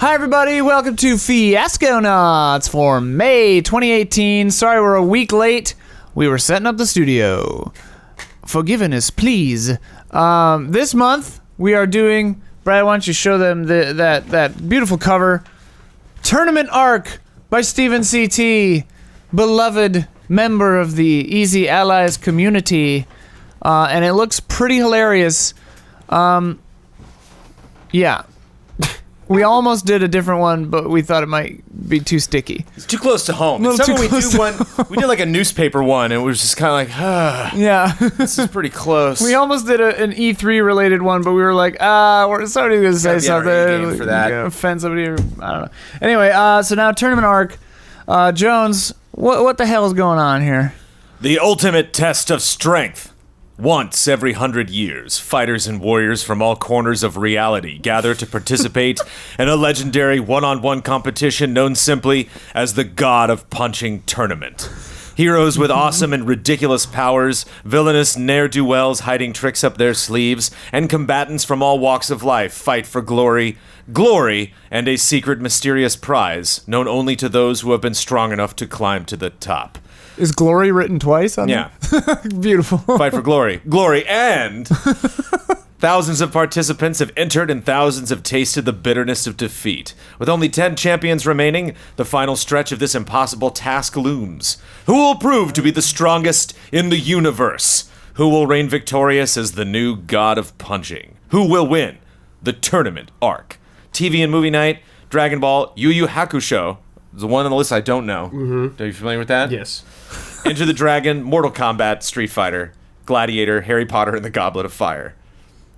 Hi, everybody. Welcome to Fiasconauts for May 2018. Sorry we're a week late. We were setting up the studio. Forgiveness, please. This month, we are doing... Brad, why don't you show them that beautiful cover. Tournament Arc by Stephen C.T., beloved member of the Easy Allies community. And it looks pretty hilarious. Yeah. We almost did a different one, but we thought it might be too sticky. It's too close to home. We did like a newspaper one, and it was just kind of like, yeah. This is pretty close. We almost did an E3 related one, but we were like, somebody's going to say something. For that. Offend somebody, or, I don't know. Anyway, so now Tournament Arc. Jones, what the hell is going on here? The ultimate test of strength. Once every 100 years, fighters and warriors from all corners of reality gather to participate in a legendary one-on-one competition known simply as the God of Punching Tournament. Heroes with awesome and ridiculous powers, villainous ne'er-do-wells hiding tricks up their sleeves, and combatants from all walks of life fight for glory, and a secret mysterious prize known only to those who have been strong enough to climb to the top. Is glory written twice on that? Beautiful. Fight for glory. Glory and thousands of participants have entered and thousands have tasted the bitterness of defeat. With only 10 champions remaining, the final stretch of this impossible task looms. Who will prove to be the strongest in the universe? Who will reign victorious as the new God of Punching? Who will win the Tournament Arc? TV and movie night, Dragon Ball, Yu Yu Hakusho. The one on the list I don't know. Mm-hmm. Are you familiar with that? Yes. Enter the Dragon, Mortal Kombat, Street Fighter, Gladiator, Harry Potter, and the Goblet of Fire.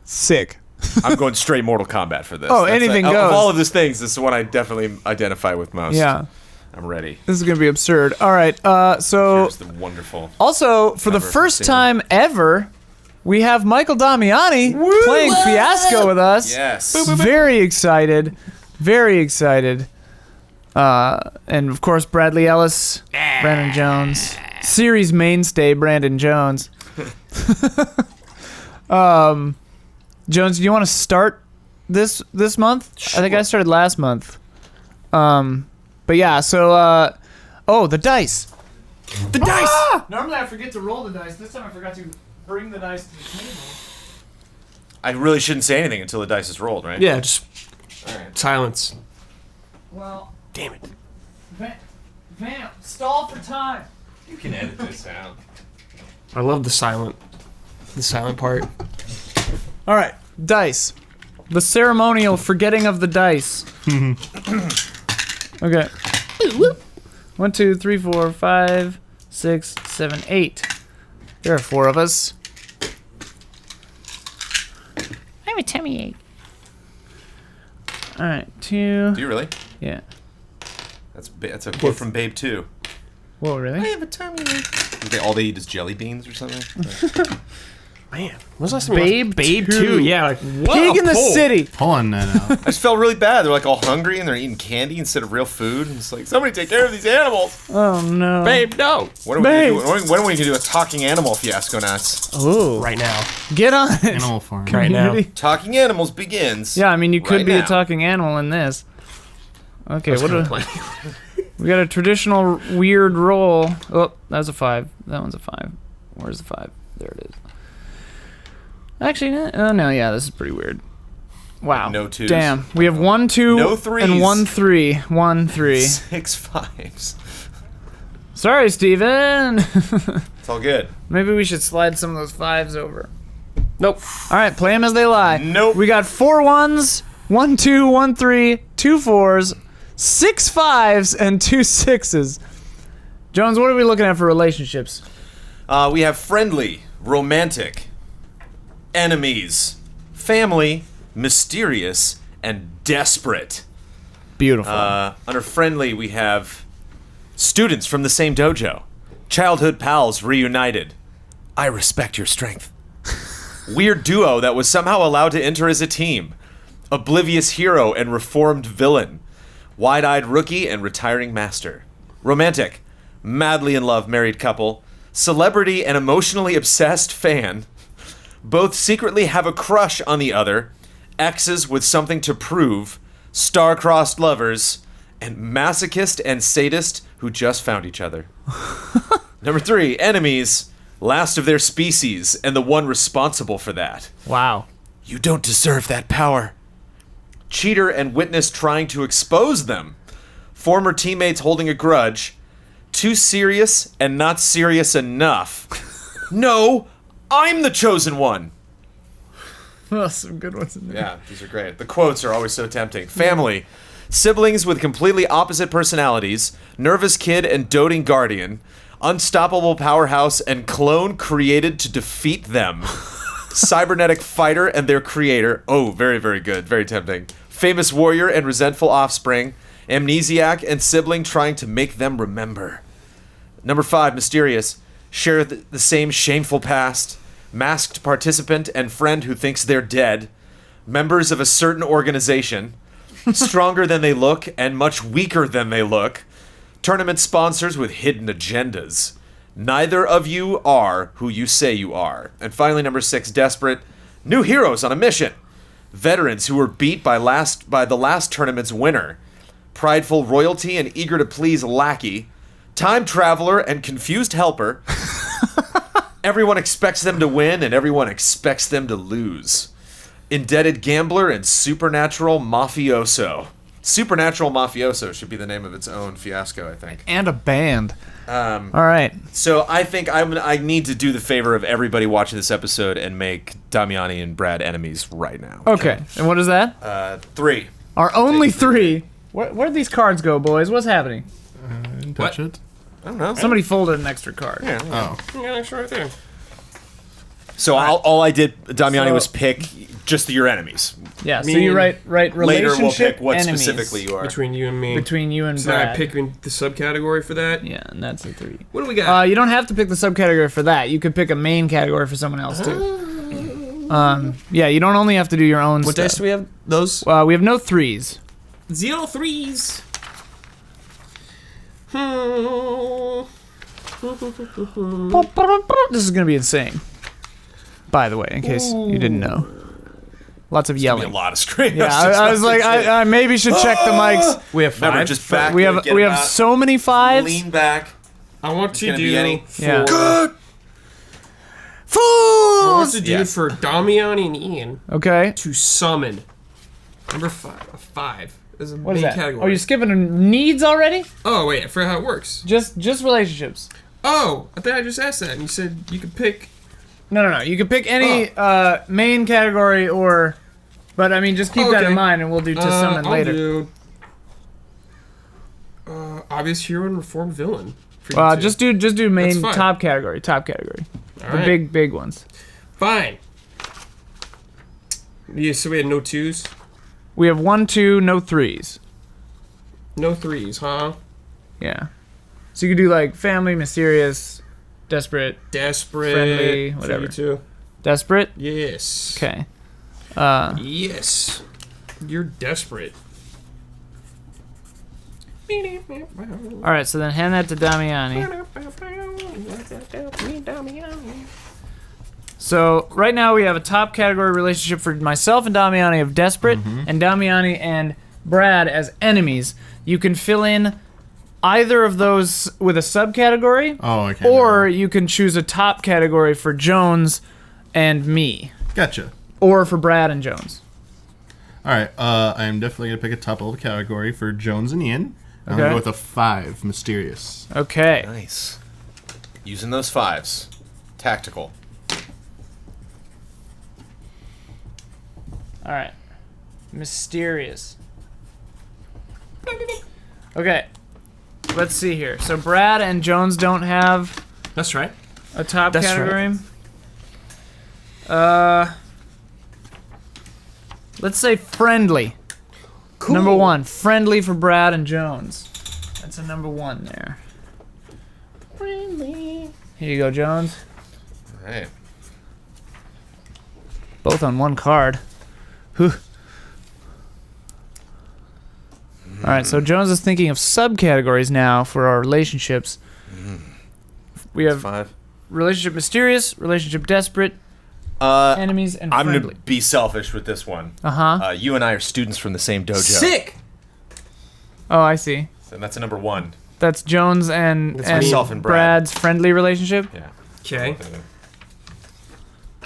Sick. I'm going straight Mortal Kombat for this. Anything goes. Of all of these things, this is one I definitely identify with most. Yeah. I'm ready. This is going to be absurd. All right, so... Here's the wonderful... Also, for the first time ever, we have Michael Damiani playing Fiasco with us. Yes. Very excited. Very excited. And of course, Bradley Ellis, Brandon Jones, series mainstay Brandon Jones. Jones, do you want to start this month? Sure. I think I started last month. But yeah, so the dice. The dice. Normally I forget to roll the dice. This time I forgot to bring the dice to the table. I really shouldn't say anything until the dice is rolled, right? Yeah, just all right. Silence. Well, damn it. Vamp, stall for time. You can edit this out. I love the silent part. All right, dice. The ceremonial forgetting of the dice. Okay. 1, 2, 3, 4, 5, 6, 7, 8. There are 4 of us. I have a tummy ache. All right, 2. Do you really? Yeah. That's a quote from Babe 2. Whoa, really? I have a tummy ache. All they eat is jelly beans or something? Man, when's the last time Babe 2? Yeah, like what? Pig in the city. Pull on that out. I just felt really bad. They're like all hungry and they're eating candy instead of real food. And it's like, somebody take care of these animals. Oh no. Babe, no. When are we going to do a talking animal Fiasconauts? Oh. Right now. Get on it. Animal Farm. Right now. Talking Animals begins. Yeah, I mean, you could right be now. a talking animal in this. Okay, we got a traditional weird roll. Oh, that was a 5. That one's a 5. Where's the 5? There it is. Actually, no, yeah, this is pretty weird. Wow. No 2s. Damn. We have 1, 2, no 3s. and 1, 3. 1, 3. 6 5s. Sorry, Steven. It's all good. Maybe we should slide some of those 5s over. Nope. All right, play them as they lie. Nope. We got 4 1s, 1 2, 1 3, 2 4s, 6 5s, and 2 6s. Jones, what are we looking at for relationships? We have friendly, romantic, enemies, family, mysterious, and desperate. Beautiful. Under friendly, we have students from the same dojo, childhood pals reunited. I respect your strength. Weird duo that was somehow allowed to enter as a team. Oblivious hero and reformed villain. Wide-eyed rookie and retiring master. Romantic, madly in love married couple. Celebrity and emotionally obsessed fan. Both secretly have a crush on the other. Exes with something to prove. star-crossed lovers, and masochist and sadist who just found each other. Number 3, enemies, last of their species, and the one responsible for that. Wow. You don't deserve that power. Cheater and witness trying to expose them. Former teammates holding a grudge. Too serious and not serious enough. No, I'm the chosen one. Oh, some good ones in there. Yeah, these are great. The quotes are always so tempting. Family. Siblings with completely opposite personalities. Nervous kid and doting guardian. Unstoppable powerhouse and clone created to defeat them. Cybernetic fighter and their creator. Oh, very, very good. Very tempting. Famous warrior and resentful offspring. Amnesiac and sibling trying to make them remember. Number 5, mysterious. Share the same shameful past. Masked participant and friend who thinks they're dead. Members of a certain organization. Stronger than they look and much weaker than they look. Tournament sponsors with hidden agendas. Neither of you are who you say you are. And finally, number 6, desperate. New heroes on a mission. Veterans who were beat by the last tournament's winner. Prideful royalty and eager to please lackey. Time traveler and confused helper. Everyone expects them to win and everyone expects them to lose. Indebted gambler and supernatural mafioso. Supernatural Mafioso should be the name of its own fiasco, I think. And a band. All right. So I think I need to do the favor of everybody watching this episode and make Damiani and Brad enemies right now. Okay. And what is that? 3. Our only 3. Where'd these cards go, boys? What's happening? Didn't touch it. I don't know. Somebody folded an extra card. Yeah. Oh. Yeah, it's right there. So all I did, Damiani, was pick just your enemies. Yeah, so Me you and- write relationship Later we'll pick what enemies. specifically you are. Between you and me. Between you and So Brad. I pick the subcategory for that. Yeah, and that's a 3. What do we got? You don't have to pick the subcategory for that. You could pick a main category for someone else, too. Yeah, you don't only have to do your own What stuff. dice do we have? Those? We have no 3s. 0 3s. This is going to be insane. By the way, in case you didn't know. Lots of A yelling. lot of screaming. Yeah, I was like, I maybe should check the mics. We have 5. Remember, just back. We have so many 5s. lean back. I want to gonna do be any- Yeah. Good. I want to do Yes. for Damiani and Ian Okay. to summon. Number 5. Is a What is main that? category. Oh, you're skipping needs already? Oh wait, I forgot how it works. Just relationships. Oh, I thought I just asked that, and you said you could pick. No. You can pick any main category or, but I mean, just keep that Okay. in mind, and we'll do to summon I'll later. do. Obvious hero and reformed villain. for you two. Just do main That's fine. top category. All The right. big ones. Fine. Yeah, so we had no 2s, We have 1, 2, no 3s. no 3s, huh? Yeah. So you could do like family, mysterious, desperate, Desperate. Friendly, for whatever. you two. desperate. Yes. Okay. Yes. You're desperate. All right. So then hand that to Damiani. So right now we have a top category relationship for myself and Damiani of desperate, and Damiani and Brad as enemies. You can fill in either of those with a subcategory, Oh, okay. or you can choose a top category for Jones and me, Gotcha. or for Brad and Jones. All right. I'm definitely gonna pick a top level category for Jones and Ian. I'm Okay. gonna go with a 5, mysterious. Okay. Nice. Using those 5s. Tactical. All right. Mysterious. Okay. Let's see here. So Brad and Jones don't have That's right. a top That's category. Let's say friendly. Cool. Number 1, friendly for Brad and Jones. That's a number 1 there. Friendly. Here you go, Jones. Hey. Both on 1 card. Whew. All right, so Jones is thinking of subcategories now for our relationships. We have 5. relationship mysterious, relationship desperate, enemies, and I'm friendly. going to be selfish with this one. You and I are students from the same dojo. Sick. Oh, I see. And that's a number 1. That's Jones and myself and Brad. Brad's friendly relationship. Yeah. Okay.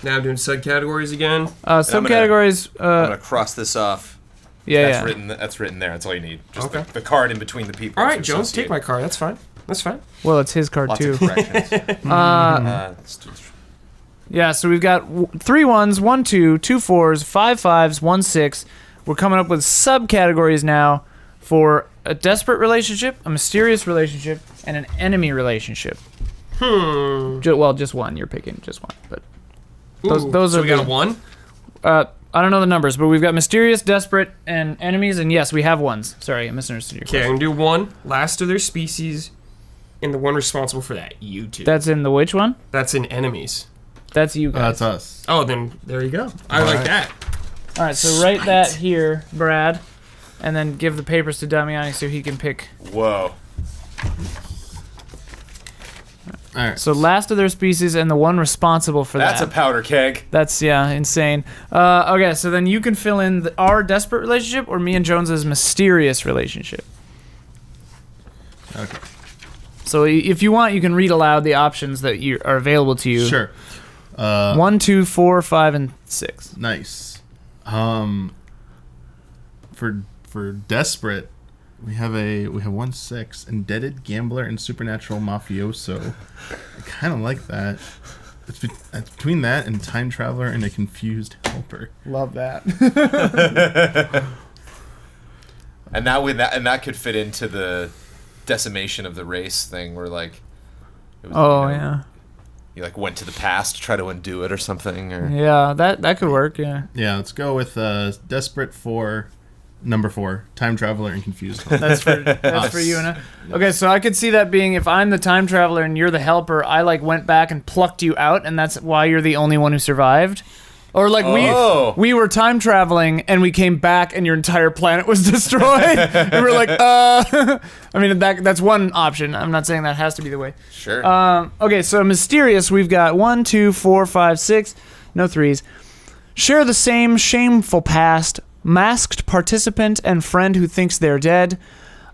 Now I'm doing subcategories again. Subcategories. I'm going to cross this off. Yeah, That's yeah. written. That's written there. That's all you need. Just Okay. the card in between the people. All right, to Jones, associate. take my card. That's fine. That's fine. Well, it's his card Lots too. of corrections. Yeah, so we've got 3 1s, 1 2, 2 4s, 5 5s, 1 6. We're coming up with subcategories now for a desperate relationship, a mysterious relationship, and an enemy relationship. Well, just one. You're picking just one, but those so are we got the- a 1. I don't know the numbers, but we've got mysterious, desperate, and enemies, and yes, we have ones. Sorry, I misunderstood your Okay, I'm question. gonna do 1. Last of their species, and the one responsible for that. You two. That's in the which one? That's in enemies. That's you guys. That's us. Oh, then there you go. I like that. All right, so write that here, Brad, and then give the papers to Damiani so he can pick. Whoa. All right. So last of their species and the one responsible for That's that. a powder keg. That's insane. Okay, so then you can fill in our desperate relationship or me and Jones's mysterious relationship. Okay. So if you want, you can read aloud the options that are available to you. Sure. 1, 2, 4, 5, and 6. Nice. For desperate, we have 1 6, indebted gambler and supernatural mafioso. I kind of like that. It's between that and time traveler and a confused helper. Love that. And that could fit into the decimation of the race thing, where like. It was, Yeah. You like went to the past to try to undo it or something, or. Yeah, that could work. Yeah. Yeah, let's go with desperate for number 4, time traveler and confused helper. That's for you and I. Okay, so I could see that being if I'm the time traveler and you're the helper, I like went back and plucked you out, and that's why you're the only one who survived. Or like we were time traveling and we came back and your entire planet was destroyed. And we're like, I mean that's one option. I'm not saying that has to be the way. Sure. Okay, so mysterious. We've got 1, 2, 4, 5, 6. No 3s. Share the same shameful past. Masked participant and friend who thinks they're dead.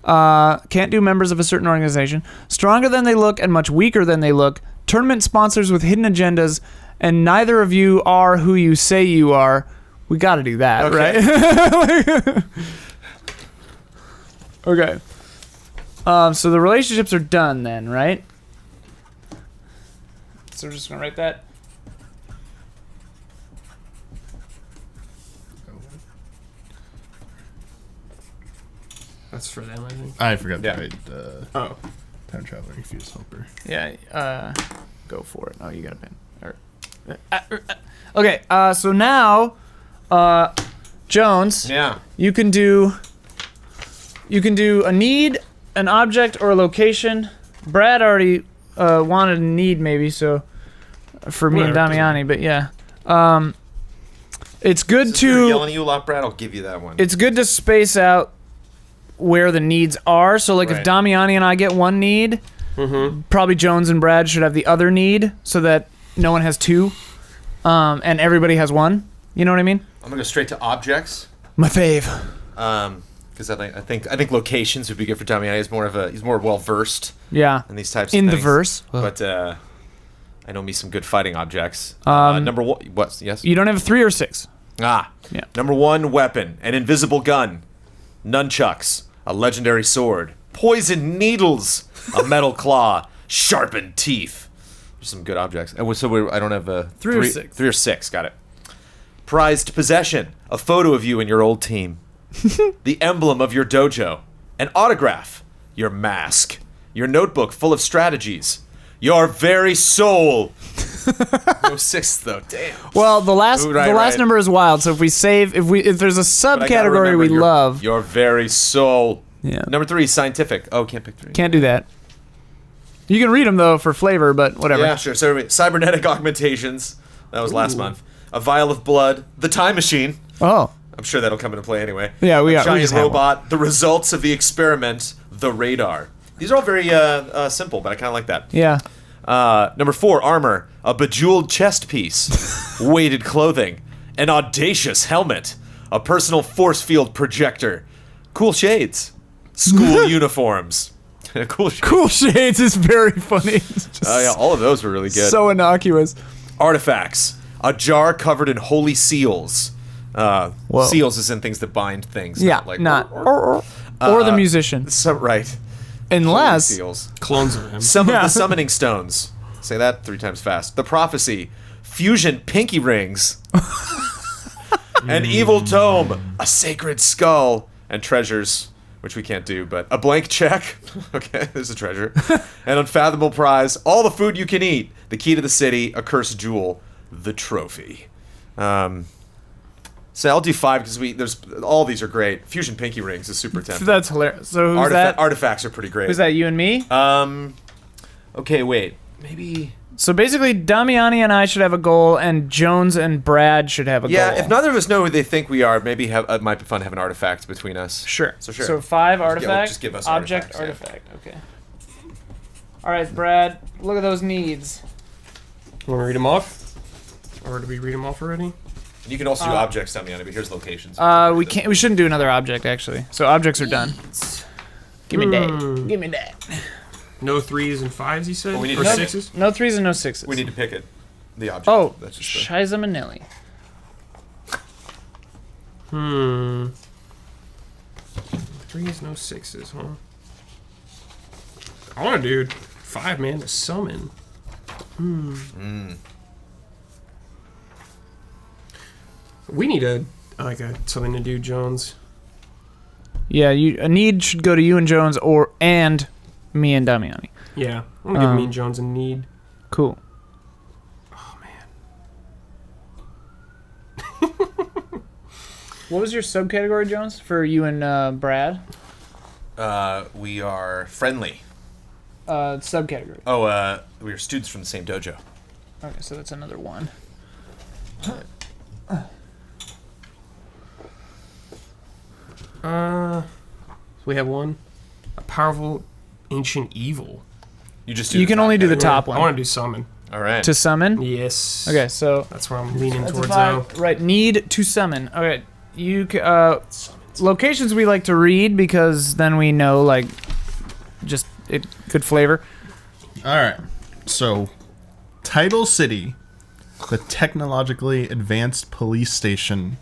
Can't do members of a certain organization. Stronger than they look and much weaker than they look. Tournament sponsors with hidden agendas. And neither of you are who you say you are. We got to do that, right? Okay. So the relationships are done then, right? So we're just gonna write that. That's for them, I think. I forgot Yeah. to write Oh. time traveler and confused helper. Yeah. Go for it. Oh, you got a pen. Okay. So now, Jones. yeah. You can do a need, an object, or a location. Brad already wanted a need, maybe, so for me and Whatever. Damiani, but yeah. It's good Since we were to yelling at you a lot, Brad, I'll give you that one. it's good to space out where the needs are. So like if Right. Damiani and I get one need, probably Jones and Brad should have the other need, so that no one has 2, and everybody has 1. You know what I mean? I'm gonna go straight to objects. My fave. Because I think locations would be good for Damiani. He's more well versed Yeah. in these types In of the things. verse. But I know me some good fighting objects. Number 1, what? Yes. You don't have a 3 or 6. Yeah. Number 1, weapon, an invisible gun, nunchucks, a legendary sword, poison needles, a metal claw, sharpened teeth. There's some good objects. And I don't have a 3 or 6. 3 or 6. Got it. Prized possession, a photo of you and your old team, the emblem of your dojo, an autograph, your mask, your notebook full of strategies, your very soul. No 6th though. Damn. Well, the last Ooh, right, last right. number is wild. So if there's a But I gotta subcategory remember we your- love, your very soul. Yeah. Number 3, scientific. Oh, can't pick 3. can't do that. You can read them though for flavor, but whatever. Yeah, sure. So cybernetic augmentations. That was last month. A vial of blood. The time machine. Oh, I'm sure that'll come into play anyway. Yeah, we A got- we giant just have robot. The results of the experiment. The radar. These are all very simple, but I kind of like that. yeah. Number 4, armor. A bejeweled chest piece. Weighted clothing. An audacious helmet. A personal force field projector. Cool shades. School uniforms. Cool shades. Cool shades is very funny. It's just Yeah, all of those were really good. so innocuous. Artifacts. A jar covered in holy seals. Seals is in things that bind things. Yeah, like not or the musician, So right. unless Seals. Clones of him. Some of the summoning stones. Say that 3 times fast. The prophecy. Fusion pinky rings. An evil tome. A sacred skull. And treasures, which we can't do, but a blank check. Okay, there's a treasure. An unfathomable prize. All the food you can eat. The key to the city. A cursed jewel. The trophy. So I'll do 5 because there's all these are great. Fusion pinky rings is super tempting. that's hilarious. So who's that? Artifacts are pretty great. Who's that? You and me? Okay, wait. Maybe. So basically, Damiani and I should have a goal, and Jones and Brad should have a Yeah, goal. if neither of us know who they think we are, maybe it might be fun to have an artifact between us. Sure. So sure. So 5 artifacts. just give us object artifacts, yeah. artifact. Okay. All right, Brad. Look at those needs. Want to read them off? Or did we read them off already? You can also do objects, Damiani, but here's locations. We can't. We shouldn't do another object actually. So objects are done. Give me that. Give me that. No 3s and 5s, you said? Well, we need or to- 6s? No 3s and no 6s. We need to pick it. The object. Oh, That's just Shiza Manelli. 3s, no 6s, huh? I want to do 5, man, to summon. We need something to do, Jones. Yeah, a need should go to you and Jones and me and Damiani. Yeah, I'm gonna give me and Jones a need. Cool. Oh man. What was your subcategory, Jones, for you and Brad? we are friendly. Subcategory. Oh, we are students from the same dojo. Okay, so that's another one. We have one. A powerful ancient evil. You just do You the can top only do the category. top I one. want to do summon. All right. To summon? Yes. Okay, so That's where I'm leaning that's a towards now. 5. Right, need to summon. Okay, locations we like to read because then we know, like, just good flavor. All right. So, Title City, the technologically advanced police station,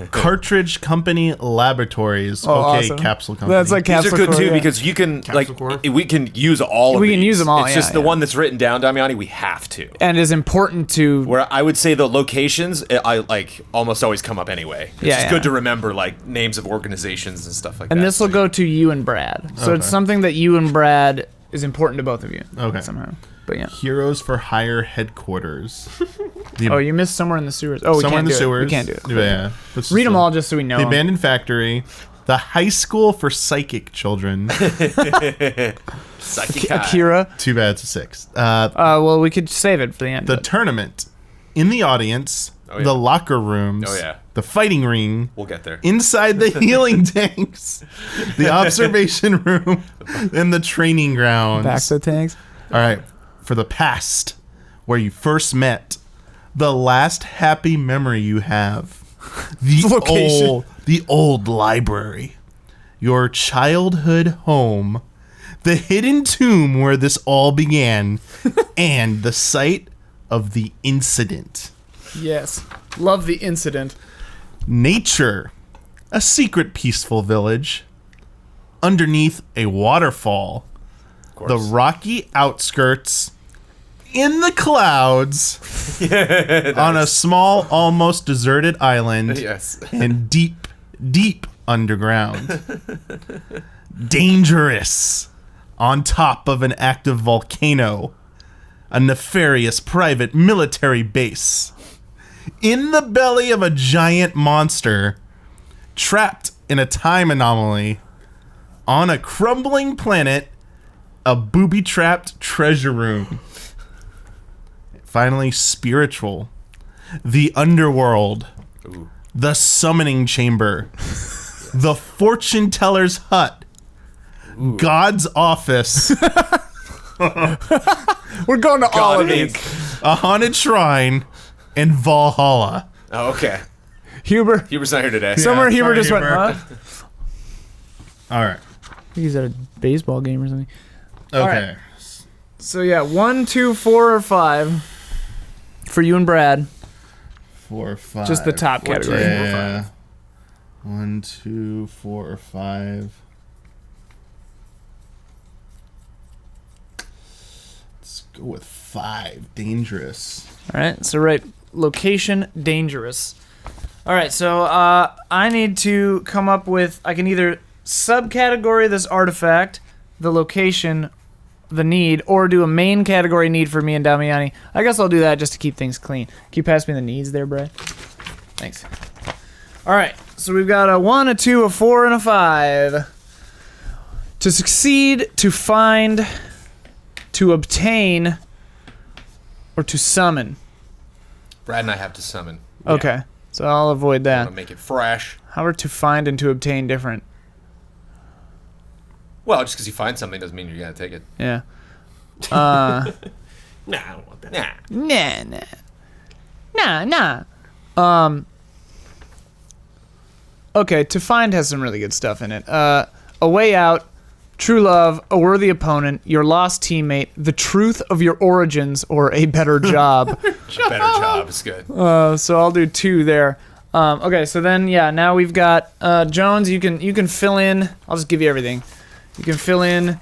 Cartridge Company Laboratories. Oh, okay, awesome. Capsule Company. That's like These are Capsule good Core, too yeah. because you can Core? we can use all of We these. can use them all, It's yeah, just the yeah. one that's written down, Damiani. We have to. And is important to Where I would say the locations, I like almost always come up anyway. It's Yeah, just yeah. good to remember like names of organizations and stuff like that. and this will go to you and Brad. So it's Okay. something that you and Brad is important to both of you. Okay. Somehow. But yeah. Heroes for Hire Headquarters. The Oh, you missed somewhere in the sewers. Oh, we somewhere can't in the do sewers. it. We can't do it. Yeah. Let's Read just, them all just so we know. The 'em. Abandoned Factory. The High School for Psychic Children. Psychic Akira. Too bad it's a 6. Well, we could save it for the end. The but- Tournament. In the Audience. Oh, yeah. The Locker Rooms. Oh, yeah. The Fighting Ring. We'll get there. Inside the healing tanks, the observation room, and the training grounds. Back to the tanks. All right, for the past, where you first met, the last happy memory you have, Location. the old library, your childhood home, the hidden tomb where this all began, and the site of the incident. Yes. Love the incident. Nature, a secret peaceful village, underneath a waterfall, Of course. the rocky outskirts, in the clouds, on a small, almost deserted island, Yes. and deep, deep underground. Dangerous, on top of an active volcano, a nefarious private military base. In the belly of a giant monster, trapped in a time anomaly, on a crumbling planet, a booby-trapped treasure room. Finally, spiritual, the underworld, Ooh. the summoning chamber, the fortune teller's hut, God's office, We're going to all of it. these. A haunted shrine in Valhalla. Oh, okay. Huber. Huber's not here today. Somewhere Huber sorry, just went, Huber. huh? All right. I think he's at a baseball game or something. Okay. So yeah, 1, 2, 4, or 5 for you and Brad. 4 or 5. Just the top category. Yeah. 1, 2, 4, or 5. Let's go with 5. Dangerous. All right. So right, location dangerous. All right. So I need to come up with. I can either subcategory this artifact, the location, the need, or do a main category need for me and Damiani. I guess I'll do that just to keep things clean. Can you pass me the needs there, Brad? Thanks. All right. So we've got a 1, a 2, a 4, and a 5. To succeed, to find, to obtain, or to summon. Brad and I have to summon. Okay. So I'll avoid I that. want to make it fresh. How are to find and to obtain different? Well, just because you find something doesn't mean you're going to take it. Yeah. Nah, I don't want that. Nah. Okay, to find has some really good stuff in it. A way out, true love, a worthy opponent, your lost teammate, the truth of your origins, or a better job. Better job is good. So I'll do 2 there. Okay, so then now we've got Jones. You can fill in. I'll just give you everything. You can fill in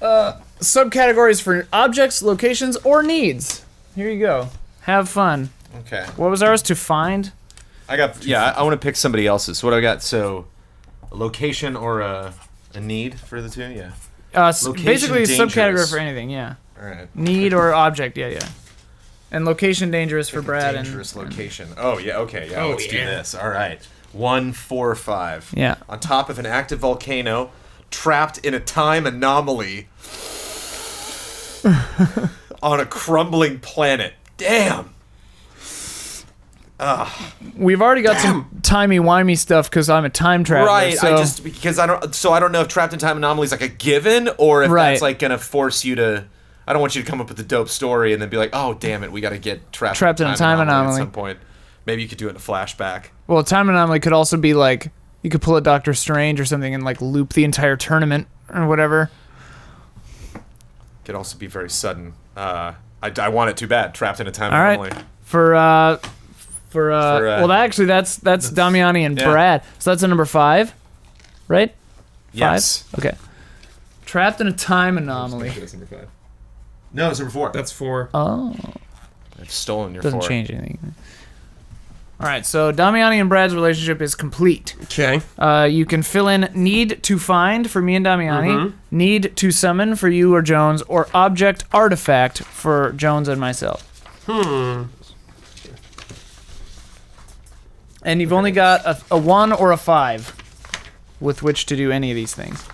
subcategories for objects, locations, or needs. Here you go. Have fun. Okay. What was ours? To find? I want to pick somebody else's. So what do I got? So, a location or a need for the 2? Yeah. Location Basically a subcategory dangerous. for anything, yeah. All right. Need or object, yeah. And location dangerous for Brad. Dangerous location. Oh, yeah, okay. Yeah, Oh, let's do yeah. this. All right. 1, 4, 5. Yeah. On top of an active volcano, trapped in a time anomaly on a crumbling planet. Damn. We've already got some timey-wimey stuff because I'm a time traveler. Right. So I don't know if trapped in time anomaly is like a given or if Right. that's like gonna force you to. I don't want you to come up with a dope story and then be like, oh damn it, we got to get trapped in a time anomaly at some point. Maybe you could do it in a flashback. well, time anomaly could also be like you could pull a Doctor Strange or something and like loop the entire tournament or whatever. Could also be very sudden. I want it too bad. Trapped in a time All anomaly. right. Well, actually, that's Damiani and yeah. Brad. So that's a number 5, right? 5? Yes. Okay. Trapped in a time anomaly. That's number 5. No, it's number 4. That's 4. Oh, I've stolen your doesn't 4. change anything. All right, so Damiani and Brad's relationship is complete. Okay. You can fill in need to find for me and Damiani, need to summon for you or Jones, or object artifact for Jones and myself. And you've only got a 1 or a 5 with which to do any of these things.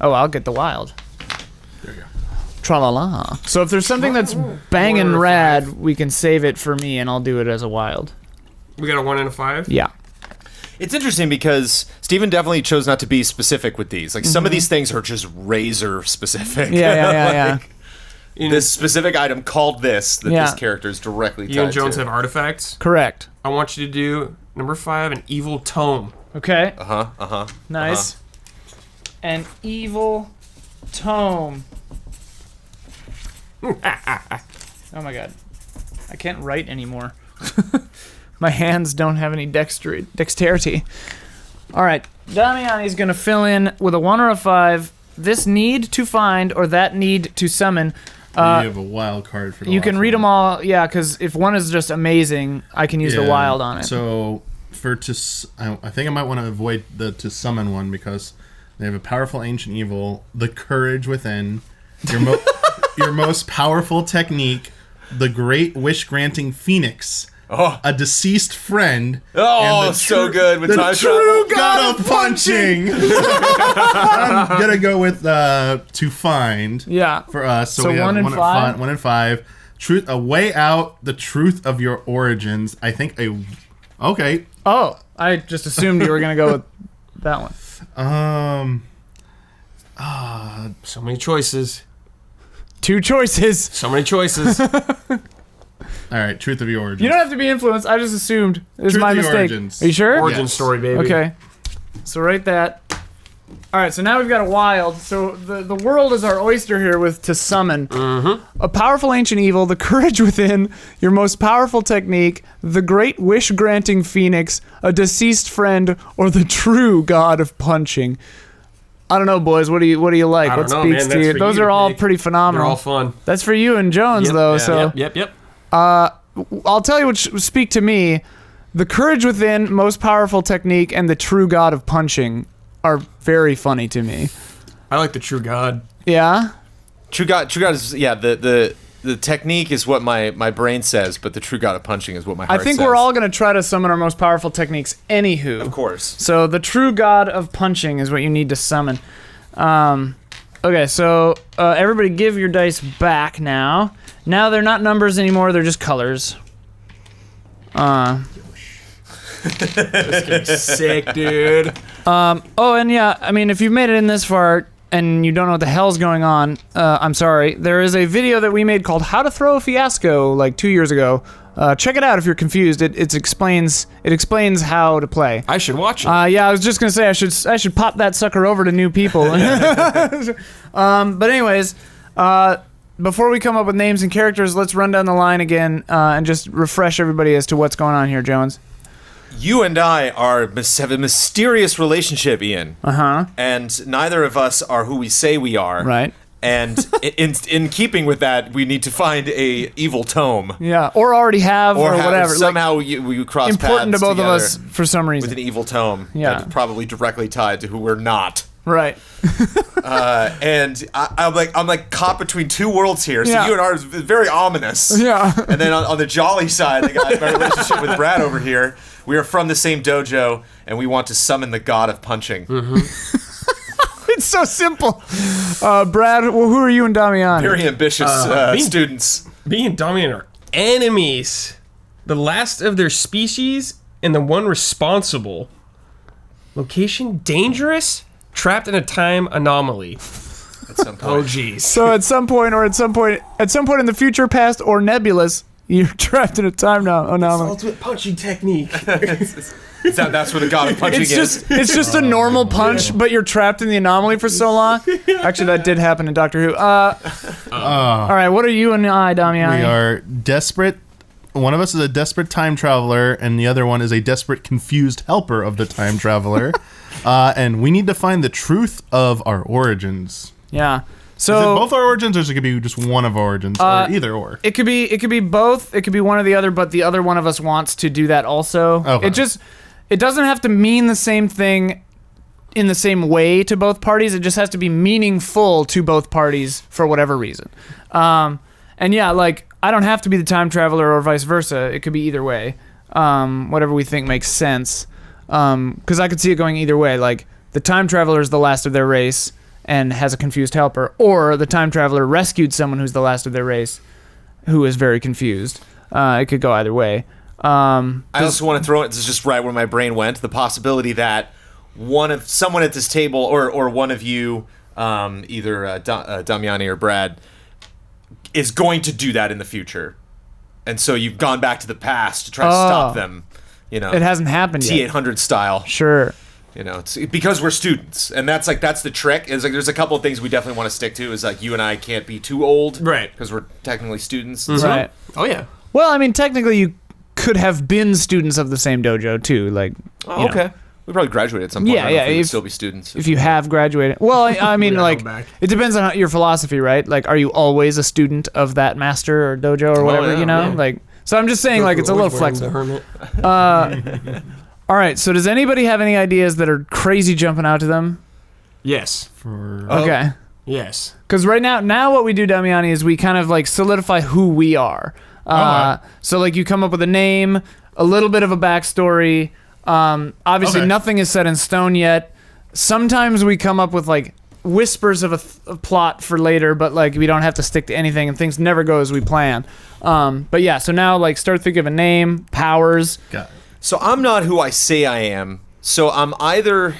Oh, I'll get the wild. There you go. Tra-la-la. So if there's something that's banging 1 or rad, 5. we can save it for me and I'll do it as a wild. We got a 1 and a 5? Yeah. It's interesting because Steven definitely chose not to be specific with these. Like some of these things are just razor specific. Yeah. This specific item called this that Yeah. this character is directly tied You and Jones to. have artifacts. Correct. I want you to do number 5, an evil tome. Okay. Uh-huh. Nice. An evil tome. Oh my god. I can't write anymore. My hands don't have any dexterity. All right. Damiani's going to fill in with a 1 or a 5 this need to find or that need to summon. You have a wild card for the You can last read one. them all, yeah, because if one is just amazing, I can use the Yeah, wild on it. So I think I might want to avoid the to summon one because they have a powerful ancient evil, the courage within, your most powerful technique, the great wish granting phoenix, a deceased friend. Oh, and the so good with the time true travel. god of punching. I'm gonna go with to find. Yeah. For us, So we have 1 and 5? 1 and 5. Truth, a way out. The truth of your origins. I think okay. Oh, I just assumed you were going to go with that one. So many choices. 2 choices. So many choices. All right, truth of your origins. You don't have to be influenced. I just assumed. It's Truth my of your mistake. origins. Are you sure? Origin Yes. story, baby. Okay. So write that. All right, so now we've got a wild. So the world is our oyster here with to summon. A powerful ancient evil, the courage within, your most powerful technique, the great wish-granting phoenix, a deceased friend, or the true god of punching. I don't know, boys. What do you like? I What don't know, speaks man. to That's you? for Those you are to all pick. pretty They're phenomenal. all fun. That's for you and Jones, though. So Yep. I'll tell you what speak to me. The courage within, most powerful technique, and the true god of punching are very funny to me. I like the true god. Yeah? True God is the technique is what my brain says, but the true God of punching is what my I heart think says. we're all going to try to summon our most powerful techniques anywho. Of course. So the true god of punching is what you need to summon. Okay, so everybody give your dice back now. Now they're not numbers anymore, they're just colors. Sick, dude. Oh, and yeah, I mean, if you've made it in this far and you don't know what the hell's going on, I'm sorry. There is a video that we made called How to Throw a Fiasco like 2 years ago. Check it out if you're confused. It explains how to play. I should watch it. Yeah, I was just gonna say I should pop that sucker over to new people. But anyways, before we come up with names and characters, let's run down the line again and just refresh everybody as to what's going on here, Jones. You and I have a mysterious relationship, Ian. And neither of us are who we say we are. Right. And in keeping with that, we need to find a evil tome. Yeah, or already have, or whatever. Somehow we cross Important to paths both of together us for some reason. with an evil tome. Yeah. That's probably directly tied to who we're not. Right. And I'm like caught between two worlds here. So Yeah. you and I is very ominous. Yeah. And then on the jolly side, I got my relationship with Brad over here. We are from the same dojo, and we want to summon the god of punching. It's so simple. Brad, well, who are you and Damian? Very ambitious me? students. Me and Damian are enemies. The last of their species and the one responsible. Location dangerous, trapped in a time anomaly. At some point. Oh jeez. So at some point in the future, past, or nebulous, you're trapped in a time anomaly. Ultimate punching technique. That's where the god of punching is. It's just a normal punch, but you're trapped in the anomaly for so long. Actually, that did happen in Doctor Who. All right, what are you and I, Damian? We are desperate. One of us is a desperate time traveler, and the other one is a desperate, confused helper of the time traveler. And we need to find the truth of our origins. Yeah. Is it So both our origins, or is it could be just one of our origins, or either or? it could be both. It could be one or the other, but the other one of us wants to do that also. Okay. It doesn't have to mean the same thing in the same way to both parties. It just has to be meaningful to both parties for whatever reason. And yeah, like I don't have to be the time traveler or vice versa. It could be either way. Whatever we think makes sense. Because I could see it going either way. Like the time traveler is the last of their race and has a confused helper, or the time traveler rescued someone who's the last of their race who is very confused. It could go either way. I also want to throw it. This is just right where my brain went. The possibility that someone at this table, or one of you, either Damiani or Brad, is going to do that in the future, and so you've gone back to the past to try to stop them. You know, It hasn't happened yet. T800 style. Sure. You know, it's because we're students, and that's the trick. Is like there's a couple of things we definitely want to stick to. Is like you and I can't be too old, Right. Because we're technically students. Right. Oh yeah. Well, I mean, technically, you could have been students of the same dojo too. Like, Oh, you know, okay. We probably graduated at some point. Yeah, I don't know yeah, if we would if- still be students. if you have graduated. Well, I mean, Yeah, like, I'm back. it depends on your philosophy, right? Like, are you always a student of that master or dojo or whatever? yeah, You know, yeah. like. So I'm just saying, like, it's a little flexible. All right. So does anybody have any ideas that are crazy jumping out to them? Yes. Okay. Yes. Because right now what we do, Damiani, is we kind of like solidify who we are. So like you come up with a name, a little bit of a backstory. Obviously, Okay. nothing is set in stone yet. Sometimes we come up with like whispers of a plot for later, but like we don't have to stick to anything, and things never go as we plan. But yeah, so now like start thinking of a name, powers. Got it. So I'm not who I say I am. So I'm either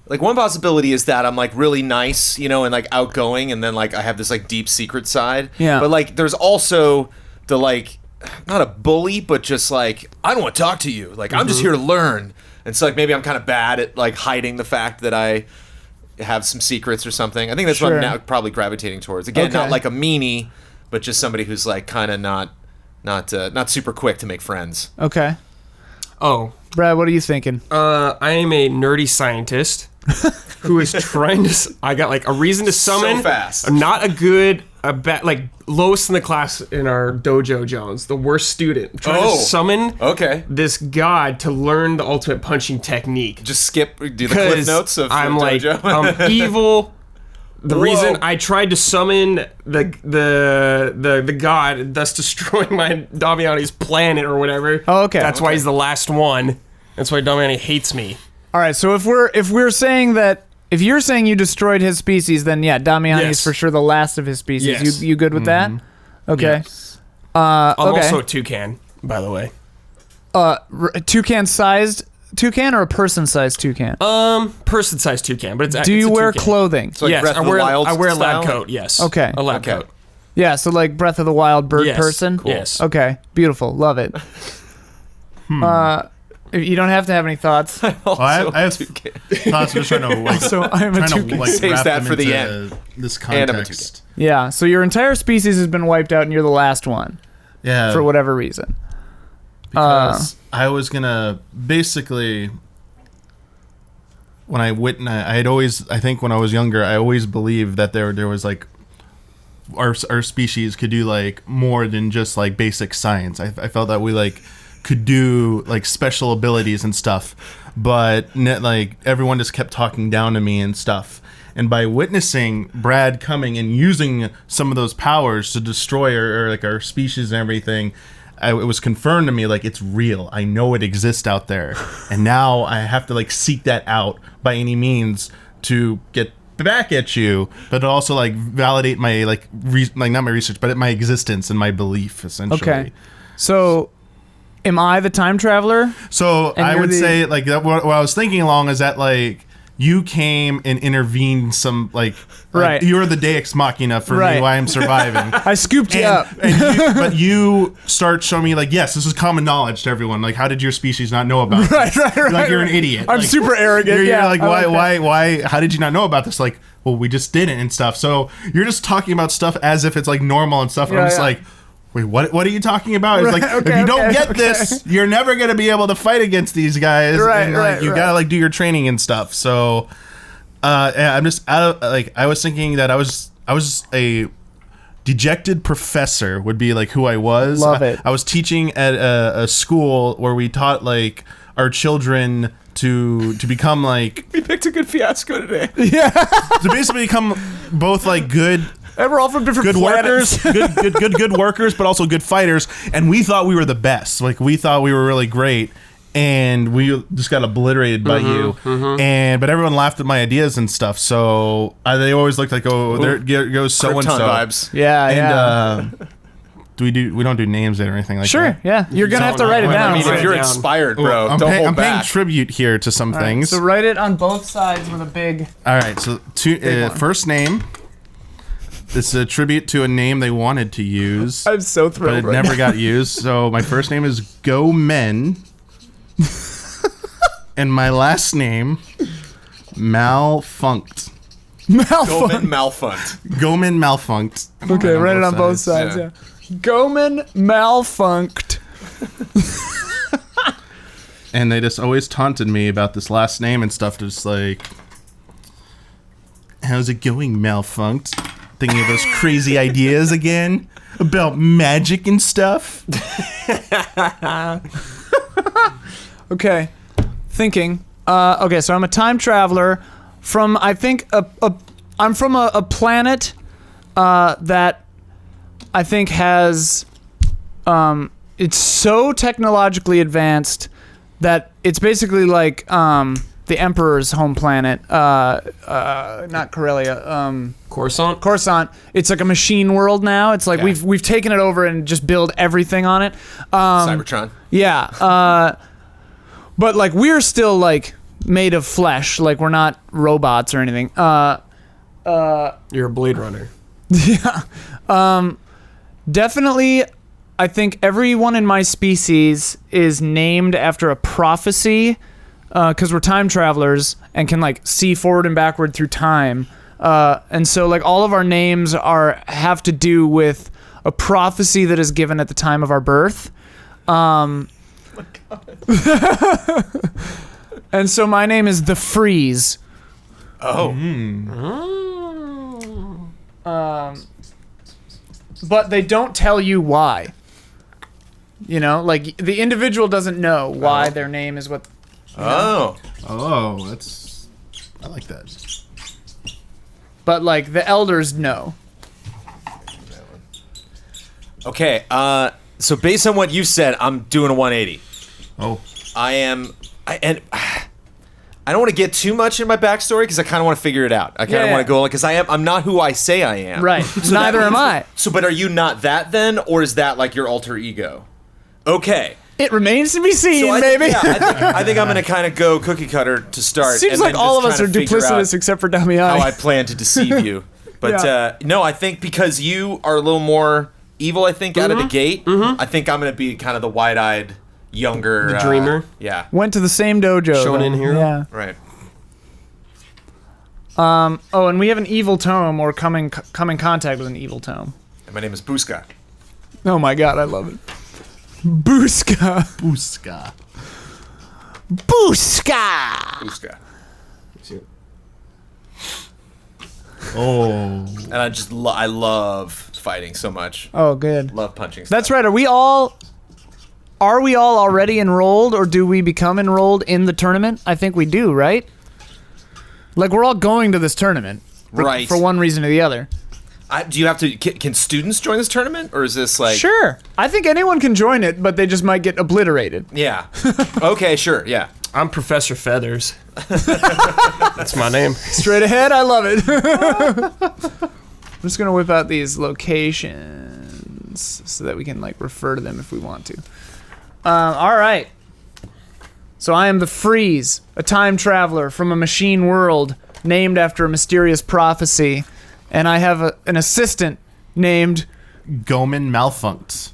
Like one possibility is that I'm like really nice, you know, and like outgoing, and then like I have this like deep secret side. Yeah. But like there's also the like not a bully, but just like I don't want to talk to you. Like I'm just here to learn. And so like maybe I'm kind of bad at like hiding the fact that I have some secrets or something. I think that's what Sure. I'm now probably gravitating towards. Again, Okay. not like a meanie, but just somebody who's like kind of not super quick to make friends. Okay. Oh, Brad, what are you thinking? I am a nerdy scientist who is trying to. I got like a reason to summon. fast. Not a bad, like lowest in the class in our dojo, Jones, the worst student. I'm trying to summon Okay. this god to learn the ultimate punching technique. Just do the cliff Because notes of I'm like Dojo. I'm evil. The Whoa. reason I tried to summon the god, thus destroying my Damiani's planet or whatever. Oh, okay. That's why he's the last one. That's why Damiani hates me. All right, so if we're saying that, if you're saying you destroyed his species, then yeah, Damiani is Yes. for sure the last of his species. Yes. You good with that? Okay. Yes. I'm Okay. also a toucan, by the way. Toucan-sized toucan or a person-sized toucan? Person-sized toucan, but it's Do you it's a wear toucan. clothing? So like Yes, Breath I of the wear Wild I wear a lab style? coat. Yes. Okay. A lab Okay. coat. Yeah, so like Breath of the Wild bird Yes. person? Cool. Yes. Okay, beautiful. Love it. You don't have to have any thoughts. Well, I have toucan. thoughts. I'm just trying to like, So I'm a trying to toucan. like Saves wrap that them for the into this And I'm a context. Yeah, so your entire species has been wiped out and you're the last one Yeah, for whatever reason. because I was gonna basically when I had always, I think when I was younger, I always believed that there was like our species could do like more than just like basic science. I felt that we like could do like special abilities and stuff, but like everyone just kept talking down to me and stuff. And by witnessing Brad coming and using some of those powers to destroy or like our species and everything, it was confirmed to me like it's real. I know it exists out there, and now I have to like seek that out by any means to get back at you, but also like validate my like not my research, but my existence and my belief essentially. Okay. So, am I the time traveler? So And I you're would the- say like that, what I was thinking along is that like you came and intervened some like Right. you're the Deus Machina for Right. me why I'm surviving. I scooped you up. But you start showing me like, yes, this is common knowledge to everyone. Like, how did your species not know about this? Right. Like you're an idiot. I'm Like, super arrogant. You're yeah. like, I that. why? How did you not know about this? Like, well, we just did it and stuff. So you're just talking about stuff as if it's like normal and stuff. And I'm Yeah, just yeah. like, wait, what are you talking about? It's Right, like, okay, if you don't okay, get okay. this, you're never gonna be able to fight against these guys. Right, and, like, right, you right. gotta like do your training and stuff. So, I'm just out of like, I was thinking that I was a dejected professor would be like who I was. Love it. I was teaching at a school where we taught like our children to become like We picked a good fiasco today. to basically become both like good And we're all from different good planets. workers, good workers, but also good fighters. And we thought we were the best. Like we thought we were really great, and we just got obliterated by you. But everyone laughed at my ideas and stuff. So they always looked like, oh, there goes so and Krypton so. vibes. Yeah, And yeah. we don't do names or anything like Sure, that. yeah. You're gonna have to write it I down. mean, I mean, if you're down. inspired, bro, Well, don't hold I'm paying back. tribute here to some things. So write it on both sides with a big. All right, so one. first name. This is a tribute to a name they wanted to use, I'm so but thrilled. it never got used. So my first name is Go Men, and my last name Malfunct. Malfunct. Malfunked. Goman Malfunct. Okay, write it on both sides. yeah. Yeah. Goman malfunct. And they just always taunted me about this last name and stuff. Just like, how's it going, Malfunct? Thinking of those crazy ideas again about magic and stuff. Okay, thinking. Okay, so I'm a time traveler from I think I'm from a planet that I think has it's so technologically advanced that it's basically like the Emperor's home planet. Not Corellia. Coruscant. Coruscant. It's like a machine world now. It's like Okay. we've taken it over and just build everything on it. Cybertron. Yeah. But like we're still like made of flesh. Like we're not robots or anything. You're a Blade Runner. Definitely, I think everyone in my species is named after a prophecy, because we're time travelers and can like see forward and backward through time. And so like all of our names have to do with a prophecy that is given at the time of our birth. Oh my God. And so my name is the Freeze. Oh. But they don't tell you why. You know, like the individual doesn't know why their name is what. Oh. Oh, I like that. But like the elders know. Okay, so based on what you said, I'm doing a 180. Oh. I don't want to get too much in my backstory because I kind of want to figure it out. I kind of want to go because I'm not who I say I am. Right. So Neither am I. So, but are you not that then, or is that like your alter ego? Okay. It remains to be seen, So baby. I think I'm gonna kind of go cookie cutter to start. Seems and like then all of just us are trying to figure out duplicitous except for Damiani. how I plan to deceive you. But Yeah. no, I think because you are a little more evil, I think out of the gate. I think I'm gonna be kind of the wide-eyed, younger, The dreamer? Yeah. Went to the same dojo. Shonen hero? Yeah. Right. Oh, and we have an evil tome, or come in contact with an evil tome. And my name is Buska. Oh my God, I love it. Booska. Booska. Booska. Buska. Oh. And I just I love fighting so much. Oh, good. Love punching. That's stuff. right. Are we all already enrolled, or do we become enrolled in the tournament? I think we do, right? Like we're all going to this tournament, Right. For one reason or the other. Do you have to? Can students join this tournament, or is this like? Sure. I think anyone can join it, but they just might get obliterated. Yeah. Okay. Sure. Yeah. I'm Professor Feathers. That's my name. Straight ahead, I love it. I'm just gonna whip out these locations so that we can like refer to them if we want to. All right. So I am the Freeze, a time traveler from a machine world named after a mysterious prophecy, and I have an assistant named Goman Malfunct,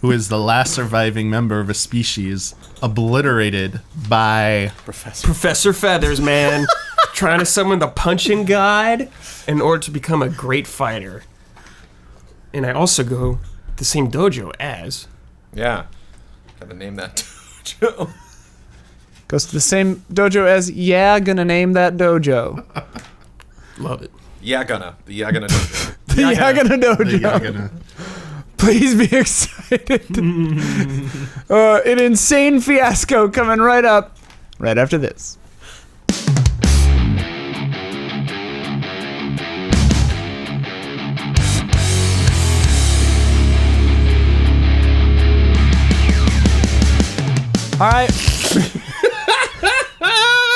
who is the last surviving member of a species obliterated by Professor Feathers, man. Trying to summon the punching guide in order to become a great fighter. And I also go the same dojo as... Yeah. Gotta name that dojo. goes to the same dojo as gonna name that dojo. Love it. Yagana. The Yagana dojo. The Yagana dojo. Yagana. Please be excited. An insane fiasco coming right up, right after this. All right.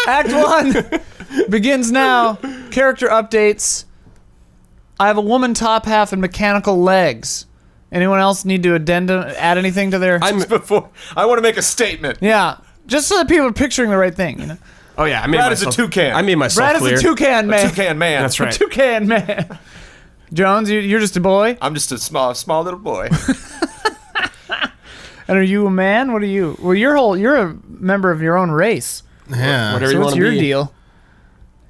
Act 1 begins now. Character updates. I have a woman top half and mechanical legs. Anyone else need to add anything to their... Before I want to make a statement. Yeah, just so that people are picturing the right thing, you know? Oh yeah, I made Brad is myself... a toucan. I made myself Brad clear. is a toucan man. Toucan man. That's right. Toucan man. Jones, you're just a boy? I'm just a small little boy. And are you a man? What are you? Well, you're a member of your own race. Yeah. Whatever So you what's want to your be. deal?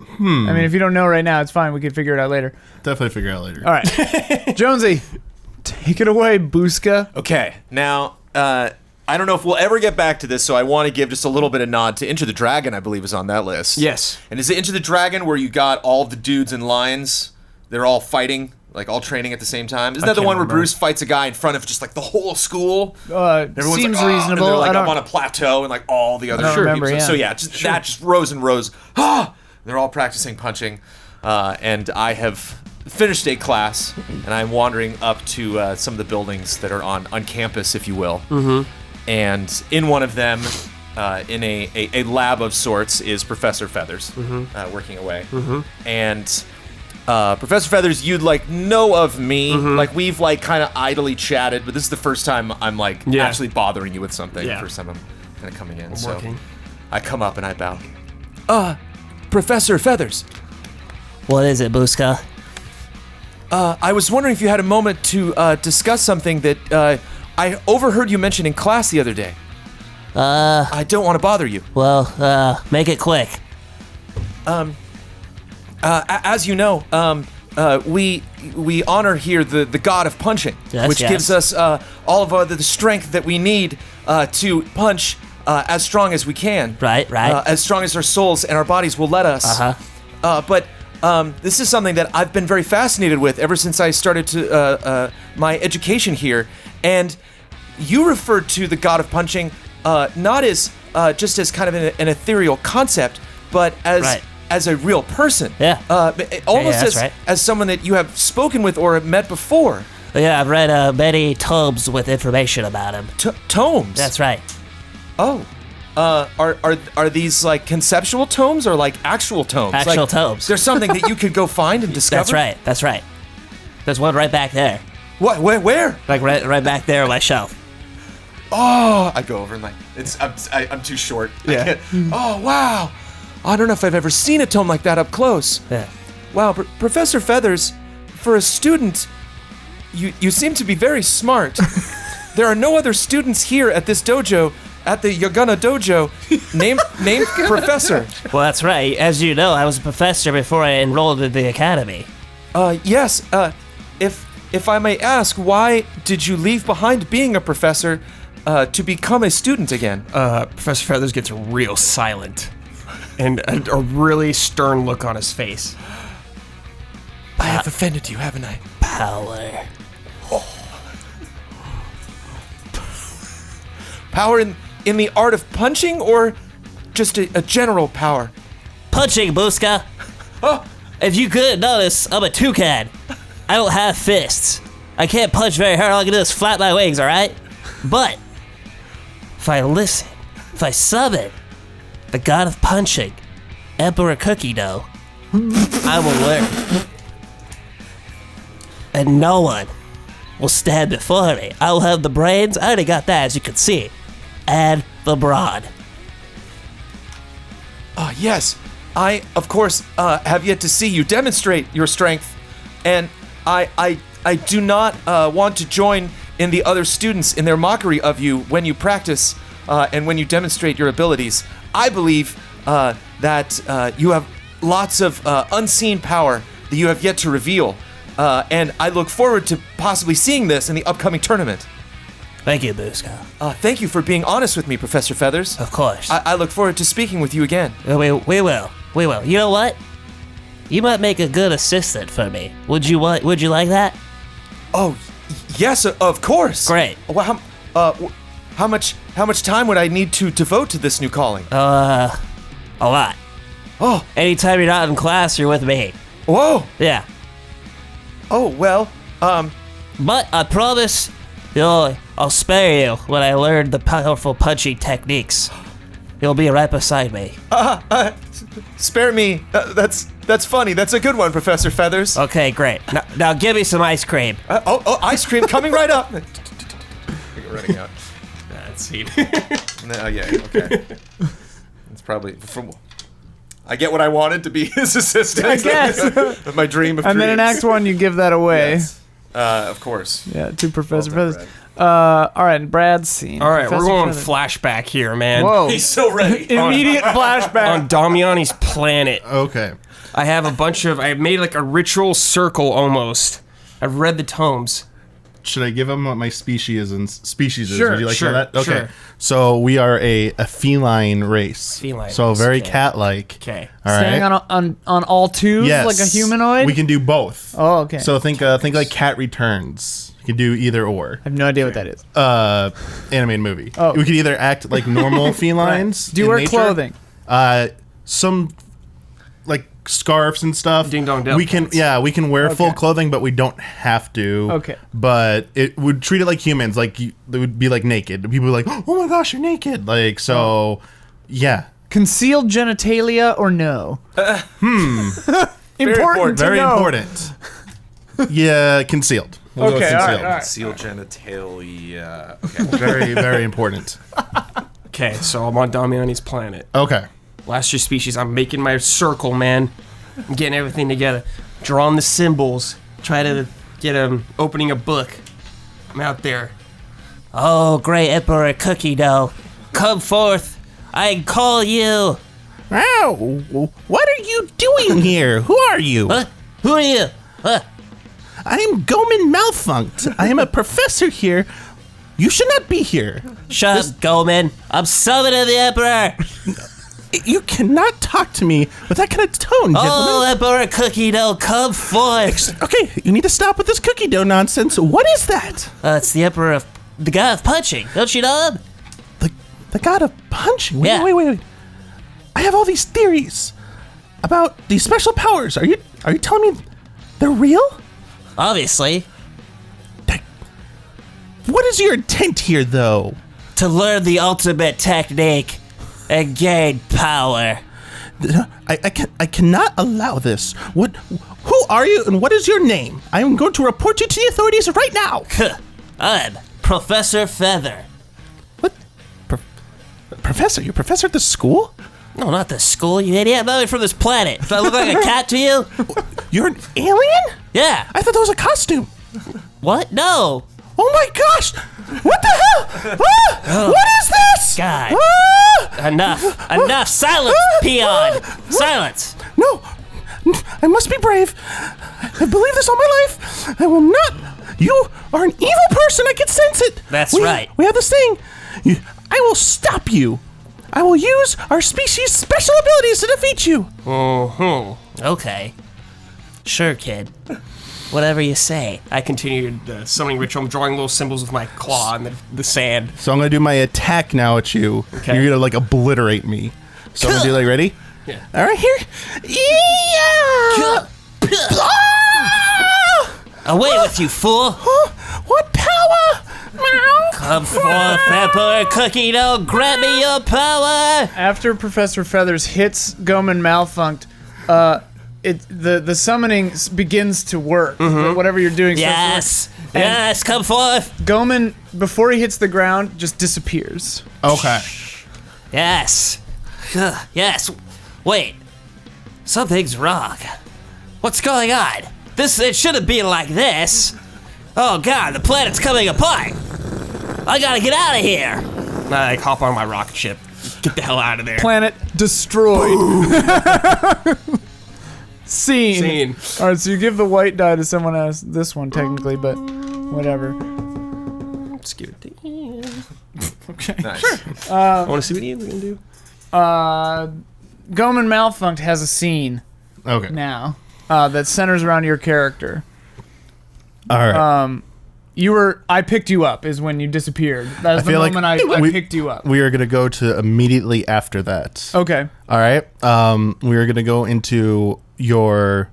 I mean, if you don't know right now, it's fine. We can figure it out later. Definitely figure out later. All right. Jonesy, take it away, Booska. Okay, now, I don't know if we'll ever get back to this, so I want to give just a little bit of nod to Enter the Dragon, I believe is on that list. Yes. And is it Enter the Dragon where you got all the dudes in lines? They're all fighting, like all training at the same time? Isn't that the can't one where remember. Bruce fights a guy in front of just like the whole school? Everyone's Seems like, "Ah," reasonable. And they're like I up don't. on a plateau and like all the other don't remember, people. yeah. So yeah, that just rows and rows. Ah! They're all practicing punching. And I have finished a class, and I'm wandering up to some of the buildings that are on campus, if you will. Mm-hmm. And in one of them, in a lab of sorts, is Professor Feathers working away. Mm-hmm. And Professor Feathers, you'd like know of me. Like we've like kind of idly chatted, but this is the first time I'm like Yeah. actually bothering you with something. Yeah. First time I'm kind of coming in. Working. I come up and I bow. Professor Feathers. What is it, Buska? I was wondering if you had a moment to discuss something that I overheard you mention in class the other day. I don't want to bother you. Well, make it quick. As you know, we honor here the god of punching, Yes, which yes. gives us all of the strength that we need to punch as strong as we can. Right. As strong as our souls and our bodies will let us. But this is something that I've been very fascinated with ever since I started to my education here. And you referred to the god of punching not as just as kind of an ethereal concept, but as Right. as a real person. Yeah. Almost that's right. as someone that you have spoken with or have met before. Yeah, I've read many tomes with information about him. Tomes. That's right. Oh. Are these like conceptual tomes or like actual tomes? Actual Like, tomes. There's something that you could go find and discover? That's right. There's one right back there. What? Where? Like right back there on my shelf. Oh, I go over and like I'm too short. Yeah. Oh wow, I don't know if I've ever seen a tome like that up close. Yeah. Wow, Professor Feathers, for a student, you seem to be very smart. There are no other students here at this dojo, at the Yagana Dojo, named Professor. Well, that's right. As you know, I was a professor before I enrolled in the academy. Yes. If I may ask, why did you leave behind being a professor to become a student again? Professor Feathers gets real silent and a really stern look on his face. I have offended you, haven't I? Power. Power in the art of punching, or just a general power? Punching, Buska. Oh. If you couldn't notice, I'm a toucan. I don't have fists. I can't punch very hard. All I can do is flap my wings, alright? But, if I listen, if I summon the god of punching, Emperor Cookie Dough, I will learn. And no one will stand before me. I will have the brains, I already got that as you can see, and the brawn. Yes. I, of course, have yet to see you demonstrate your strength, and I do not want to join in the other students in their mockery of you when you practice and when you demonstrate your abilities. I believe that you have lots of unseen power that you have yet to reveal, and I look forward to possibly seeing this in the upcoming tournament. Thank you, Buska. Thank you for being honest with me, Professor Feathers. Of course. I look forward to speaking with you again. We will. You know what? You might make a good assistant for me. Would you like that? Oh, yes, of course. Great. Well, how much time would I need to devote to this new calling? A lot. Oh, Anytime you're not in class, you're with me. whoa. Yeah. Oh, well, But I promise, I'll spare you when I learn the powerful punching techniques. You'll be right beside me. spare me. That's funny. That's a good one, Professor Feathers. Okay, great. Now give me some ice cream. Ice cream coming right up. Running out. That's seen. Yeah, okay. It's probably from. I get what I wanted to be his assistant. I guess. My dream of And then in dreams. Act 1, you give that away. Yes. Of course. Yeah, to Professor Well done, Feathers. All right, Brad's scene. All right, Professor we're going Feathers. flashback here, man. Whoa. He's so ready. Immediate flashback. On Damiani's planet, Okay. I have a bunch of. I made like a ritual circle almost. I've read the tomes. Should I give him what my species is? Sure, Would you like to know that? Okay. sure. So we are a feline race. Feline So race, very okay. cat-like. Okay. All Standing right. on all twos Yes. like a humanoid? We can do both. Oh, okay. So think like Cat Returns. You can do either or. I have no idea what that is. Animated movie. Oh. We could either act like normal felines. Do you in wear nature. clothing? Some like scarves and stuff. Ding dong dell We can pants. we can wear full Okay. clothing, but we don't have to. Okay. But it would treat it like humans. Like they would be like naked. People would be like, oh my gosh, you're naked. Like so. Yeah. Concealed genitalia or no? Important to Very know. important. Yeah, concealed. We'll go with Okay, all right, concealed. all right. Seal genitalia. Okay. Very, very important. Okay, so I'm on Damiani's planet. Okay. Last year's species. I'm making my circle, man. I'm getting everything together. Drawing the symbols. Try to get opening a book. I'm out there. Oh, great Emperor Cookie Dough. Come forth. I call you. Wow, what are you doing here? Who are you? Huh? Who are you? Huh? I am Goman Malfunct. I am a professor here. You should not be here. Shut up, Goldman. I'm summoning the Emperor. You cannot talk to me with that kind of tone, Oh, gentlemen. Emperor Cookie Dough, come forth. Okay, you need to stop with this cookie dough nonsense. What is that? It's the Emperor of the God of Punching. Don't you know him? The god of punching. Yeah. Wait. I have all these theories about these special powers. Are you telling me they're real? Obviously. What is your intent here, though? To learn the ultimate technique and gain power. I cannot allow this. Who are you and what is your name? I am going to report you to the authorities right now. I'm Professor Feather. What? Professor? You're a professor at the school? No, not the school, you idiot. I'm not even from this planet. Do I look like a cat to you? You're an alien? Yeah. I thought that was a costume. What? No. Oh my gosh! What the hell? What is this? God. Ah! Enough. Silence, peon. Silence. No, I must be brave. I believe this all my life. I will not. You are an evil person. I can sense it. That's We- right. We have this thing. I will stop you. I will use our species' special abilities to defeat you. Okay. Sure, kid. Whatever you say. I continued the summoning ritual. I'm drawing little symbols with my claw in the sand. So I'm gonna do my attack now at you. Okay. You're gonna like obliterate me. So I'm gonna do like ready? Yeah. All right, here. Yeah. Away with you, fool. What power? Meow. Come forth, Emperor Cookie Dough. Grant me your power. After Professor Feathers hits Goman Malfunct, the summoning begins to work. Whatever you're doing starts to work. Yes, come forth. Goman, before he hits the ground, just disappears. Okay. Yes. Yes. Wait. Something's wrong. What's going on? It shouldn't be like this. Oh god, the planet's coming apart. I gotta get out of here. I hop on my rocket ship. Get the hell out of there. Planet destroyed. Scene. All right, so you give the white die to someone else. This one, technically, but whatever. Let's give it to Ian. Okay. Nice. I want to see what Ian's gonna do. Goman Malfunct has a scene Okay. now that centers around your character. All right. I picked you up is when you disappeared. That was the feel like moment I we- picked you up. we are gonna go to immediately after that. Okay. All right. We are gonna go into your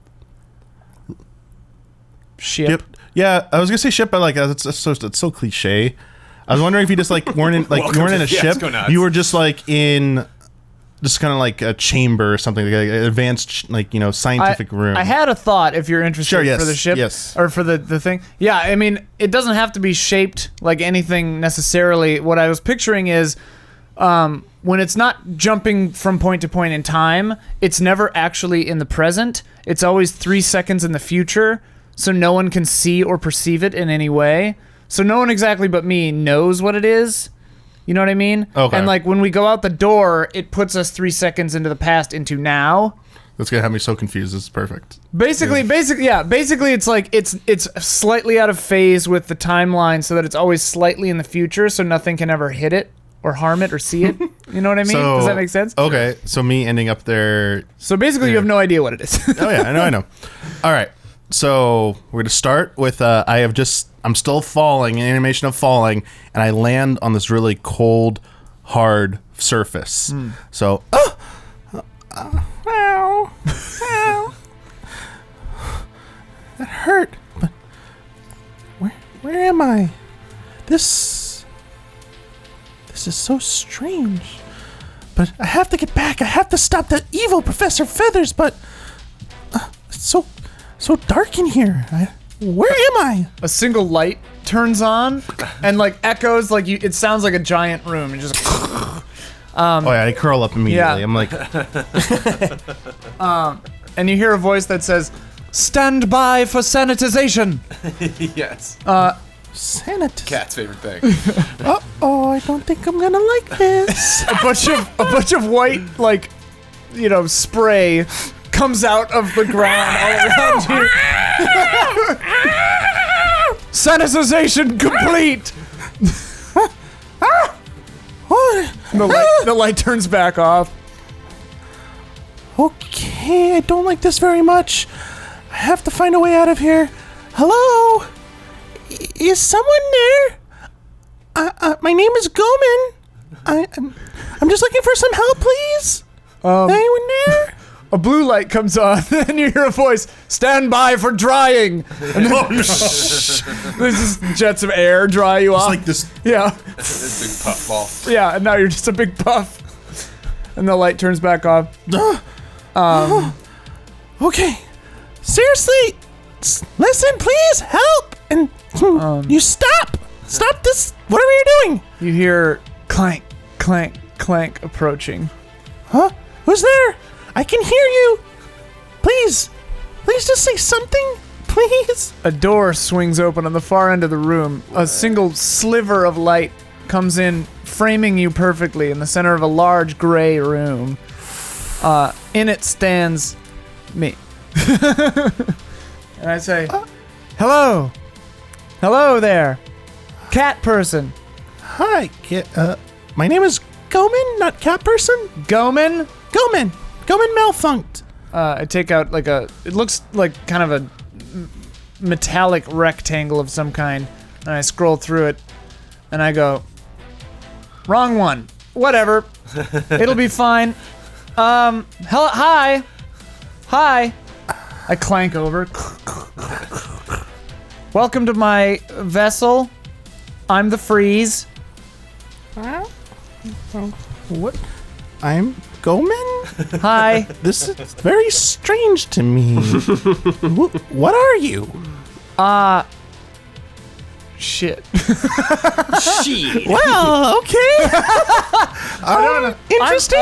Ship. Yeah, I was gonna say ship, but like it's so cliche. I was wondering if you just like weren't in you weren't in a ship. Fiasconauts. You were just like in just kind of like a chamber or something, like an advanced scientific room. I had a thought if you're interested Sure, yes, for the ship yes. or for the thing. Yeah, I mean, it doesn't have to be shaped like anything necessarily. What I was picturing is when it's not jumping from point to point in time, it's never actually in the present. It's always 3 seconds in the future, so no one can see or perceive it in any way. So no one exactly but me knows what it is. You know what I mean? Okay. And like when we go out the door, it puts us 3 seconds into the past into now. That's gonna have me so confused. This is perfect. Basically, it's like it's slightly out of phase with the timeline, so that it's always slightly in the future, so nothing can ever hit it or harm it or see it. You know what I mean? So, Does that make sense? Okay, so me ending up there. So basically, you have no idea what it is. Oh yeah, I know. All right, so we're gonna start with I'm still falling, an animation of falling, and I land on this really cold, hard surface. So, ow, that hurt. But where am I? This is so strange. But I have to get back. I have to stop that evil Professor Feathers. But it's so dark in here. Where am I? A single light turns on and like echoes like it sounds like a giant room and just Oh yeah, I curl up immediately. Yeah. I'm like, And you hear a voice that says, "Stand by for sanitization." Yes. Sanitization. Cat's favorite thing. Oh, I don't think I'm gonna like this. A bunch of white, like, spray comes out of the ground all around you. Sanitization complete. The light turns back off. Okay, I don't like this very much. I have to find a way out of here. Hello? Is someone there? My name is Goman. I'm just looking for some help, please. Anyone there? A blue light comes on, and you hear a voice, "Stand by for drying." And then there's just jets of air dry you it's off. like this. Yeah, This big puff ball. yeah, and now you're just a big puff. And the light turns back off. Okay. Seriously, listen, please help. And you stop. Stop this. Whatever you're doing. You hear clank, clank, clank approaching. Huh? Who's there? I can hear you. Please just say something. Please. A door swings open on the far end of the room. A single sliver of light comes in, framing you perfectly in the center of a large gray room. In it stands me. And I say, "Hello. Hello there. Cat person. Hi. My name is Goman, not cat person. Goman?" Goman malfunked. I take out it looks like kind of a metallic rectangle of some kind, and I scroll through it, and I go, "Wrong one. Whatever. It'll be fine. Hi. I clank over. "Welcome to my vessel. I'm the Freeze." What? I'm Goman? Hi. This is very strange to me. What are you? Shit. Shit. Well, okay. Interesting.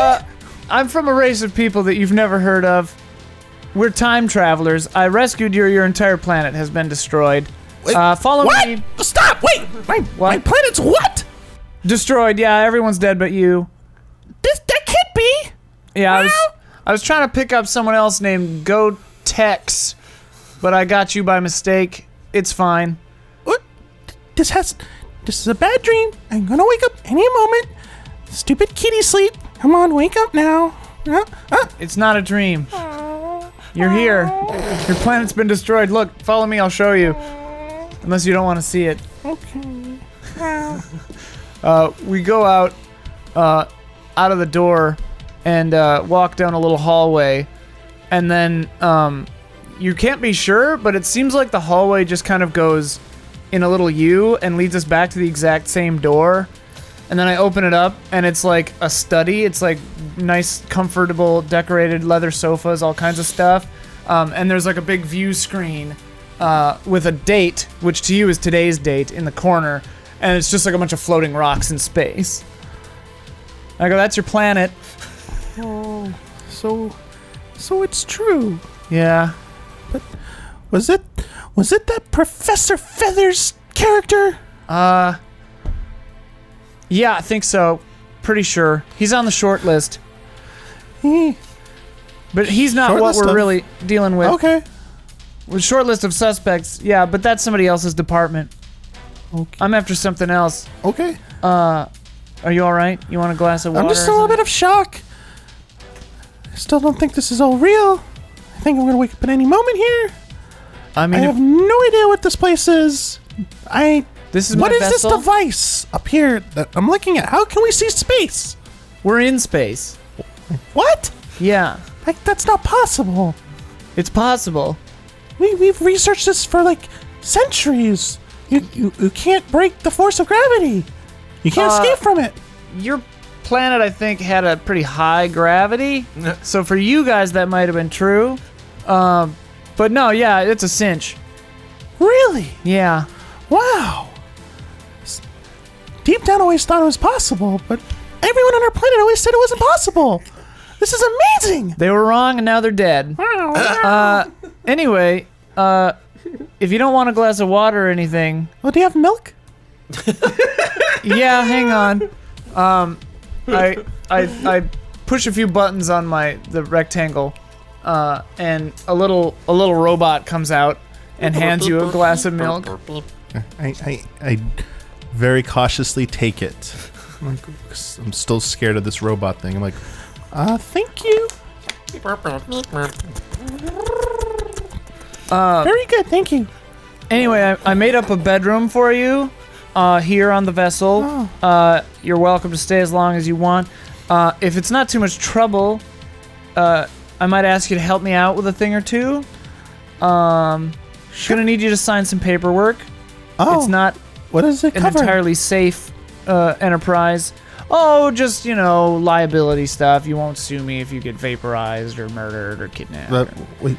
I'm from a race of people that you've never heard of. We're time travelers. I rescued you. Your entire planet has been destroyed. Follow what? me. Stop! Wait! My planet's what? Destroyed. Yeah, everyone's dead but you. That can't be. Yeah, I was trying to pick up someone else named Go-Tex, but I got you by mistake. It's fine. What? This is a bad dream. I'm gonna wake up any moment. Stupid kitty sleep. Come on, wake up now. It's not a dream. You're here. Your planet's been destroyed. Look, follow me. I'll show you. Unless you don't want to see it. Okay. We go out of the door and walk down a little hallway, and then you can't be sure, but it seems like the hallway just kind of goes in a little U and leads us back to the exact same door. And then I open it up, and it's like a study. It's like nice, comfortable, decorated leather sofas, all kinds of stuff. And there's like a big view screen with a date, which to you is today's date, in the corner. And it's just like a bunch of floating rocks in space. I go, "That's your planet." Oh, so it's true. Yeah. But was it that Professor Feathers character? Yeah, I think so. Pretty sure. He's on the short list. But he's not Short what list we're of- really dealing with. Okay. With short list of suspects, yeah, but that's somebody else's department. Okay. I'm after something else. Okay. Are you alright? You want a glass of water? I'm just or a little something? bit of shock. I still don't think this is all real. I think I'm gonna wake up at any moment here. I mean, I have no idea what this place is. this is What my is vessel. this device up here that I'm looking at? How can we see space? We're in space. What? Yeah, That's not possible. it's possible. We've researched this for like centuries. You can't break the force of gravity. You can't escape from it. Your planet, I think, had a pretty high gravity. So for you guys, that might have been true. But no, yeah, it's a cinch. Really? Yeah. Wow. Deep down, I always thought it was possible, but Everyone on our planet always said it wasn't possible. This is amazing. They were wrong, and now they're dead. Anyway, if you don't want a glass of water or anything, Well, do you have milk? yeah, hang on. I push a few buttons on the rectangle, and a little robot comes out and hands you a glass of milk. I very cautiously take it. I'm still scared of this robot thing. I'm like, Thank you. Very good, thank you. Anyway, I made up a bedroom for you here on the vessel. You're welcome to stay as long as you want. If it's not too much trouble, I might ask you to help me out with a thing or two. Gonna need you to sign some paperwork. It's not What does it an cover? entirely safe enterprise. Oh, just, liability stuff. You won't sue me if you get vaporized or murdered or kidnapped. Wait,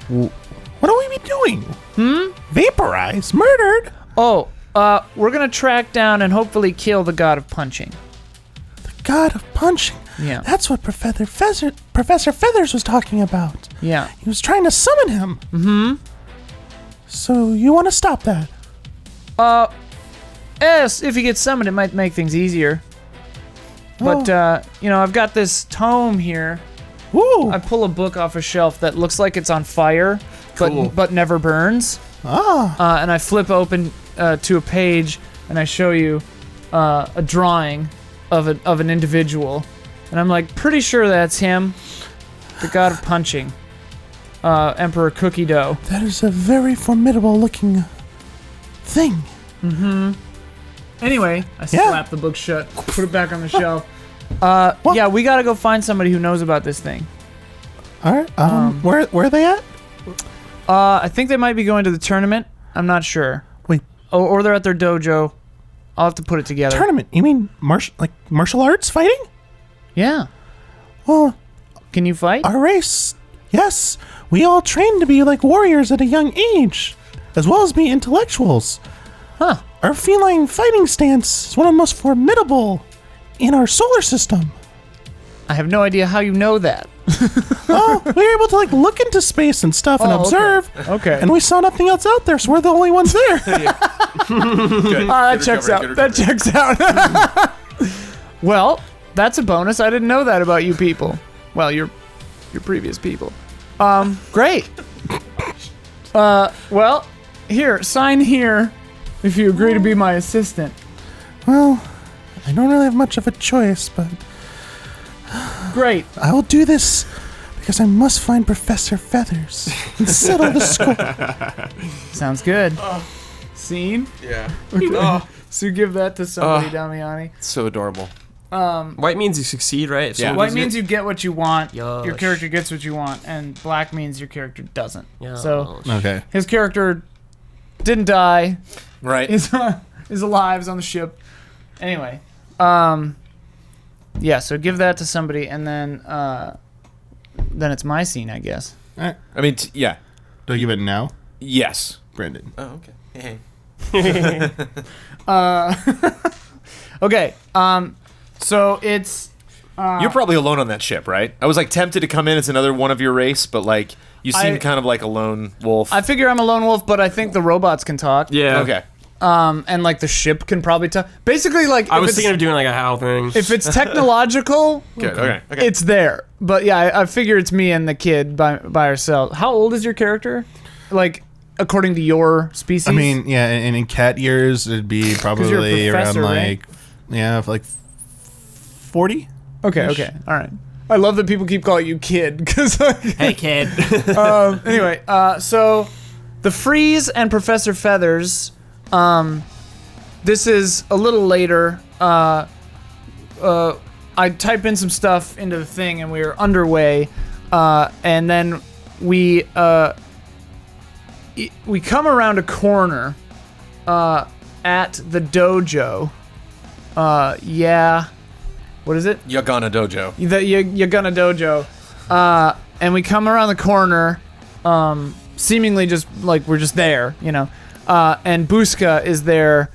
what are we doing? Vaporized? Murdered? Oh, we're gonna track down and hopefully kill the god of punching. God of punching. Yeah. That's what Professor Feathers was talking about. Yeah. He was trying to summon him. Mm-hmm. So you want to stop that? Yes, if he gets summoned, it might make things easier. But, I've got this tome here. Ooh. I pull a book off a shelf that looks like it's on fire, but never burns. And I flip open to a page, and I show you a drawing of an individual. And I'm like, pretty sure that's him, the god of punching, Emperor Cookie Dough. That is a very formidable looking thing. Anyway, I slap the book shut, put it back on the shelf. Yeah, we gotta go find somebody who knows about this thing. All right. Where are they at? I think they might be going to the tournament. I'm not sure. Wait, Or they're at their dojo. I'll have to put it together. tournament? You mean martial arts fighting? Yeah. Well, Can you fight? our race, yes, we all train to be like warriors at a young age, as well as be intellectuals. Huh. Our feline fighting stance is one of the most formidable in our solar system. I have no idea how you know that. Oh, we were able to look into space and stuff and Oh, okay. observe. Okay. And we saw nothing else out there, so we're the only ones there. Good. That Good checks recovery, out. good That recovery. checks out. Well, that's a bonus. I didn't know that about you people. Well, your previous people. Great. Well, here, sign here if you agree to be my assistant. Well, I don't really have much of a choice, but Great. I will do this because I must find Professor Feathers and settle the score. Sounds good. Scene? Yeah. Oh. So give that to somebody, Damiani. So adorable. White means you succeed, right? It's Yeah. so White easier. means you get what you want. Yosh. Your character gets what you want, and black means your character doesn't. Yosh. So okay. his character didn't die. Right. Is alive. Is on the ship. Anyway, yeah. So give that to somebody, and then it's my scene, I guess. I mean, yeah. Do I give it now? Yes. Brandon. Oh, okay. Okay. So it's You're probably alone on that ship, right? I was tempted to come in as another one of your race, but you seem I- kind of like a lone wolf. I figure I'm a lone wolf, but I think the robots can talk. Yeah. Okay. And the ship can probably talk. Basically, I was thinking of doing a HAL thing. if it's technological, Good. Okay. it's there. But yeah, I figure it's me and the kid by ourselves. How old is your character? According to your species? I mean, yeah, and in cat years, it'd be probably you're a professor, around right? 40. Okay. All right. I love that people keep calling you kid because Hey, kid. anyway, so the Freeze and Professor Feathers, this is a little later. I type in some stuff into the thing and we are underway, and then we come around a corner at the dojo. Yeah. What is it? Yagana Dojo. You're gonna dojo, and we come around the corner, seemingly just we're just there, and Buska is there.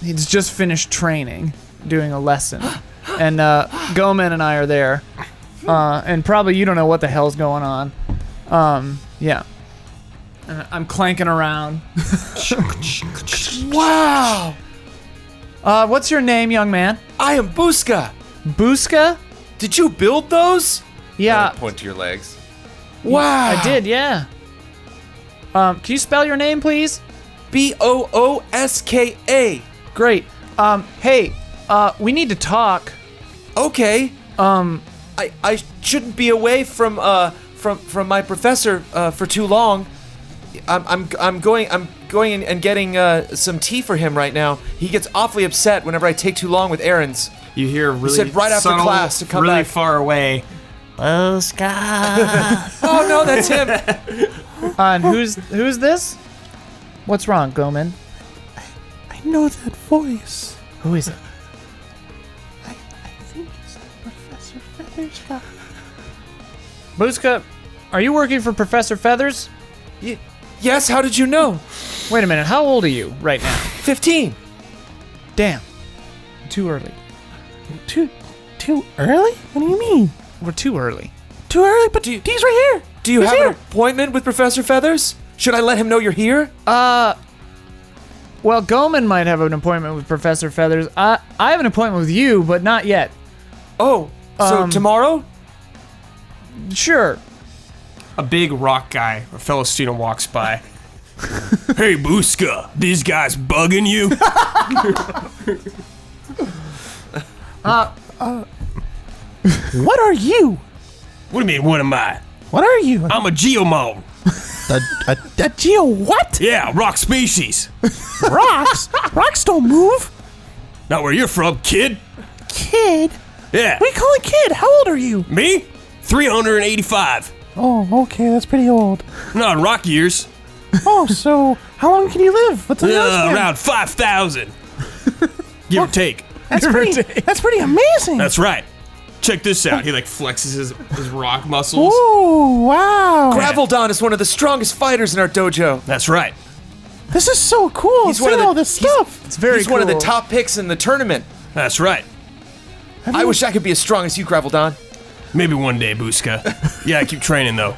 He's just finished training, doing a lesson. and Goman and I are there. And probably you don't know what the hell's going on. Yeah. And I'm clanking around. Wow! What's your name, young man? I am Buska. Buska? Did you build those? Yeah, Point to your legs. Wow! I did, yeah. Can you spell your name, please? Booska. Great. Hey, we need to talk. Okay. I shouldn't be away from my professor for too long. I'm going and getting some tea for him right now. He gets awfully upset whenever I take too long with errands. You hear really said right after subtle, class to come really back. far away. Buska. Oh no, that's him. And who's this? What's wrong, Goman? I know that voice. Who is it? I think it's Professor Feathers guy. Buska, are you working for Professor Feathers? Yes, how did you know? Wait a minute, how old are you right now? 15. Damn. Too early. Too early? What do you mean? We're too early. Too early? But he's right here. Do you He's have here. an appointment with Professor Feathers? Should I let him know you're here? Well, Goman might have an appointment with Professor Feathers. I have an appointment with you, but not yet. Oh, so tomorrow? Sure. A big rock guy, a fellow student, walks by. Hey, Buska, these guys bugging you? What are you? What do you mean, what am I? What are you? I'm a geomon. A geo what? Yeah, rock species. Rocks? Rocks don't move. Not where you're from, kid. Kid? Yeah. What do you call a kid? How old are you? Me? 385. Oh, okay, that's pretty old. Not in rock years. Oh, so how long can you live? What's the lifespan? Around 5,000. Give or take. That's pretty amazing. That's right. Check this out. He like flexes his rock muscles. Ooh, wow. Graveldon is one of the strongest fighters in our dojo. That's right. This is so cool. He's Seeing one of the- all this stuff. It's very He's cool. one of the top picks in the tournament. That's right. I wish I could be as strong as you, Graveldon. Maybe one day, Buska. Yeah, keep training though.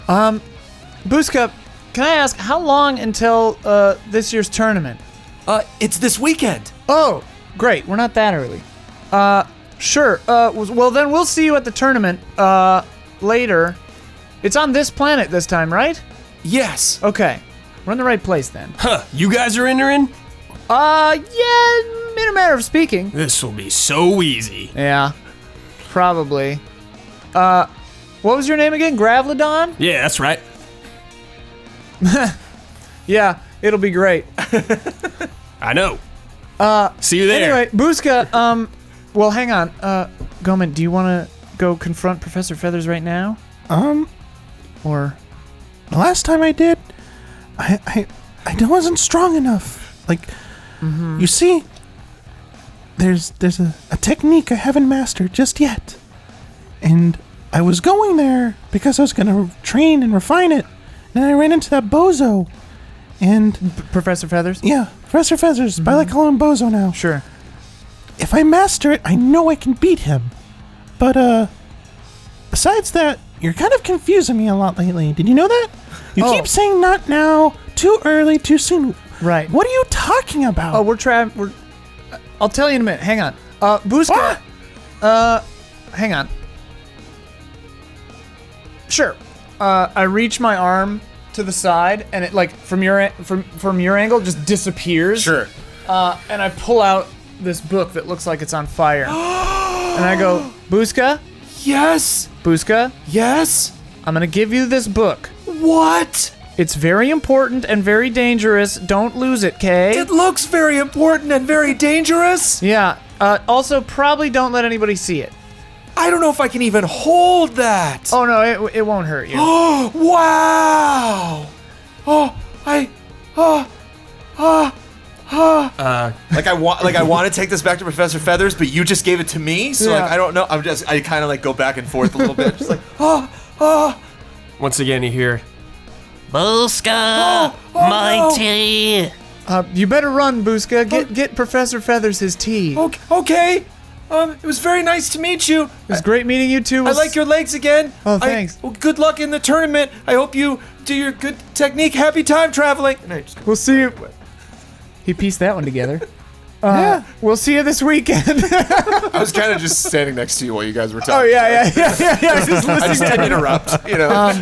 Buska, can I ask, how long until this year's tournament? It's this weekend. Oh, great. We're not that early. Sure. Well, then we'll see you at the tournament later. It's on this planet this time, right? Yes. Okay. We're in the right place then. Huh, you guys are entering? Yeah, in a matter of speaking. This will be so easy. Yeah, probably. What was your name again? Graveladon? Yeah, that's right. Yeah, it'll be great. I know. See you there. Anyway, Buska, well, hang on. Goman, do you want to go confront Professor Feathers right now? Or... The last time I did, I wasn't strong enough. Like, you see, there's a technique I haven't mastered just yet. And I was going there because I was going to train and refine it. And I ran into that bozo. And, Professor Feathers? yeah, Professor Feathers, but I like calling him bozo now. Sure. If I master it, I know I can beat him. But, besides that, you're kind of confusing me a lot lately. Did you know that? You Oh. keep saying not now, too early, too soon. Right. What are you talking about? Oh, we're... I'll tell you in a minute. Hang on. Buska... hang on. Sure. I reach my arm to the side, and it, like, from your angle, just disappears. Sure. And I pull out this book that looks like it's on fire. And I go, Buska? Yes. Buska? Yes. I'm gonna give you this book. What? It's very important and very dangerous. Don't lose it, Kay? It looks very important and very dangerous. Yeah. Also, probably don't let anybody see it. I don't know if I can even hold that. Oh, no, it won't hurt you. Oh, wow. Like I want to take this back to Professor Feathers, but you just gave it to me, so Yeah. like I don't know. I kind of like go back and forth a little bit, just like Once again, you hear, Buska, mighty. You better run, Buska. Get Professor Feathers his tea. okay. It was very nice to meet you. It was great meeting you too. I like your legs again. Oh, thanks. Well, good luck in the tournament. I hope you do your good technique. Happy time traveling. And I just We'll see you. He pieced that one together. Yeah. We'll see you this weekend. I was kind of just standing next to you while you guys were talking. Oh yeah. Just I listening just to didn't interrupt. You know.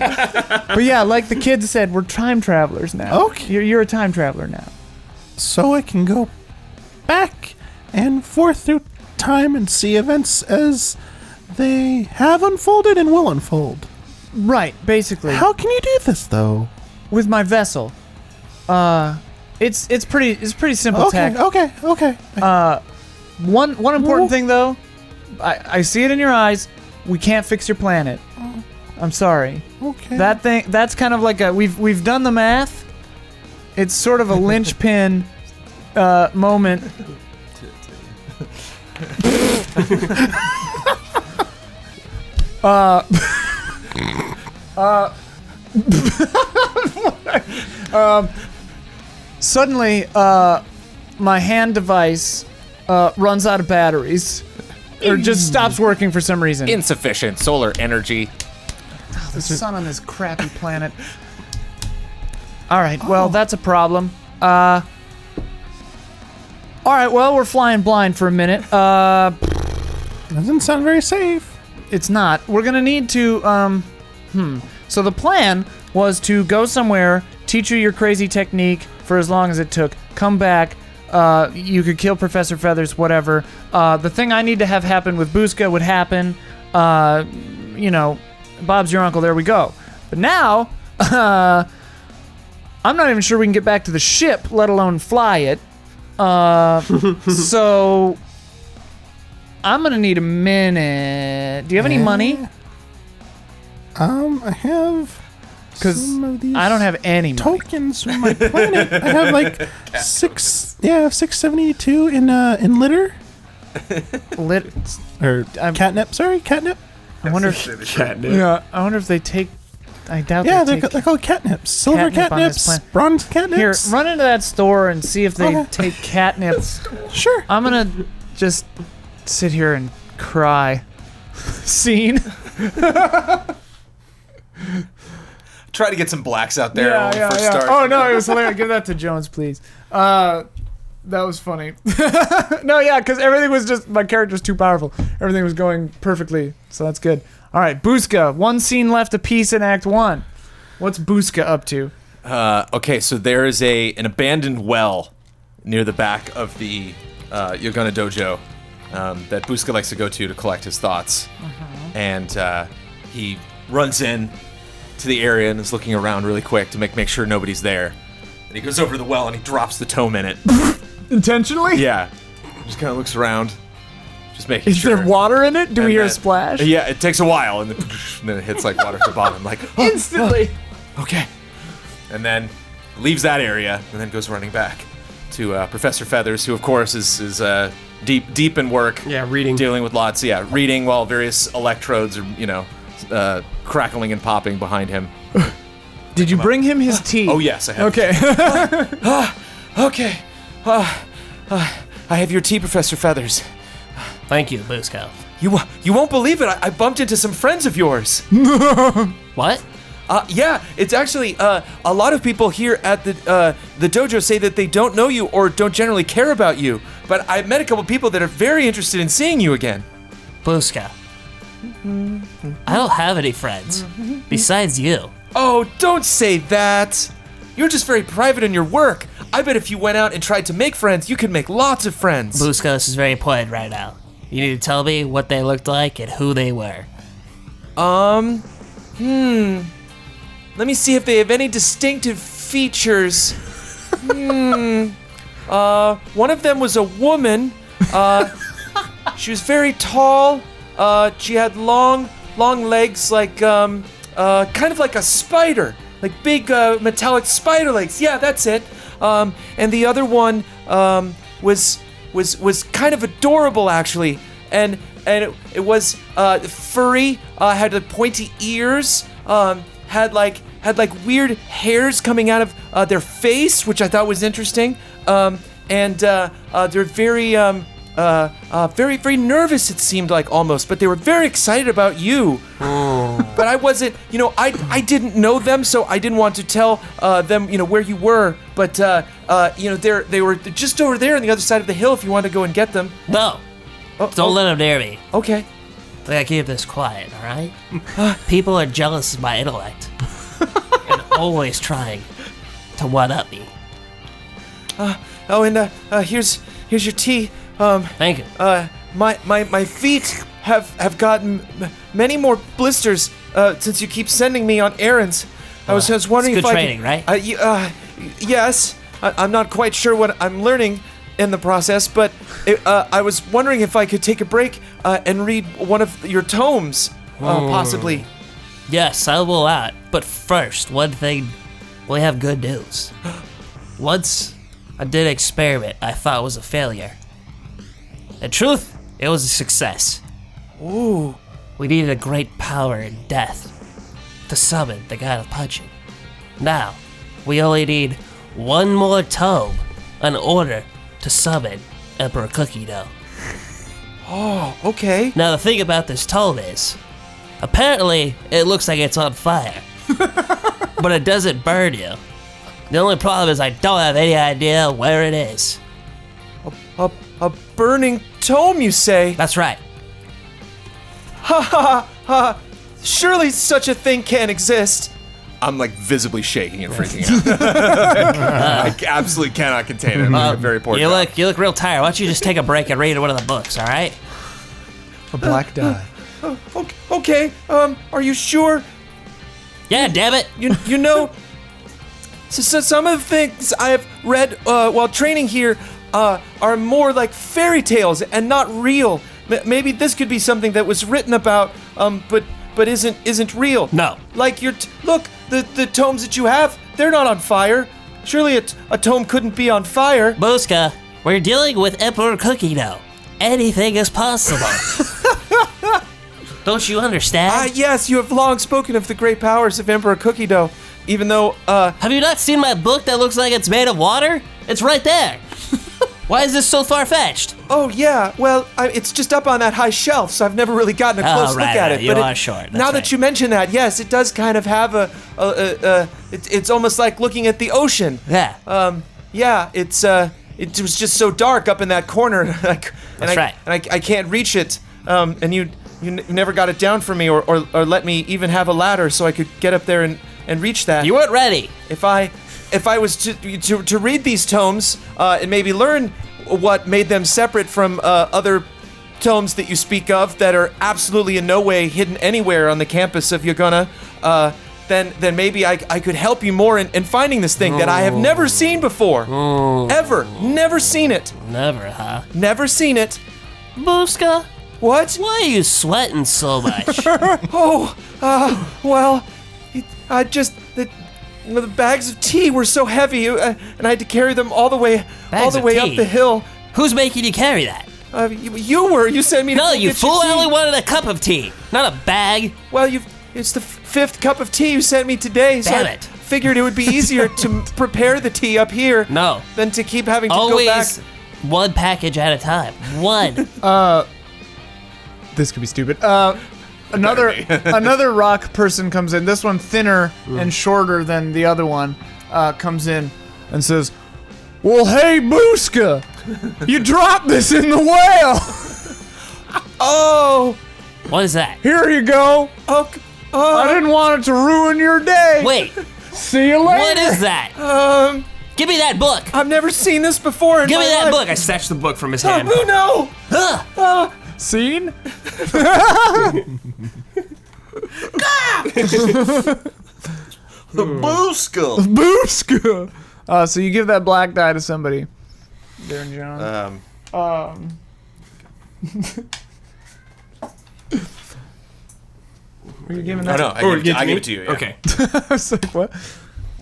But yeah, like the kids said, we're time travelers now. Okay. You're a time traveler now. So I can go back and forth through time and see events as they have unfolded and will unfold. Right, basically. How can you do this though? With my vessel. It's pretty simple tech. Okay. One important thing though, I see it in your eyes. We can't fix your planet. I'm sorry. Okay. That's kind of like we've done the math. It's sort of a linchpin moment. Suddenly, my hand device runs out of batteries, or just stops working for some reason. Insufficient solar energy. The sun on this crappy planet. All right, well, that's a problem. All right, well, we're flying blind for a minute. Doesn't sound very safe. It's not. We're gonna need to, So the plan was to go somewhere, teach you your crazy technique for as long as it took, come back, you could kill Professor Feathers, whatever. The thing I need to have happen with Buska would happen. You know, Bob's your uncle, there we go. But now, I'm not even sure we can get back to the ship, let alone fly it. So I'm gonna need a minute. Do you have any money? I have Because some of these I don't have any money. tokens from my planet. I have like 672 in litter or catnip. Sorry, catnip. I wonder if yeah, I wonder if they take. I doubt. Yeah, they they're take called catnips. Silver catnip on this catnips, plan. bronze catnips. Here, run into that store and see if they Okay. take catnip. Sure. I'm gonna just sit here and cry. Scene. try to get some blacks out there when we first start. Oh no, it was hilarious. Give that to Jones, please. That was funny. No, yeah, because everything was just my character's too powerful. Everything was going perfectly, so that's good. All right, Buska. One scene left apiece in Act 1. What's Buska up to? Okay, so there is an abandoned well near the back of the Yagana Dojo that Buska likes to go to collect his thoughts. And he runs in to the area and is looking around really quick to make sure nobody's there. And he goes over to the well and he drops the tome in it. Intentionally? Yeah. Just kind of looks around, just making Is sure. there water in it? Do we And hear a then- splash? Yeah, it takes a while, and then it hits like water to the bottom. Like, oh, Instantly. okay. And then leaves that area, and then goes running back to Professor Feathers, who of course is deep in work. Yeah, reading. Dealing with lots, reading while various electrodes are, crackling and popping behind him. Did you bring him his tea? Oh yes, I have. Okay. Okay. I have your tea, Professor Feathers. Thank you, Busco. You won't believe it. I bumped into some friends of yours. What? Yeah, it's actually a lot of people here at the dojo say that they don't know you or don't generally care about you. But I met a couple people that are very interested in seeing you again. Busco. I don't have any friends. Besides you. Oh, don't say that. You're just very private in your work. I bet if you went out and tried to make friends, you could make lots of friends. Busco, this is very important right now. You need to tell me what they looked like and who they were. Let me see if they have any distinctive features. One of them was a woman. She was very tall. She had long legs, like kind of like a spider, like big metallic spider legs. Yeah, that's it. And the other one was kind of adorable, actually, and it was furry. Had like pointy ears. Had like weird hairs coming out of their face, which I thought was interesting. And they're very very, very nervous, it seemed like almost, but they were very excited about you. But I wasn't, I didn't know them, so I didn't want to tell them, where you were. But, they were just over there on the other side of the hill if you want to go and get them. No. Don't let them near me. Okay. I gotta keep this quiet, all right? People are jealous of my intellect and always trying to one-up me. Here's your tea. Thank you. My feet have gotten many more blisters since you keep sending me on errands. I was wondering it's good if training, right? Yes. I'm not quite sure what I'm learning in the process, but I was wondering if I could take a break and read one of your tomes, possibly. Yes, I will out. But first, one thing, we have good news. Once I did an experiment I thought was a failure. In truth, it was a success. Ooh. We needed a great power in death to summon the god of punching. Now, we only need one more tome in order to summon Emperor Cookie Dough. Oh, okay. Now, the thing about this tome is, apparently, it looks like it's on fire. But it doesn't burn you. The only problem is I don't have any idea where it is. A burning tome, you say? That's right. Ha ha ha! Surely such a thing can't exist. I'm like visibly shaking and freaking out. I absolutely cannot contain it. I'm very poor. You look real tired. Why don't you just take a break and read one of the books, all right? A black die. Okay. Are you sure? Yeah, damn it. You know, so some of the things I have read while training here are more like fairy tales and not real. Maybe this could be something that was written about, but isn't real. No. Like look, the tomes that you have, they're not on fire. Surely a tome couldn't be on fire. Booska, we're dealing with Emperor Cookie Dough. Anything is possible. Don't you understand? Yes, you have long spoken of the great powers of Emperor Cookie Dough, even though, Have you not seen my book that looks like it's made of water? It's right there. Why is this so far-fetched? Oh yeah, well, it's just up on that high shelf, so I've never really gotten a close look at it. You are short. Now that you mention that, yes, it does kind of have it's almost like looking at the ocean. Yeah. Yeah, it was just so dark up in that corner, That's right. And I can't reach it. And you never got it down for me, or let me even have a ladder so I could get up there and reach that. You weren't ready. If I was to read these tomes and maybe learn what made them separate from other tomes that you speak of that are absolutely in no way hidden anywhere on the campus of Yagona, then maybe I could help you more in finding this thing that I have never seen before. Ever. Never seen it. Never, huh? Never seen it. Booska, What? why are you sweating so much? Well, the bags of tea were so heavy, and I had to carry them all the way Bags of up tea? the hill. Who's making you carry that? You sent me to No, go you get your fool! I tea. only wanted a cup of tea, not a bag. Well, it's the fifth cup of tea you sent me today, so Damn I it. figured it would be easier to prepare the tea up here No. than to keep having to go back. Always one package at a time. One. This could be stupid. Another rock person comes in. This one thinner and shorter than the other one comes in and says, "Well, hey, Booska, you dropped this in the well. Oh, What is that? Here you go. I didn't want it to ruin your day. Wait, See you later." what is that? Give me that book. I've never seen this before in Give my me that life. book. I snatched the book from his hand. Oh no! Ugh. Scene? Booska. Booska. So you give that black die to somebody. Darren Jones. Were you giving that? No, I give it to you. Yeah. Okay. I was like, what?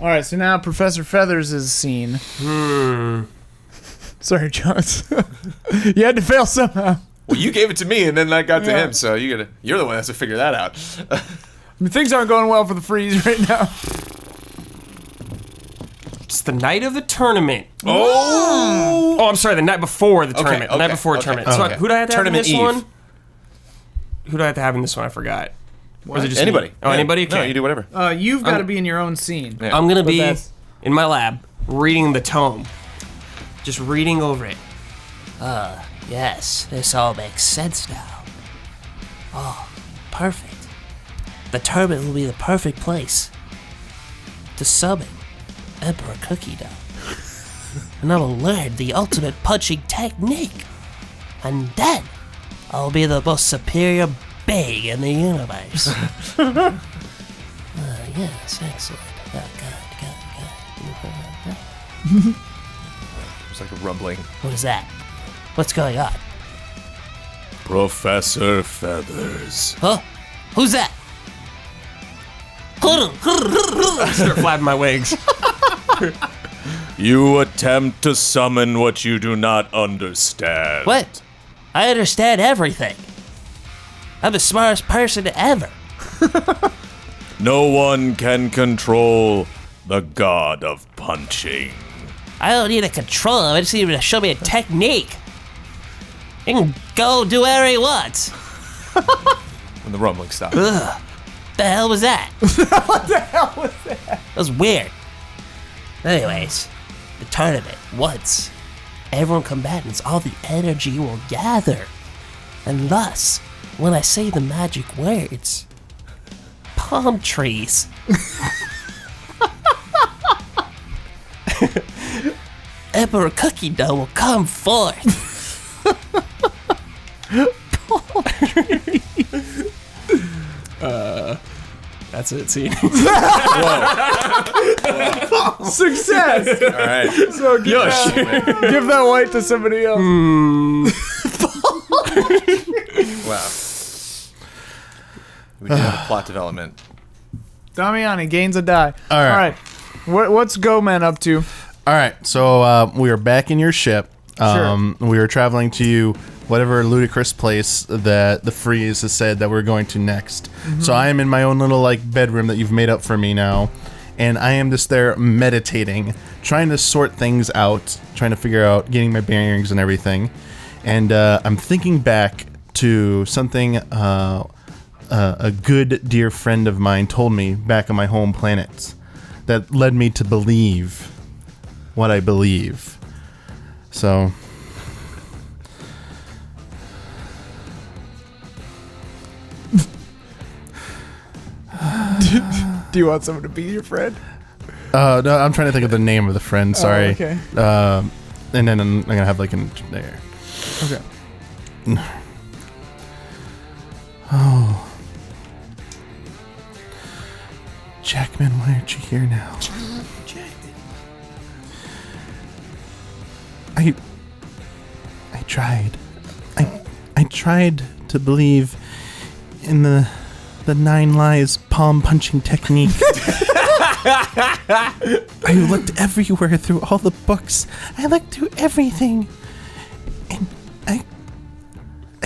All right, so now Professor Feathers is seen. Sorry, Jones. You had to fail somehow. Well, you gave it to me, and then I got to Yeah. him. So you're the one that has to figure that out. I mean, things aren't going well for the freeze right now. It's the night of the tournament. Oh, I'm sorry. The night before the tournament. The night before the tournament. So who do I have to have in Tournament this Eve. one? Who do I have to have in this one? I forgot. Or is it just Anybody. me? Oh, Yeah. anybody? Okay. No, you do whatever. You've got to be in your own scene. Yeah. I'm gonna be that's- in my lab reading the tome. Just reading over it. Yes, this all makes sense now. Oh, perfect. The tournament will be the perfect place to summon Emperor Cookie Dough. And I will learn the ultimate punching technique. And then I'll be the most superior being in the universe. Yes, excellent. Good. It's like a rumbling. What is that? What's going on? Professor Feathers. Huh? Who's that? Start flapping my wings. You attempt to summon what you do not understand. What? I understand everything. I'm the smartest person ever. No one can control the god of punching. I don't need to control him. I just need him to show me a technique. He can go do whatever he wants. When the rumbling stops. Ugh. The hell was that? What the hell was that? That was weird. Anyways, the tournament, once everyone combatants, all the energy will gather. And thus, when I say the magic words, palm trees. Emperor Cookie Dough will come forth. That's it. See. Success! All right. So give that white to somebody else. Wow. We did have a plot development. Damiani gains a die. All right. All right. What's Go-Man up to? All right, so we are back in your ship. Sure. We are traveling to whatever ludicrous place that the Freeze has said that we're going to next. So I am in my own little bedroom that you've made up for me now, and I am just there meditating, trying to sort things out, trying to figure out, getting my bearings and everything. And I'm thinking back to something a good dear friend of mine told me back on my home planet that led me to believe what I believe. So Do you want someone to be your friend? no, I'm trying to think of the name of the friend, sorry. okay. And then I'm gonna have an there. Okay. Oh, Jackman, why aren't you here now? I tried. I tried to believe in the 9 lies palm punching technique. I looked everywhere through all the books. I looked through everything, and I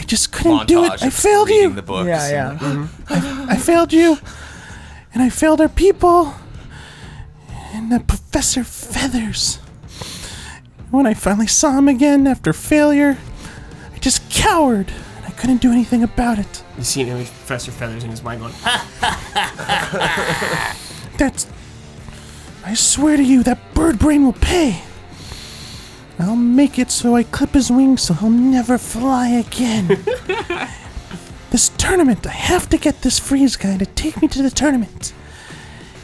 just couldn't do it. Montage I of failed reading you. the books. Yeah. I failed you, and I failed our people, and the Professor Feathers. When I finally saw him again after failure, I just cowered, and I couldn't do anything about it. You see him with Professor Feathers in his mind going, That's... I swear to you, that bird brain will pay. I'll make it so I clip his wings so he'll never fly again. This tournament, I have to get this Freeze guy to take me to the tournament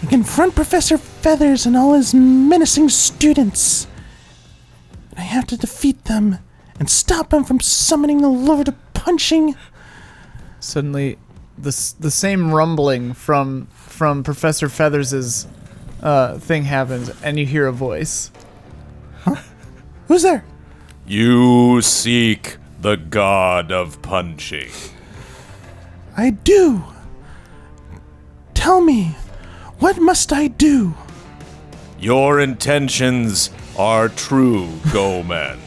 and confront Professor Feathers and all his menacing students. And I have to defeat them and stop him from summoning the Lord of Punching. Suddenly, the same rumbling from Professor Feathers' thing happens, and you hear a voice. Who's there? You seek the god of punching. I do. Tell me, what must I do? Your intentions are true, Go-Man.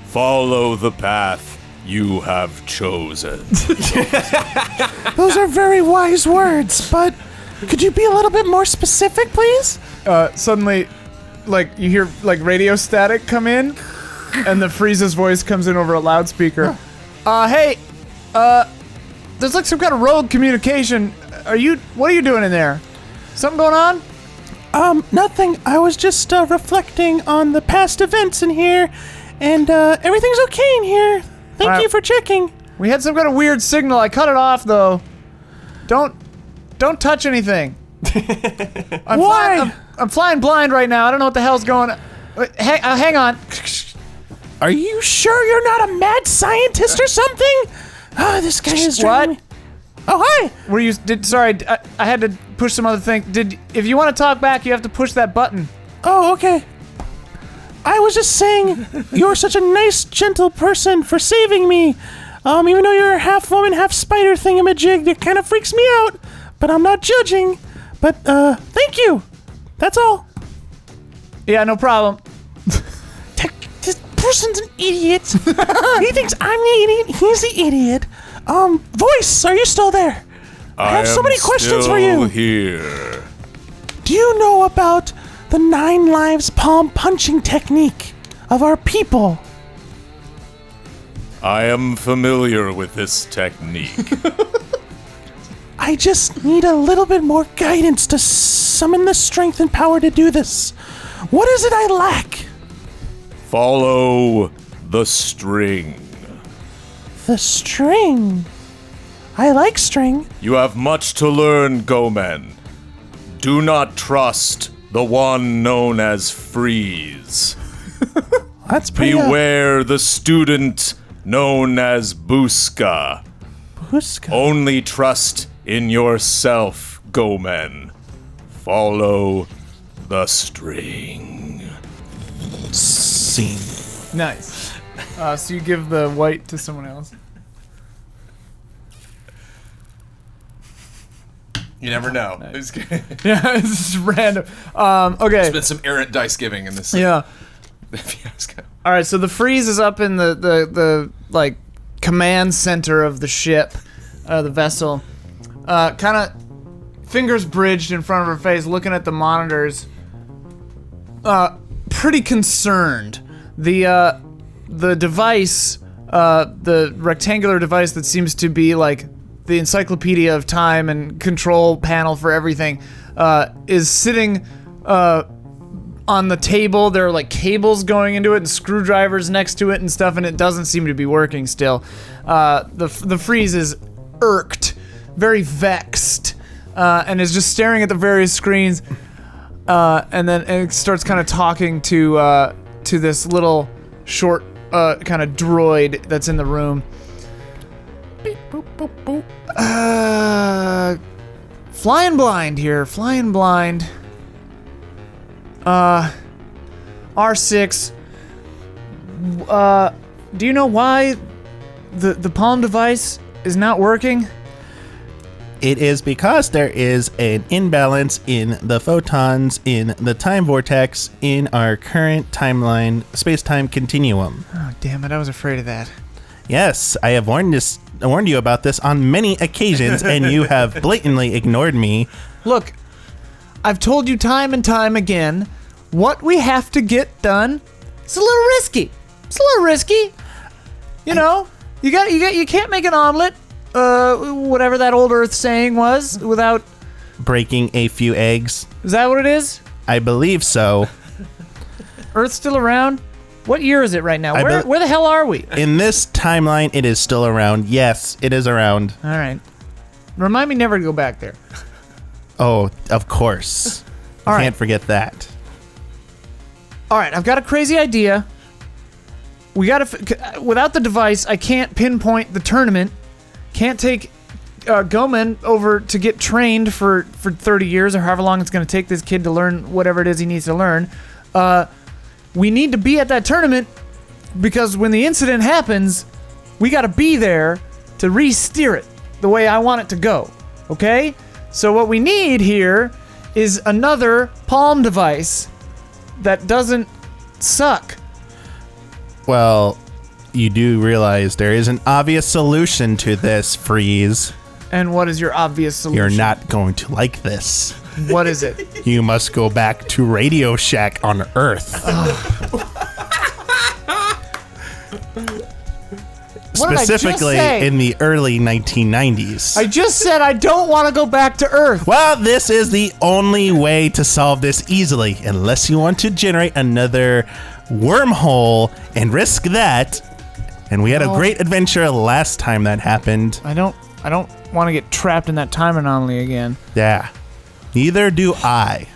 Follow the path you have chosen. Those are very wise words, but could you be a little bit more specific, please? Suddenly, like you hear like radio static come in, and the Frieza's voice comes in over a loudspeaker. Hey, there's like some kind of rogue communication. What are you doing in there? Something going on? Nothing. I was just reflecting on the past events in here, and everything's okay in here. Thank you for checking. We had some kind of weird signal. I cut it off though. Don't touch anything. Why? I'm flying blind right now. I don't know what the hell's going on. Hang on. Are you sure you're not a mad scientist or something? Oh, this guy is driving me. Oh, hi. Were you? Sorry, I had to push some other thing. If you want to talk back, you have to push that button. Oh, okay. I was just saying, you're such a nice, gentle person for saving me. Even though you're a half woman, half spider thingamajig, that kind of freaks me out. But I'm not judging. But thank you. That's all. Yeah, no problem. This person's an idiot. He thinks I'm the idiot. He's the idiot. Voice, are you still there? I have so many questions for you. Here. Do you know about the 9 lives palm punching technique of our people? I am familiar with this technique. I just need a little bit more guidance to summon the strength and power to do this. What is it I lack? Follow the string. The string. I like string. You have much to learn, Gomen. Do not trust the one known as Freeze. That's pretty. Beware the student known as Buska. Buska. Only trust in yourself, Gomen. Follow the string. Scene. Nice. So you give the white to someone else. You never know. Nice. Yeah, this is random. Okay. There's been some errant dice giving in this. Yeah. Fiasco. All right. So the Freeze is up in the like command center of the ship, the vessel. Kind of fingers bridged in front of her face, looking at the monitors. Pretty concerned. The device, the rectangular device that seems to be like the encyclopedia of time and control panel for everything, is sitting on the table. There are like cables going into it and screwdrivers next to it and stuff, and it doesn't seem to be working still. The Freeze is irked, very vexed, and is just staring at the various screens, and then it starts kind of talking to this little short kind of droid that's in the room. Beep, boop, boop, boop. Flying blind here, flying blind. R6. Do you know why the palm device is not working? It is because there is an imbalance in the photons in the time vortex in our current timeline space-time continuum. Oh, damn it, I was afraid of that. Yes, I have warned you about this on many occasions, and you have blatantly ignored me. Look, I've told you time and time again, what we have to get done, it's a little risky. It's a little risky. You know, you can't make an omelet, whatever that old Earth saying was, without breaking a few eggs. Is that what it is? I believe so. Earth's still around? What year is it right now? Where the hell are we? In this timeline, it is still around. Yes, it is around. All right. Remind me never to go back there. Oh, of course. All right. Can't forget that. All right, I've got a crazy idea. We gotta, without the device, I can't pinpoint the tournament. Can't take Gomen over to get trained for 30 years or however long it's gonna take this kid to learn whatever it is he needs to learn. We need to be at that tournament because when the incident happens, we gotta be there to re-steer it the way I want it to go, okay? So what we need here is another palm device that doesn't suck. Well, you do realize there is an obvious solution to this, Freeze. And what is your obvious solution? You're not going to like this. What is it? You must go back to Radio Shack on Earth. What did I just Specifically say? in the early 1990s. I just said I don't want to go back to Earth. Well, this is the only way to solve this easily, unless you want to generate another wormhole and risk that. And we had a great adventure last time that happened. I don't want to get trapped in that time anomaly again. Yeah. Neither do I.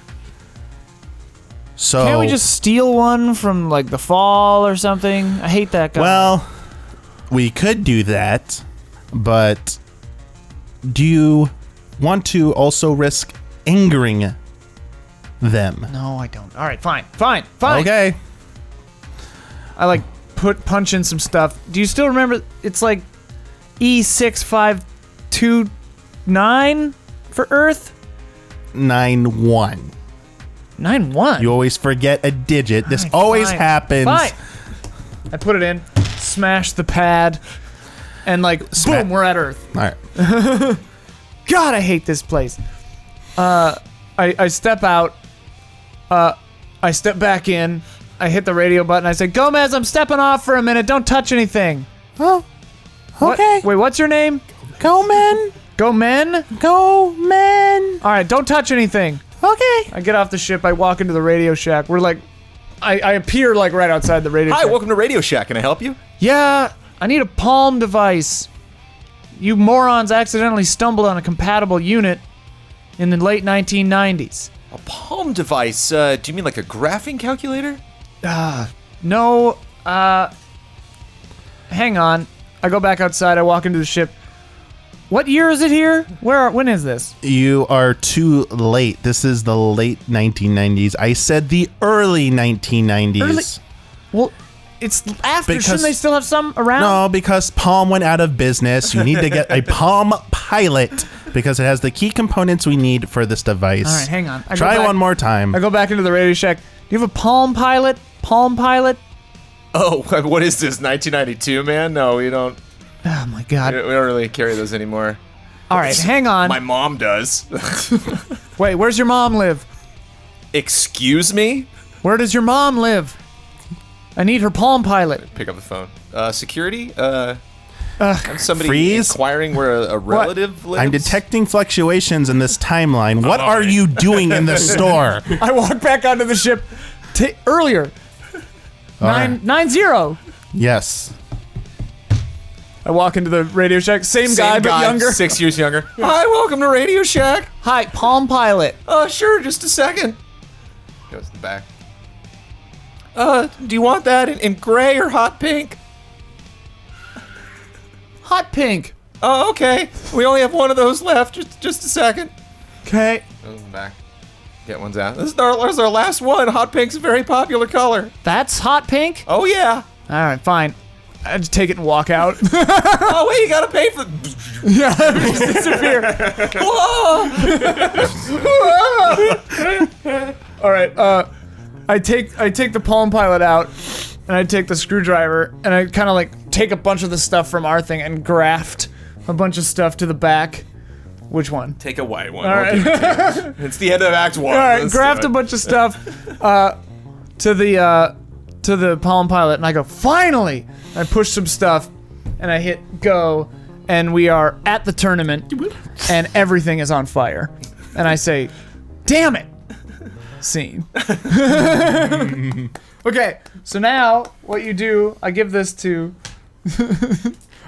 So Can't we just steal one from like the fall or something? I hate that guy. Well, we could do that, but do you want to also risk angering them? No, I don't. All right, fine. Okay. I like punch in some stuff. Do you still remember? It's like E6529 for Earth. 9-1. 9-1. You always forget a digit. This Fine, always fine, happens. Fine. I put it in, smash the pad, and like boom, we're at Earth. All right. God, I hate this place. I step out. I step back in. I hit the radio button. I say, Gomez, I'm stepping off for a minute. Don't touch anything. Oh, okay. Wait, what's your name? Go, men. Go men? Go, men. All right, don't touch anything. Okay. I get off the ship. I walk into the Radio Shack. We're like, I appear like right outside the Radio Hi, Shack. welcome to Radio Shack. Can I help you? Yeah, I need a palm device. You morons accidentally stumbled on a compatible unit in the late 1990s. A palm device? Do you mean like a graphing calculator? No, hang on. I go back outside. I walk into the ship. What year is it here? When is this? You are too late. This is the late 1990s. I said the early 1990s. Early- Well, it's after. Because- Shouldn't they still have some around? No, because Palm went out of business. You need to get a Palm Pilot because it has the key components we need for this device. All right, hang on. I go Try back- one more time. I go back into the Radio Shack. Do you have a Palm Pilot? Palm Pilot? Oh, what is this, 1992, man? No, we don't. Oh my We God. don't really carry those anymore. All right, hang on. My mom does. Wait, where's your mom live? Excuse me? Where does your mom live? I need her Palm Pilot. Pick up the phone. Security? I'm somebody Freeze? inquiring where a relative lives? I'm detecting fluctuations in this timeline. What are you doing in the store? I walk back onto the ship earlier. right. 9-0. Yes. I walk into the Radio Shack. Same guy, but younger. 6 years younger. Hi, welcome to Radio Shack. Hi, Palm Pilot. Sure, just a second. Goes to the back. Do you want that in gray or hot pink? Hot pink. Oh, okay. We only have one of those left. Just a second. Okay. Goes in the back. Get one's out. This is our last one. Hot pink's a very popular color. That's hot pink? Oh, yeah. All right, fine. I just take it and walk out. Oh, wait, you gotta pay for Yeah, just disappear. All right, I take the Palm Pilot out, and I take the screwdriver, and I kind of like take a bunch of the stuff from our thing and graft a bunch of stuff to the back. Which one? Take a white one. All right. It's the end of Act 1. All right, Let's graft do a it. bunch of stuff to the Palm Pilot, and I go, finally! I push some stuff, and I hit go, and we are at the tournament, and everything is on fire. And I say, damn it! Scene. Okay, so now, what you do, I give this to...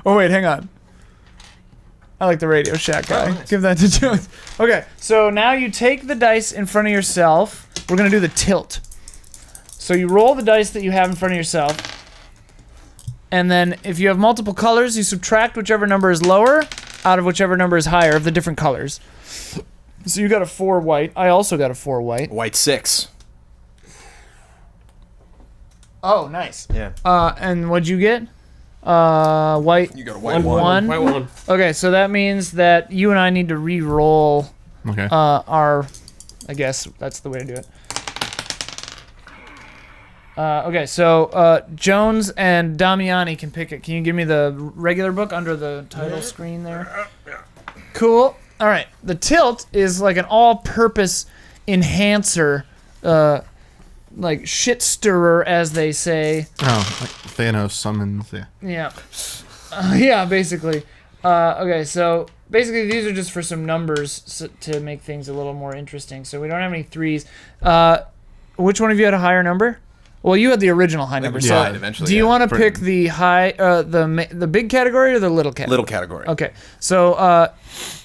Oh wait, hang on. I like the Radio Shack guy. nice. Give that to Jones. Okay, so now you take the dice in front of yourself. We're gonna do the tilt. So you roll the dice that you have in front of yourself. And then if you have multiple colors, you subtract whichever number is lower out of whichever number is higher of the different colors. So you got a 4 white. I also got a 4 white. White 6. Oh, nice. Yeah. And what'd you get? White. You got a white one. White one. Okay, so that means that you and I need to re-roll Okay. our... I guess that's the way to do it. Okay, so Jones and Damiani can pick it. Can you give me the regular book under the title screen there? Cool. All right. The tilt is like an all-purpose enhancer, like shit stirrer, as they say. Oh, like Thanos summons. Yeah. Yeah. Yeah, basically. Okay, so basically these are just for some numbers to make things a little more interesting. So we don't have any 3s. Which one of you had a higher number? Well, you had the original high number. So Yeah, eventually. do you yeah. want to pick the high, the big category or the little category? Little category. Okay, so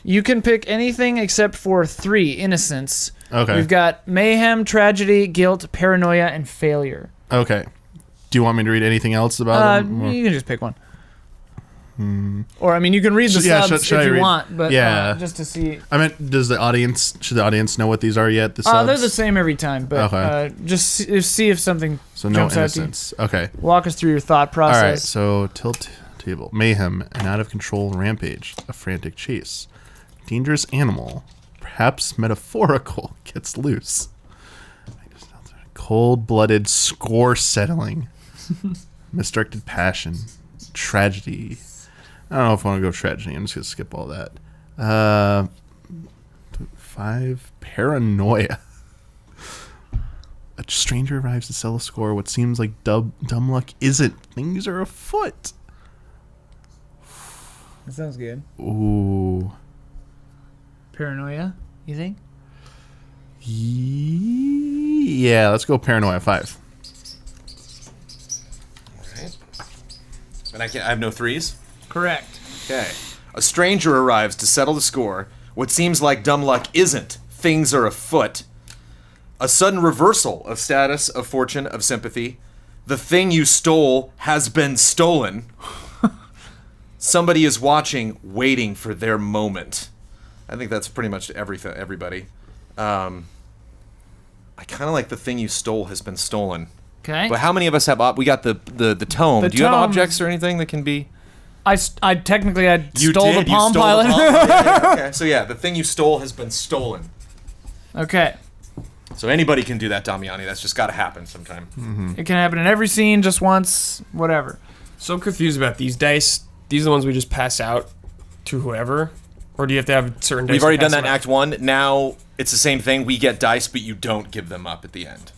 you can pick anything except for 3 innocence. Okay. We've got mayhem, tragedy, guilt, paranoia, and failure. Okay. Do you want me to read anything else about them? You can just pick one. Or I mean, you can read the subs should if I you read? want, but Yeah. just to see. I mean, should the audience know what these are yet? The subs? They're the same every time, but Okay. just see if something So no jumps out to you. innocence. Okay. Walk us through your thought All right. process. So tilt table, mayhem, an out of control rampage, a frantic chase, dangerous animal, perhaps metaphorical, gets loose. Cold-blooded score settling, misdirected passion, tragedy. I don't know if I want to go tragedy. I'm just gonna skip all that. 5 paranoia. A stranger arrives to sell a score. What seems like dumb luck isn't. Things are afoot. That sounds good. Ooh. Paranoia, you think? Yeah, let's go paranoia 5. And I have no 3s? Correct. Okay. A stranger arrives to settle the score. What seems like dumb luck isn't. Things are afoot. A sudden reversal of status, of fortune, of sympathy. The thing you stole has been stolen. Somebody is watching, waiting for their moment. I think that's pretty much everybody. I kind of like the thing you stole has been stolen. Okay. But how many of us have... we got the tome. The Do you have tome- objects or anything that can be... I technically I stole the You Palm stole Pilot. the Palm Pilot. Yeah, okay. So yeah, the thing you stole has been stolen. Okay. So anybody can do that, Damiani. That's just got to happen sometime. It can happen in every scene, just once, whatever. So I'm confused about these dice. These are the ones we just pass out to whoever? Or do you have to have certain dice? We've already to done pass that in them out? Act 1. Now it's the same thing. We get dice, but you don't give them up at the end.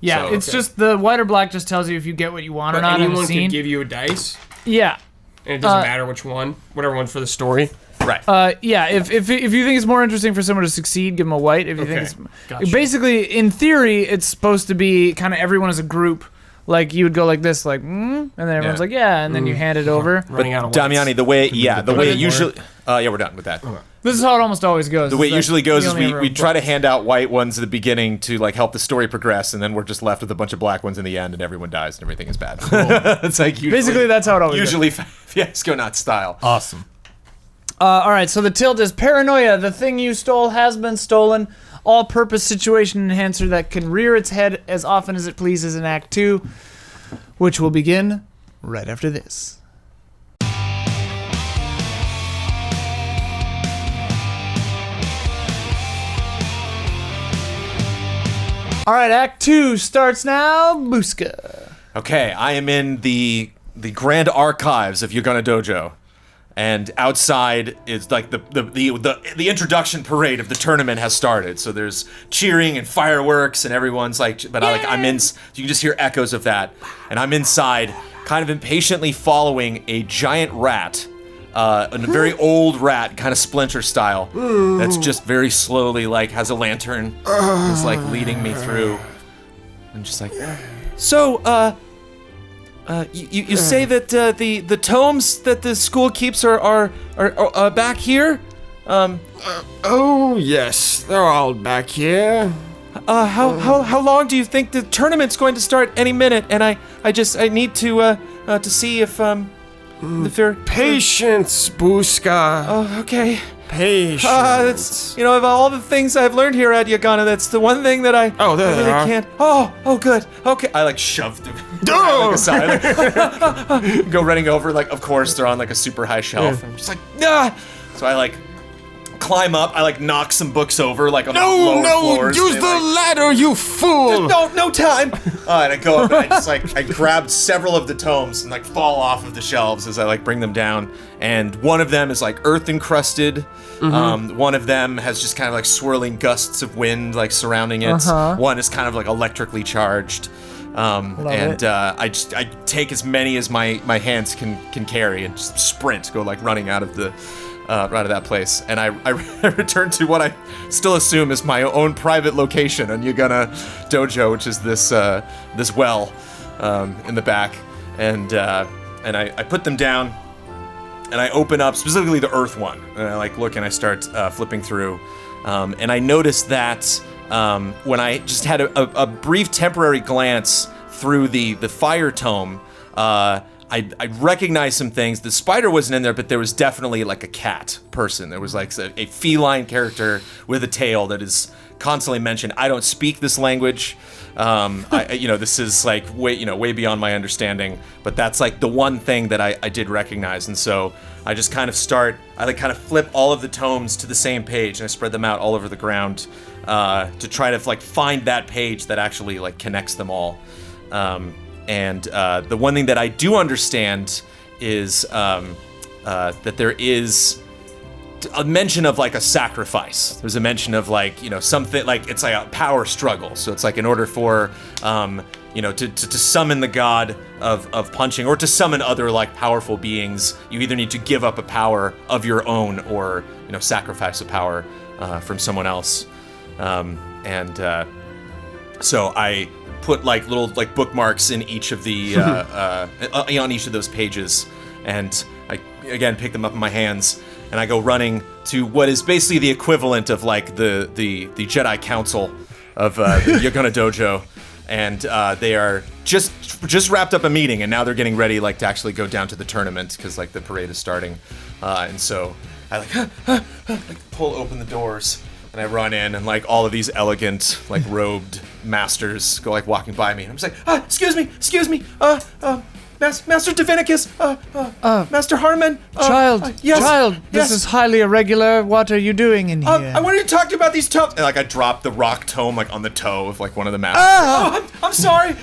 Yeah, So- it's just the white or black just tells you if you get what you want or But not in a anyone scene. can give you a dice, Yeah. and it doesn't matter which one. Whatever one for the story. Right. Yeah, if you think it's more interesting for someone to succeed, give them a white. If you think Okay, it's gotcha. basically, in theory, it's supposed to be kind of everyone as a group. Like you would go like this, like, and then everyone's Yeah. like, yeah, and then you hand it over. Running out of Damiani, the way it bit usually... yeah, we're done with that. This is how it almost always goes. The way it It's usually like, goes you is only we ever have try to books. hand out white ones at the beginning to like help the story progress, and then we're just left with a bunch of black ones in the end, and everyone dies, and everything is bad. It's like usually, Basically, that's how it always usually Fiasconauts style. Awesome. All right, so the tilt is paranoia. The thing you stole has been stolen. All-purpose situation enhancer that can rear its head as often as it pleases in Act 2, which will begin right after this. All right, Act 2 starts now. Booska. Okay, I am in the grand archives of Yagana Dojo, and outside is like the introduction parade of the tournament has started. So there's cheering and fireworks, and everyone's like, but I'm in. You can just hear echoes of that, and I'm inside, kind of impatiently following a giant rat. A very old rat, kind of Splinter style, that's just very slowly, like, has a lantern, is like leading me through, and just like, so, you say that the tomes that the school keeps are back here? Oh yes, they're all back here. How long do you think the tournament's going to start? Any minute, and I need to see if they're Patience, Booska. Oh, okay. Patience. That's, of all the things I've learned here at Yagana, that's the one thing that I Oh, there I they really are. can't. Oh, good. Okay. I like shoved them like aside. Like, go running over. Like, of course, they're on like a super high shelf. I'm just like, nah. So I like climb up. I like knock some books over like on the lower floors. Use They, the like, ladder, you fool! no time. And I go up and I just I grabbed several of the tomes and like fall off of the shelves as I like bring them down. And one of them is like earth encrusted. One of them has just kind of like swirling gusts of wind like surrounding it. One is kind of like electrically charged. I take as many as my hands can carry and just sprint, go like running out of the right of that place, and I return to what I still assume is my own private location on Yagana Dojo, which is this well in the back, and I put them down, and I open up specifically the earth one, and I like look and I start flipping through, and I noticed that when I just had a brief temporary glance through the fire tome, I recognized some things. The spider wasn't in there, but there was definitely like a cat person. There was like a feline character with a tail that is constantly mentioned. I don't speak this language. This is like way beyond my understanding. But that's like the one thing that I did recognize. And so I just kind of flip all of the tomes to the same page and I spread them out all over the ground to try to like find that page that actually like connects them all. The one thing that I do understand is that there is a mention of like a sacrifice. There's a mention of like, something like it's like a power struggle. So it's like in order for, to summon the god of punching or to summon other like powerful beings, you either need to give up a power of your own or, sacrifice a power from someone else. So I put like little like bookmarks in each of the on each of those pages, and I again pick them up in my hands and I go running to what is basically the equivalent of like the Jedi Council of the Yagana Dojo, and they are just wrapped up a meeting and now they're getting ready like to actually go down to the tournament because like the parade is starting, and so I like pull open the doors. And I run in, and like all of these elegant, like robed masters go like walking by me. And I'm just like, excuse me, Master Divinicus, Master Harmon. Child, this is highly irregular. What are you doing in here? I wanted to talk to you about these tomes. And like I drop the rock tome like on the toe of like one of the masters. I'm sorry.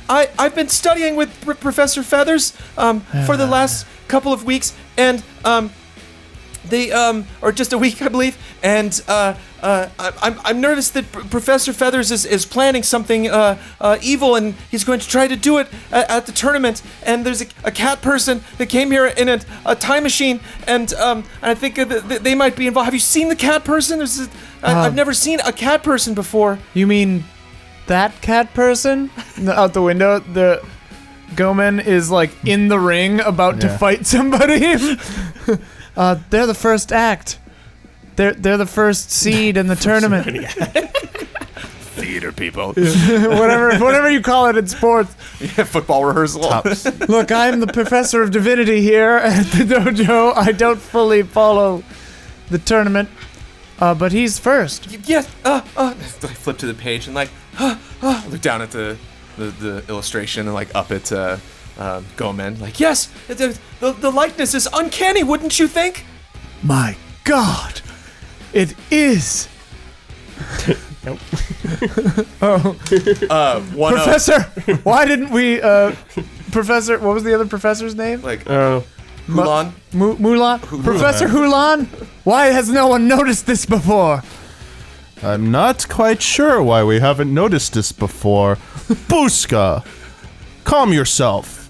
I've been studying with Professor Feathers for the last couple of weeks, and they or just a week, I believe, and I'm nervous that Professor Feathers is planning something evil, and he's going to try to do it at the tournament. And there's a cat person that came here in a time machine, and I think they might be involved. Have you seen the cat person? I've never seen a cat person before. You mean that cat person? Out the window, the Gomen is like in the ring about to fight somebody. They're the first act. They're the first seed in the tournament. Theater people. whatever you call it in sports. Yeah, football rehearsal. Look, I'm the professor of divinity here at the dojo. I don't fully follow the tournament, but he's first. Yes. I flip to the page and like, look down at the illustration and like up at Gomen. Like, yes, the likeness is uncanny, wouldn't you think? My God, it is. Nope. Professor, why didn't we, Professor, what was the other professor's name? Like, Hulan? Mulan? Professor Hulan? Why has no one noticed this before? I'm not quite sure why we haven't noticed this before. Buska! Calm yourself.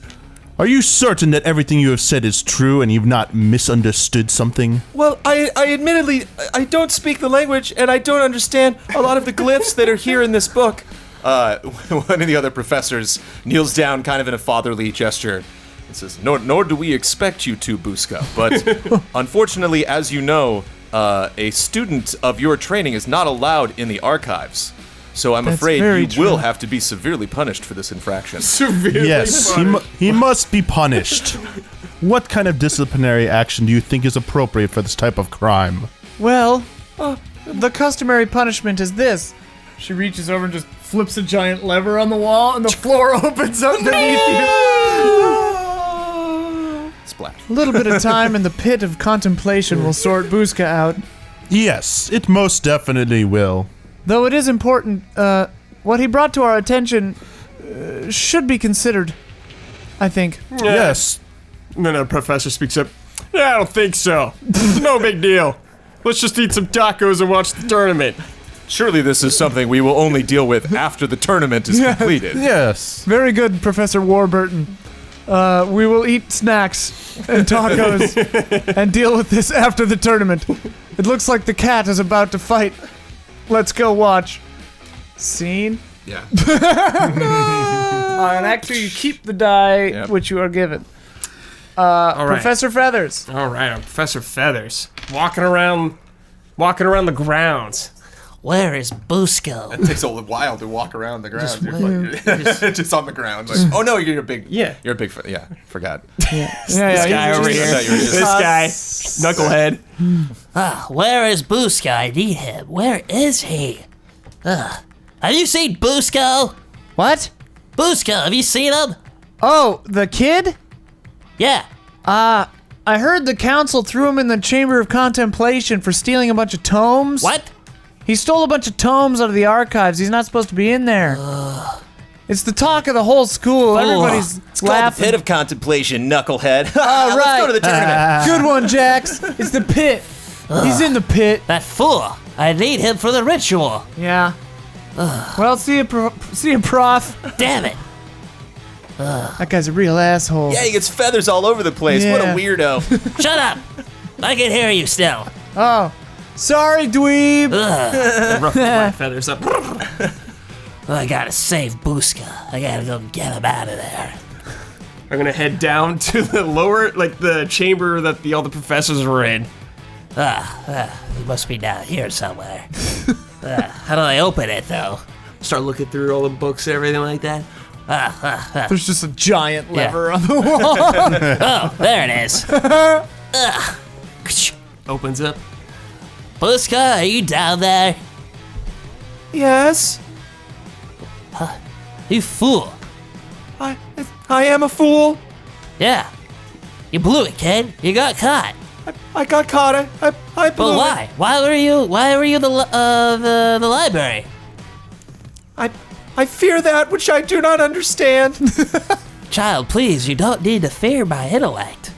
Are you certain that everything you have said is true and you've not misunderstood something? Well, I admittedly, I don't speak the language and I don't understand a lot of the glyphs that are here in this book. One of the other professors kneels down kind of in a fatherly gesture and says, Nor do we expect you to, Buska, but unfortunately, as you know, a student of your training is not allowed in the archives. So I'm afraid you will have to be severely punished for this infraction. Yes, he must be punished. What kind of disciplinary action do you think is appropriate for this type of crime? Well, the customary punishment is this. She reaches over and just flips a giant lever on the wall, and the floor opens up beneath you. splash. A little bit of time in the pit of contemplation will sort Buzka out. Yes, it most definitely will. Though it is important, what he brought to our attention should be considered, I think. Yes. And then a professor speaks up. Yeah, I don't think so. No big deal. Let's just eat some tacos and watch the tournament. Surely this is something we will only deal with after the tournament is completed. Yes. Very good, Professor Warburton. We will eat snacks and tacos and deal with this after the tournament. It looks like the cat is about to fight. Let's go watch. Scene? Yeah. And actually, you keep the die which you are given. All right. Professor Feathers. All right, I'm Professor Feathers. Walking around the grounds. Where is Busco? It takes a while to walk around the ground. Just on the ground. Like, oh no, you're a big. Yeah. You're a big. Yeah. Forgot. This guy over here. This guy. Knucklehead. Where is Busco? I need him. Where is he? Have you seen Busco? What? Busco, have you seen him? Oh, the kid? Yeah. I heard the council threw him in the Chamber of Contemplation for stealing a bunch of tomes. What? He stole a bunch of tomes out of the archives. He's not supposed to be in there. It's the talk of the whole school. Everybody's It's called the laughing. pit of contemplation, knucklehead. All Let's right. go to the tournament. Good one, Jax. It's the pit. He's in the pit. That fool. I need him for the ritual. Yeah. Well, see you, Prof. Damn it. That guy's a real asshole. Yeah, he gets feathers all over the place. What a Yeah. weirdo. Shut up. I can hear you still. Oh, sorry, dweeb. Ruffle my feathers up. I gotta save Busca. I gotta go get him out of there. I'm gonna head down to the lower, like the chamber that all the professors were in. He must be down here somewhere. How do I open it, though? Start looking through all the books and everything like that. There's just a giant Yeah. lever on the wall. Oh, there it is. Opens up. Busca, are you down there? Yes, You fool. I am a fool. Yeah. You blew it, kid. You got caught. I got caught. I blew But why? Why were you the library? I fear that which I do not understand. Child, please, you don't need to fear my intellect.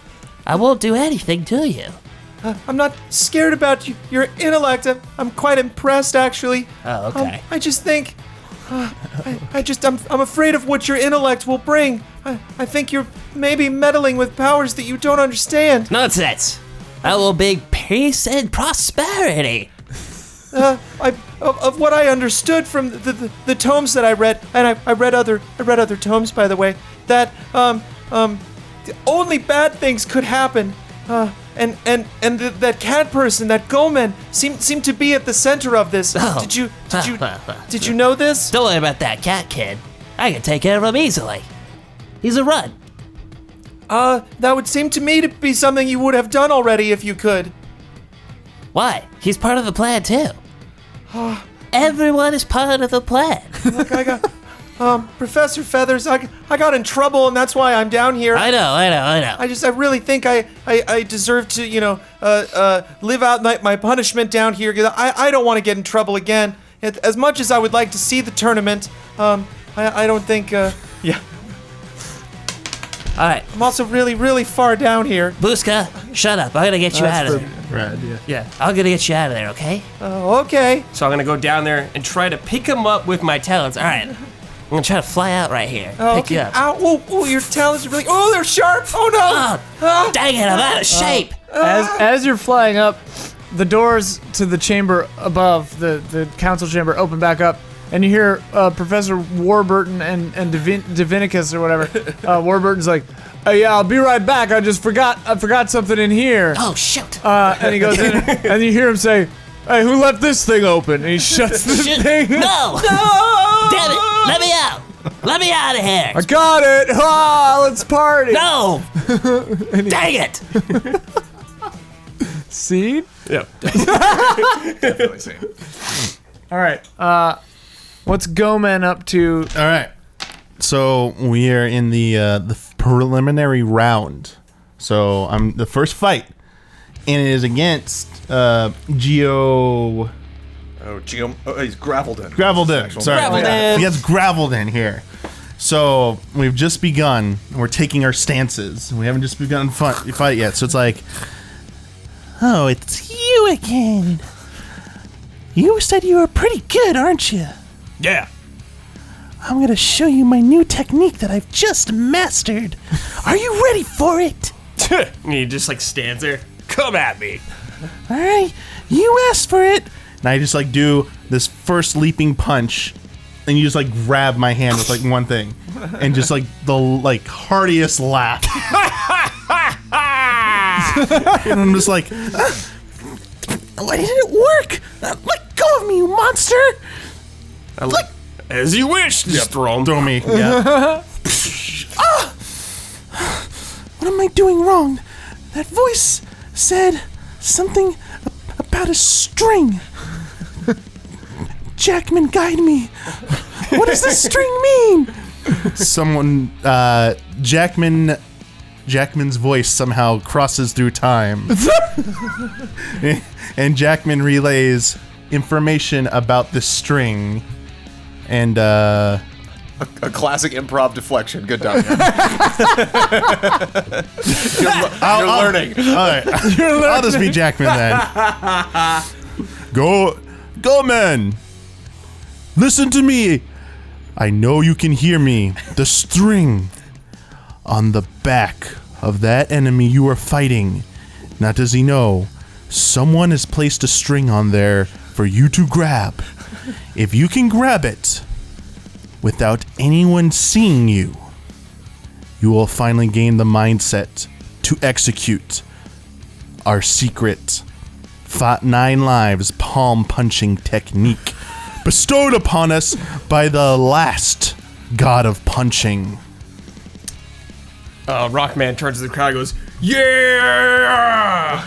I won't do anything to you. I'm not scared about your intellect. I'm quite impressed, actually. Oh, okay. I just think, I'm afraid of what your intellect will bring. I think you're maybe meddling with powers that you don't understand. Nonsense. I will bring peace and prosperity. Of what I understood from the tomes that I read, and I read other tomes, by the way, that only bad things could happen. And that cat person, that Gomen, seemed to be at the center of this. Oh. Did you know this? Don't worry about that cat kid. I can take care of him easily. He's a run. That would seem to me to be something you would have done already if you could. Why? He's part of the plan too. Everyone is part of the plan. Look, I got Professor Feathers. I got in trouble, and that's why I'm down here. I know. I really think I deserve to, live out my punishment down here. 'Cause I don't want to get in trouble again. As much as I would like to see the tournament, I don't think, yeah. All right, I'm also really, really far down here. Busca, shut up. I'm gonna get you out of there. Rad, yeah. Yeah. I'm gonna get you out of there, okay? Oh, okay. So I'm gonna go down there and try to pick him up with my talons. All right. I'm gonna try to fly out right here. Oh, Pick you okay. up. Ow, oh, your talons are really. Oh, they're sharp. Oh no. Oh, dang it! I'm out of shape. As you're flying up, the doors to the chamber above, the council chamber, open back up, and you hear Professor Warburton and Divinicus or whatever. Warburton's like, "Hey, yeah, I'll be right back. I forgot something in here." Oh shoot! And he goes in, and you hear him say, "Hey, who left this thing open?" And he shuts the Shit. thing. No! Damn it! Let me out! Let me out of here! I got it. Ah, let's party. No! Dang it! See? Yep. Definitely same. All right. What's Gomen up to? All right. So we are in the preliminary round. So I'm the first fight, and it is against Geo. He's Gravelden. Gravelden. Sorry. Gravelden. He gets Gravelden here. So we've just begun. And we're taking our stances. We haven't just begun fight yet. So it's like, Oh, it's you again. You said you were pretty good, aren't you? Yeah. I'm gonna show you my new technique that I've just mastered. Are you ready for it? And he just like stands there. Come at me. All right, you asked for it. and I just like do this first leaping punch, and you just like grab my hand with like one thing, and just like the like heartiest laugh. And I'm just like, Why didn't it work? Let go of me, you monster! As you wish. Just throw him. throw me. Yeah. What am I doing wrong? That voice said something about a string. Jackman, guide me. What does this string mean? Someone, Jackman's voice somehow crosses through time. And Jackman relays information about the string. And, A classic improv deflection. Good job. You're learning. all right. I'll just be Jackman then. Go, men. Listen to me. I know you can hear me. The string on the back of that enemy you are fighting. Now, does he know? Someone has placed a string on there for you to grab. If you can grab it without anyone seeing you, you will finally gain the mindset to execute our secret 9 lives palm punching technique bestowed upon us by the last god of punching. Rockman turns to the crowd and goes, yeah!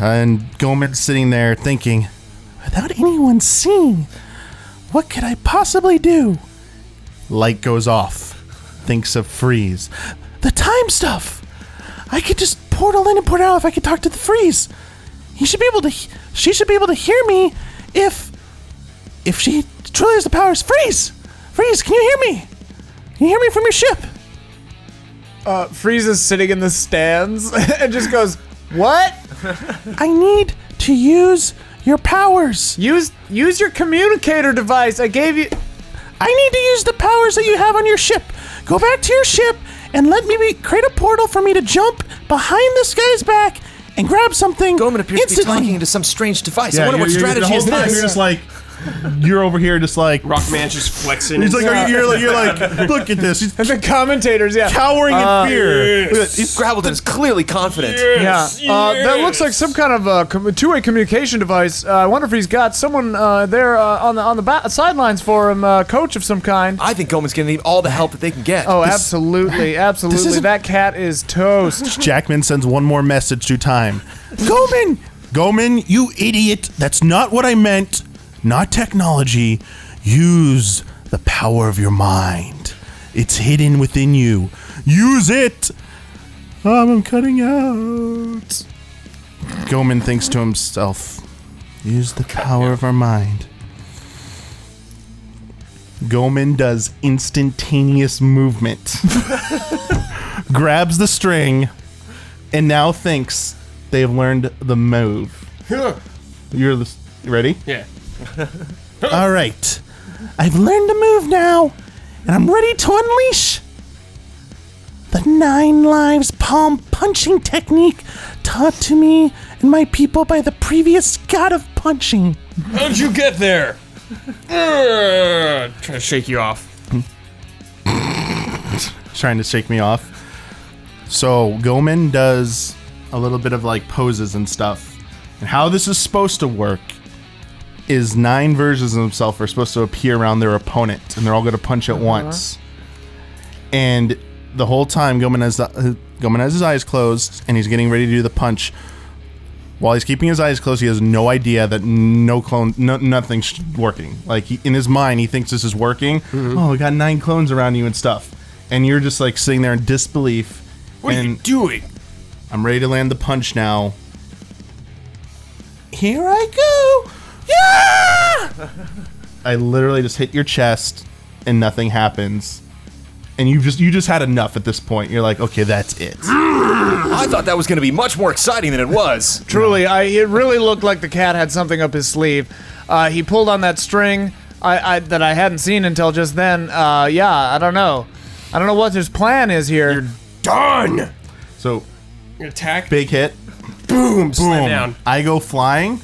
And Goman's sitting there thinking, Without anyone seeing, what could I possibly do? light goes off. Thinks of Freeze. The time stuff. I could just portal in and portal out if I could talk to the Freeze. She should be able to hear me if she truly has the powers. Freeze! Freeze, can you hear me? Can you hear me from your ship? Freeze is sitting in the stands and just goes, "What? I need to use your powers. Use your communicator device. I gave you." I need to use the powers that you have on your ship. Go back to your ship and let me create a portal for me to jump behind this guy's back and grab something Goman appears instantly. to be talking into some strange device. Yeah, I wonder what the strategy whole is time this. You're just like, you're over here just like, Rockman's just flexing. he's like, you're like, look at this. He's And the commentators, yeah. cowering in fear. Look at that. Gravelden is clearly confident. Yeah, that looks like some kind of two-way communication device. I wonder if he's got someone there on the sidelines for him, coach of some kind. I think Goman's gonna need all the help that they can get. Oh, absolutely, absolutely. isn't- That cat is toast. Jackman sends one more message through time. Goman, you idiot. That's not what I meant. Not technology. Use the power of your mind. It's hidden within you. Use it. I'm cutting out. Goman thinks to himself, use the power of our mind. Goman does instantaneous movement. Grabs the string and now thinks they've learned the move. You ready? Yeah. All right. I've learned to move now, and I'm ready to unleash the 9 lives palm punching technique taught to me and my people by the previous god of punching. How'd you get there? Trying to shake you off. Trying to shake me off. So Goman does a little bit of like poses and stuff. And how this is supposed to work is 9 versions of himself are supposed to appear around their opponent, and they're all going to punch at once. And the whole time, Goman has his eyes closed, and he's getting ready to do the punch. While he's keeping his eyes closed, he has no idea that nothing's working. Like in his mind, he thinks this is working. Oh, we got 9 clones around you and stuff, and you're just like sitting there in disbelief. What are you doing? I'm ready to land the punch now. Here I go. Yeah! I literally just hit your chest, and nothing happens. And you just had enough at this point. You're like, okay, that's it. I thought that was going to be much more exciting than it was. Truly, it really looked like the cat had something up his sleeve. He pulled on that string that I hadn't seen until just then. I don't know. I don't know what his plan is here. You're done. So, Attack. big hit. Boom. Slam down. I go flying,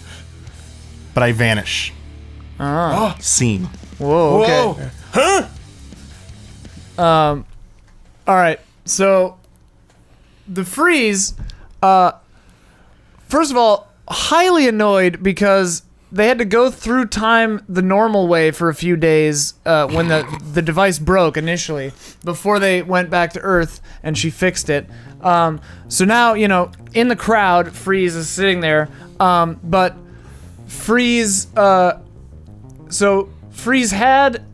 but I vanish. Scene. Whoa, okay. Huh? All right, so the freeze, first of all, highly annoyed because they had to go through time the normal way for a few days when the device broke initially before they went back to Earth and she fixed it. So now, in the crowd, Freeze is sitting there, but Freeze, so Freeze had,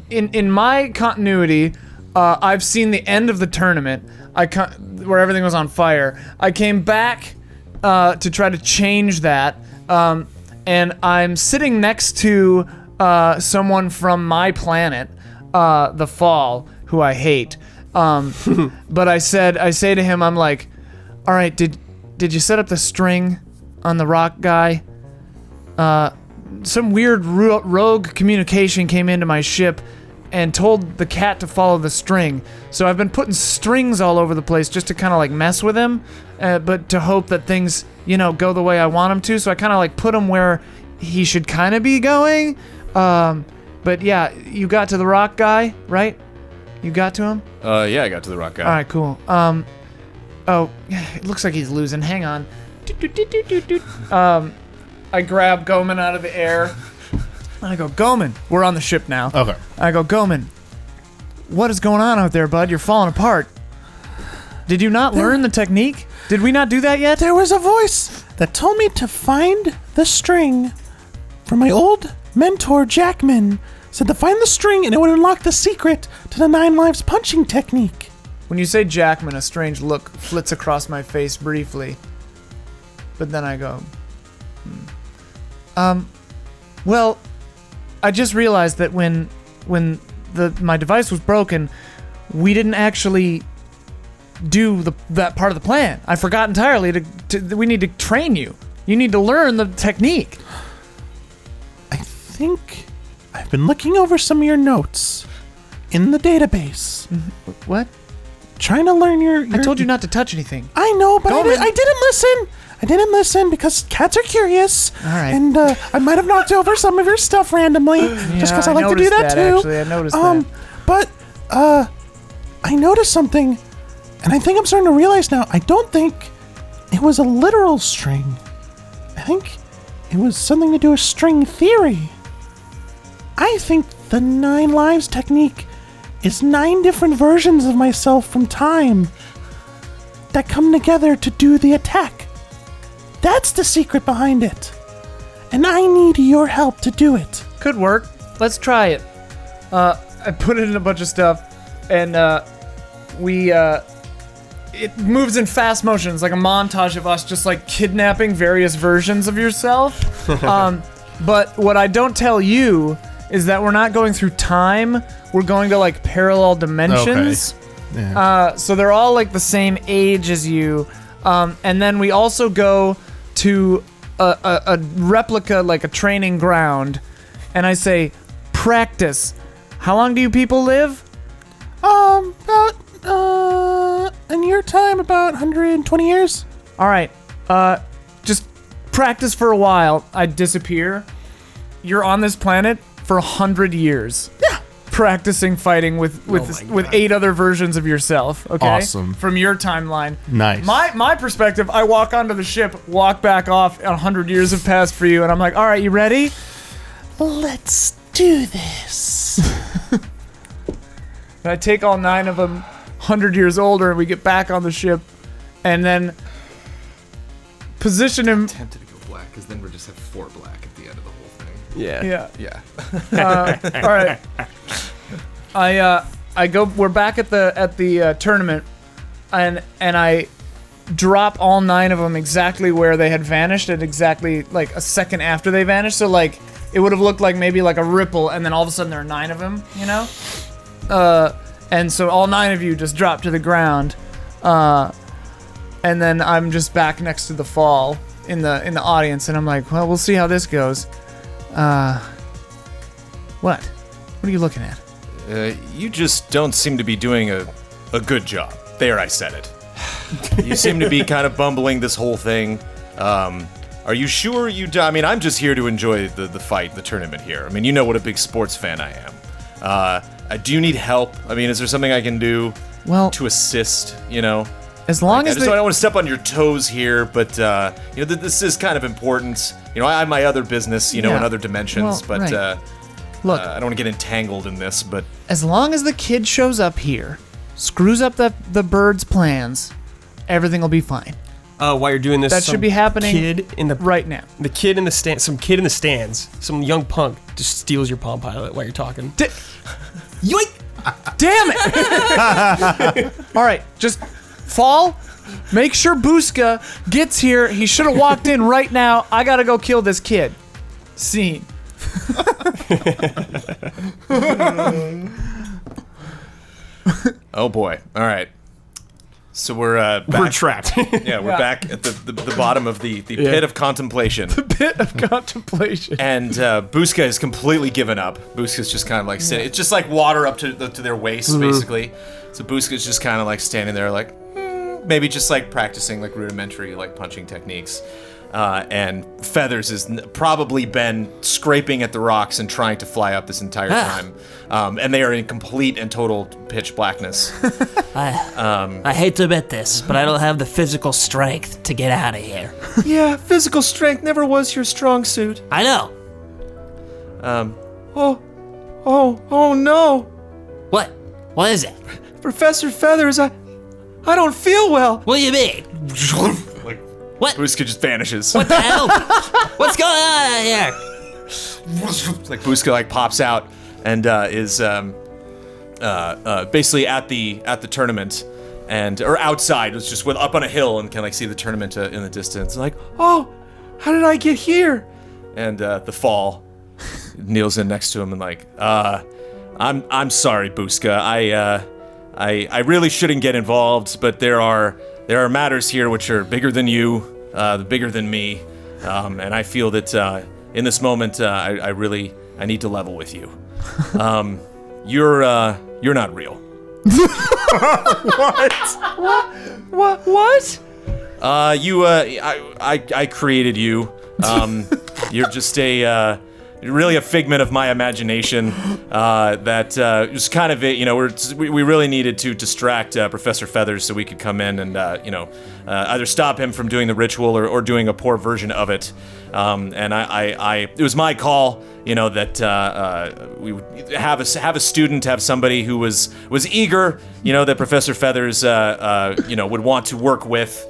in my continuity, I've seen the end of the tournament, where everything was on fire. I came back to try to change that, and I'm sitting next to someone from my planet, the Fall, who I hate. But I say to him, I'm like, all right, did you set up the string on the rock guy? Some weird rogue communication came into my ship and told the cat to follow the string. So I've been putting strings all over the place just to kind of like mess with him, but to hope that things, go the way I want them to. So I kind of like put him where he should kind of be going. But yeah, you got to the rock guy, right? You got to him? Yeah, I got to the rock guy. All right, cool. Oh, it looks like he's losing. Hang on. I grab Goman out of the air. I go, Goman, we're on the ship now. Okay. I go, Goman, what is going on out there, bud? You're falling apart. Did you not learn the technique? Did we not do that yet? There was a voice that told me to find the string from my old mentor, Jackman. Said to find the string and it would unlock the secret to the 9 lives punching technique. When you say Jackman, a strange look flits across my face briefly. But then I go, well, I just realized that when my device was broken, we didn't actually do that part of the plan. I forgot entirely we need to train you. You need to learn the technique. I think I've been looking over some of your notes in the database. What? Trying to learn your I told you not to touch anything. I know, but Goman. I didn't listen. I didn't listen because cats are curious. All right. And I might have knocked over some of your stuff randomly just because I like to do that too. Actually, I noticed that. But I noticed something, and I think I'm starting to realize now. I don't think it was a literal string. I think it was something to do with string theory. I think the 9 lives technique is 9 different versions of myself from time that come together to do the attack. That's the secret behind it. And I need your help to do it. Could work. Let's try it. I put it in a bunch of stuff, and it moves in fast motion. It's like a montage of us just like kidnapping various versions of yourself. But what I don't tell you is that we're not going through time. We're going to like parallel dimensions. Okay. Yeah. So they're all like the same age as you. And then we also go to a replica, like a training ground. And I say, practice. How long do you people live? About in your time, about 120 years. All right. Just practice for a while. I disappear. You're on this planet for 100 years. Yeah. Practicing fighting with 8 other versions of yourself. Okay. Awesome. From your timeline. Nice. My perspective. I walk onto the ship, walk back off. 100 years have passed for you, and I'm like, all right, you ready? Let's do this. And I take all 9 of them, 100 years older, and we get back on the ship, and then position him. Tempted to go black, because then we'll just have 4 black at the end of the whole thing. Yeah. Yeah. All right. I go. We're back at the tournament, and I drop all 9 of them exactly where they had vanished at exactly like a second after they vanished. So like it would have looked like maybe like a ripple, and then all of a sudden there are 9 of them, you know? And so all 9 of you just drop to the ground. And then I'm just back next to the fall in the audience, and I'm like, well, we'll see how this goes. What? What are you looking at? You just don't seem to be doing a good job. There, I said it. You seem to be kind of bumbling this whole thing. Are you sure I mean, I'm just here to enjoy the fight, the tournament here. I mean, you know what a big sports fan I am. Do you need help? I mean, is there something I can do to assist, you know? As long as I don't want to step on your toes here, but you know, this is kind of important. You know, I have my other business, you know, in other dimensions, but right. Look, I don't want to get entangled in this. But as long as the kid shows up here, screws up the bird's plans, everything will be fine. While you're doing this, That should be happening right now. The kid in the stand, some kid in the stands, some young punk just steals your Palm Pilot while you're talking. Yoink! Damn it! All right, just fall. Make sure Buska gets here. He should have walked in right now. I gotta go kill this kid. Scene. oh boy! All right. So we're trapped. Yeah, we're back at the bottom of the pit of contemplation. The pit of contemplation. And Buska is completely given up. Buska's just kind of like sitting. It's just like water up to their waists, basically. So Buska's just kind of like standing there, like maybe just like practicing like rudimentary like punching techniques. And Feathers has probably been scraping at the rocks and trying to fly up this entire time. And they are in complete and total pitch blackness. I hate to admit this, but I don't have the physical strength to get out of here. Yeah, physical strength never was your strong suit. I know. Oh no. What? What is it? Professor Feathers, I don't feel well. What do you mean? What? Buska just vanishes. What the hell? What's going on out here? Like Buska like pops out and is basically at the tournament and or outside. It's just up on a hill and can like see the tournament in the distance. Like, Oh, how did I get here? and the fall kneels in next to him and like, I'm sorry, Buska. I really shouldn't get involved, but there are matters here which are bigger than you, bigger than me, and I feel that in this moment I need to level with you. You're not real. What? I created you. You're just really a figment of my imagination. That was kind of it. You know, we really needed to distract Professor Feathers so we could come in and either stop him from doing the ritual or doing a poor version of it. And it was my call. You know that we would have a student, have somebody who was eager. You know that Professor Feathers would want to work with.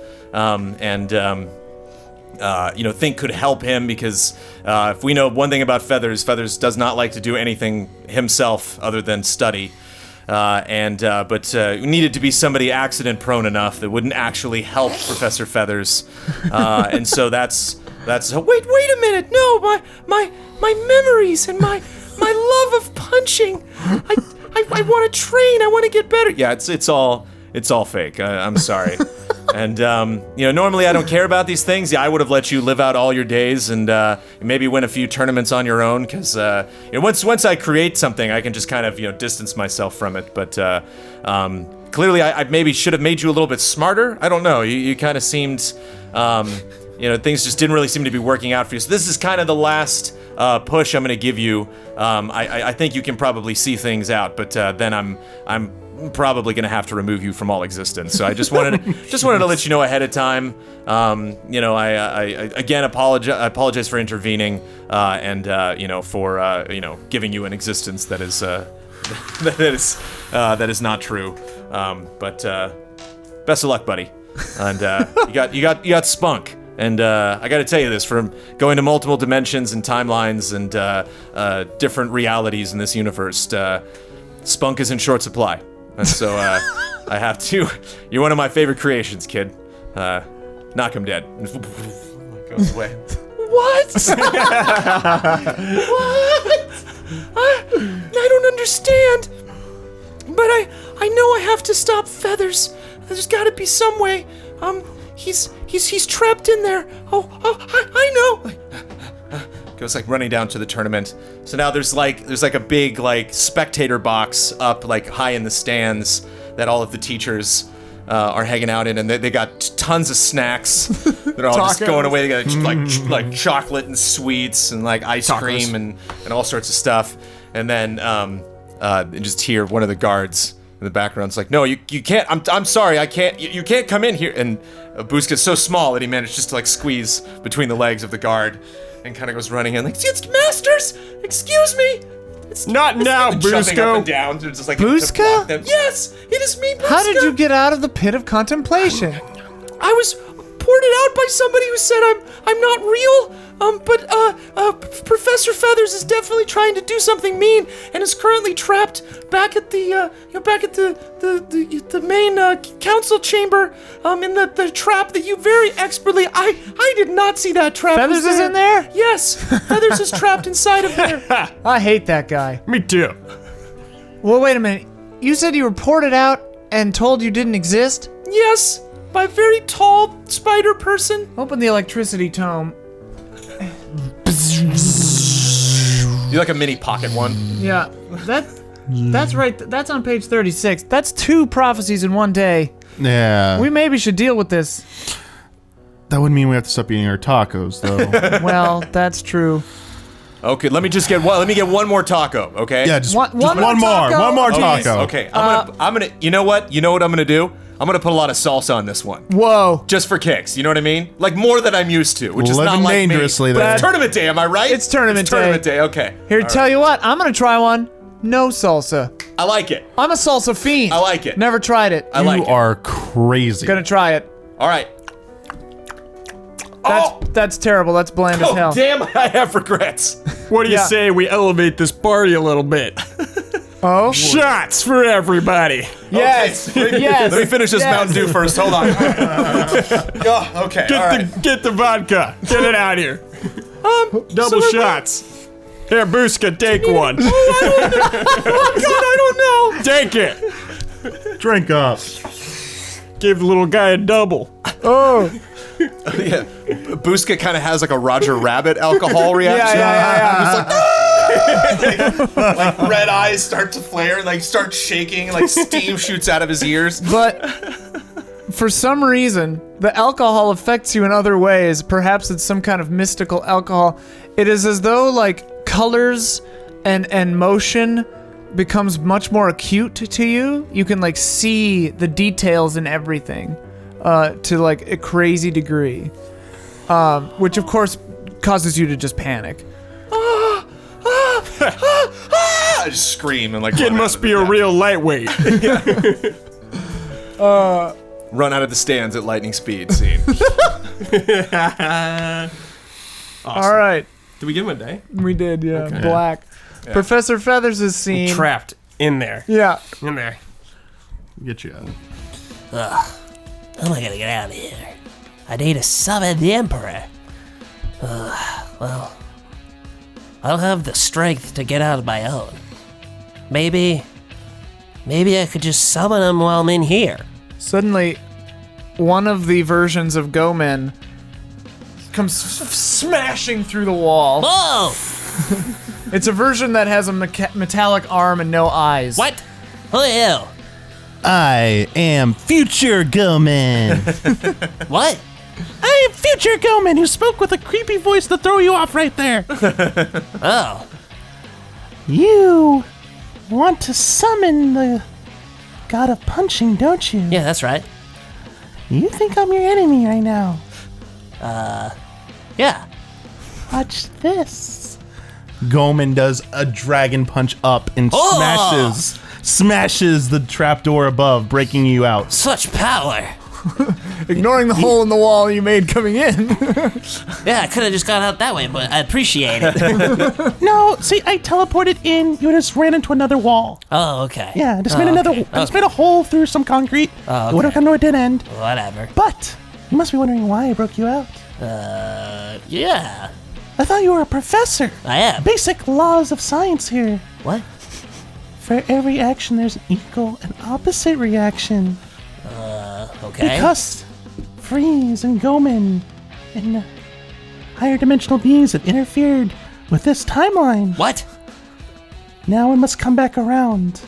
Think could help him because if we know one thing about Feathers does not like to do anything himself other than study. But we needed to be somebody accident prone enough that wouldn't actually help Professor Feathers. And so that's Wait a minute. No, my memories and my love of punching. I want to train. I want to get better. yeah, it's all fake. I'm sorry. And normally I don't care about these things. Yeah, I would have let you live out all your days and maybe win a few tournaments on your own. Because once I create something, I can just kind of distance myself from it. But clearly, I maybe should have made you a little bit smarter. I don't know. You kind of seemed, things just didn't really seem to be working out for you. So this is kind of the last push I'm going to give you. I think you can probably see things out, but then I'm probably going to have to remove you from all existence. So I just wanted to let you know ahead of time. I again apologize for intervening, and for giving you an existence that is that is not true. But best of luck, buddy. And you got spunk. And I got to tell you this: from going to multiple dimensions and timelines and different realities in this universe, spunk is in short supply. And so I have to. You're one of my favorite creations, kid. knock him dead. Goes away. What? What? I don't understand. But I know I have to stop Feathers. There's got to be some way. He's trapped in there. I know. Goes like running down to the tournament. So now there's like a big like spectator box up like high in the stands that all of the teachers are hanging out in, and they got tons of snacks. They're all just going away. They got like chocolate and sweets and like ice cream and all sorts of stuff. And then you just hear one of the guards in the background's like, "No, you can't. I'm sorry, I can't. You can't come in here." And Buzka's so small that he managed just to like squeeze between the legs of the guard and kind of goes running in like, "It's Masters, excuse me." Not now, Jumping up and Buzka. down, just like Buzka? to block them. Yes, it is me, Buzka. How did you get out of the pit of contemplation? I was ported out by somebody who said I'm not real. But Professor Feathers is definitely trying to do something mean and is currently trapped back at the main council chamber in the trap that you very expertly. I did not see that trap. Feathers is in there? Yes, Feathers is trapped inside of there. I hate that guy. Me too. Well, wait a minute. You said you were ported out and told you didn't exist? Yes, by a very tall spider person. Open the electricity tome. You like a mini pocket one? Yeah, that's right. That's on page 36. That's 2 prophecies in one day. Yeah. We maybe should deal with this. That would mean we have to stop eating our tacos, though. Well, that's true. Okay, let me get one more taco. Okay. Yeah, just One one more more. taco? One more Okay. taco. Okay. I'm gonna. You know what? You know what I'm gonna do? I'm gonna put a lot of salsa on this one. Whoa. Just for kicks, you know what I mean? Like more than I'm used to, which is not Living like dangerously me. But there. it's tournament day, am I right? It's tournament day. Tournament day, okay. Here, All tell right. you what. I'm gonna try one. No salsa. I like it. I'm a salsa fiend. I like it. Never tried it. I like You it. are crazy. Gonna try it. All right. Oh, That's terrible. That's bland as hell. damn! I have regrets. What do you Yeah. say we elevate this party a little bit? Oh. Shots for everybody. Yes. Okay. Yes. Let me finish this Yes. Mountain Dew first. Hold on. Oh, okay. All right. Get the vodka. Get it out here. Double shots. Here, Buzka, take one. Oh God, I don't know. Take it. Drink up. Give the little guy a double. Oh. Yeah. Buzka kind of has like a Roger Rabbit alcohol reaction. Like red eyes start to flare, like start shaking, like steam shoots out of his ears. But for some reason, the alcohol affects you in other ways. Perhaps it's some kind of mystical alcohol. It is as though like colors and motion becomes much more acute to you. You can like see the details in everything to like a crazy degree, which of course causes you to just panic. I just scream and like Kid run must out of be the- a real lightweight. run out of the stands at lightning speed. Scene. All right, Did we give him a day? we did, yeah. Black. Professor Feathers is seen. Trapped in there. Yeah. In there. Get you out. How am I gonna get out of here? I need to summon the Emperor. Well, I don't have the strength to get out of my own. Maybe I could just summon him while I'm in here. Suddenly, one of the versions of Gomen comes smashing through the wall. Whoa! It's a version that has a metallic arm and no eyes. What? Who are you? I am Future Goman. What? I am Future Goman, who spoke with a creepy voice to throw you off right there. Oh, You want to summon the god of punching, don't you? yeah, that's right. You think I'm your enemy right now. Yeah. Watch this. Goman does a dragon punch up and smashes the trapdoor above, breaking you out. Such power. Ignoring the hole in the wall you made coming in. Yeah, I could have just got out that way, but I appreciate it. No, see, I teleported in. You just ran into another wall. Oh, okay. Yeah, I just made another. okay. I just made a hole through some concrete. Oh, It would have okay. come to a dead end. Whatever. But You must be wondering why I broke you out. Yeah. I thought you were a professor. I am. Basic laws of science here. What? For every action, there's an equal and opposite reaction. Okay. Because Freeze and Goman and higher dimensional beings have interfered with this timeline. What? Now I must come back around.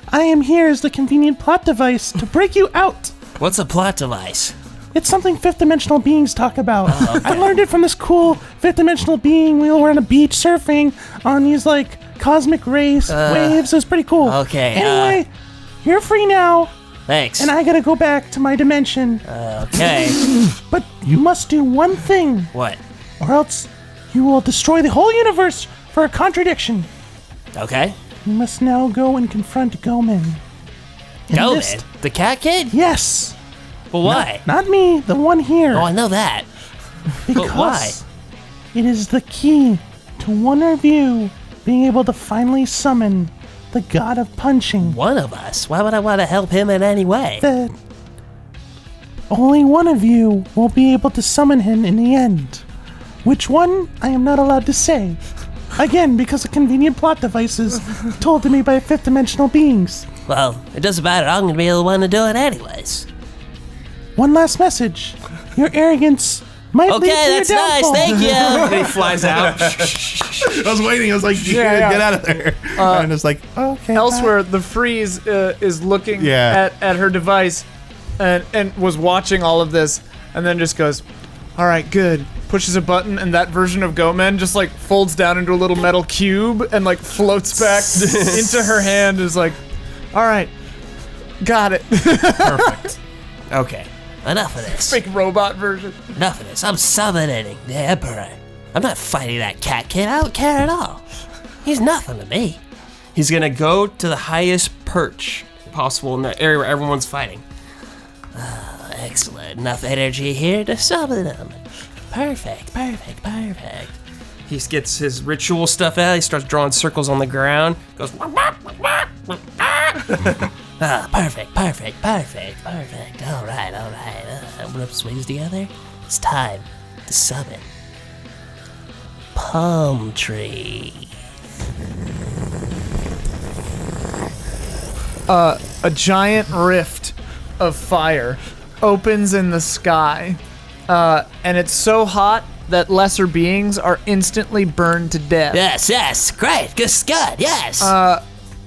I am here as the convenient plot device to break you out. What's a plot device? It's something fifth dimensional beings talk about. I learned it from this cool fifth dimensional being. We were on a beach surfing on these like cosmic waves. It was pretty cool. Okay, Anyway, you're free now, Thanks. and I gotta go back to my dimension. Okay. But you must do one thing, What? or else you will destroy the whole universe for a contradiction. Okay. You must now go and confront Goman. Goman? The cat kid? Yes. But why? Not me, the one here. Oh, I know that. Because But why? it is the key to one of you being able to finally summon the god of punching. One of us? Why would I want to help him in any way? That only one of you will be able to summon him in the end. Which one, I am not allowed to say. Again, because of convenient plot devices told to me by fifth dimensional beings. Well, it doesn't matter. I'm going to be the one to do it anyways. One last message. Your arrogance might lead to Okay, your that's nice. downfall. Thank you. And he flies out. I was waiting. I was like, Yeah. get out of there. And it's like, Okay. Elsewhere, the Freeze is looking Yeah. at her device and was watching all of this, and then just goes, "All right, good." Pushes a button, and that version of Gomen just like folds down into a little metal cube and like floats back into her hand. And is like, "All right, got it." perfect. Okay. Enough of this. Fake robot version. Enough of this. I'm summoning the Emperor. I'm not fighting that cat kid. I don't care at all. He's nothing to me. He's gonna go to the highest perch possible in the area where everyone's fighting. Excellent. Enough energy here to summon him. Perfect. He gets his ritual stuff out. He starts drawing circles on the ground. Goes. Perfect. All right. Rub swings together. It's time to summon Palm Tree. A giant rift of fire opens in the sky, and it's so hot that lesser beings are instantly burned to death. Yes. Great. Good. Yes.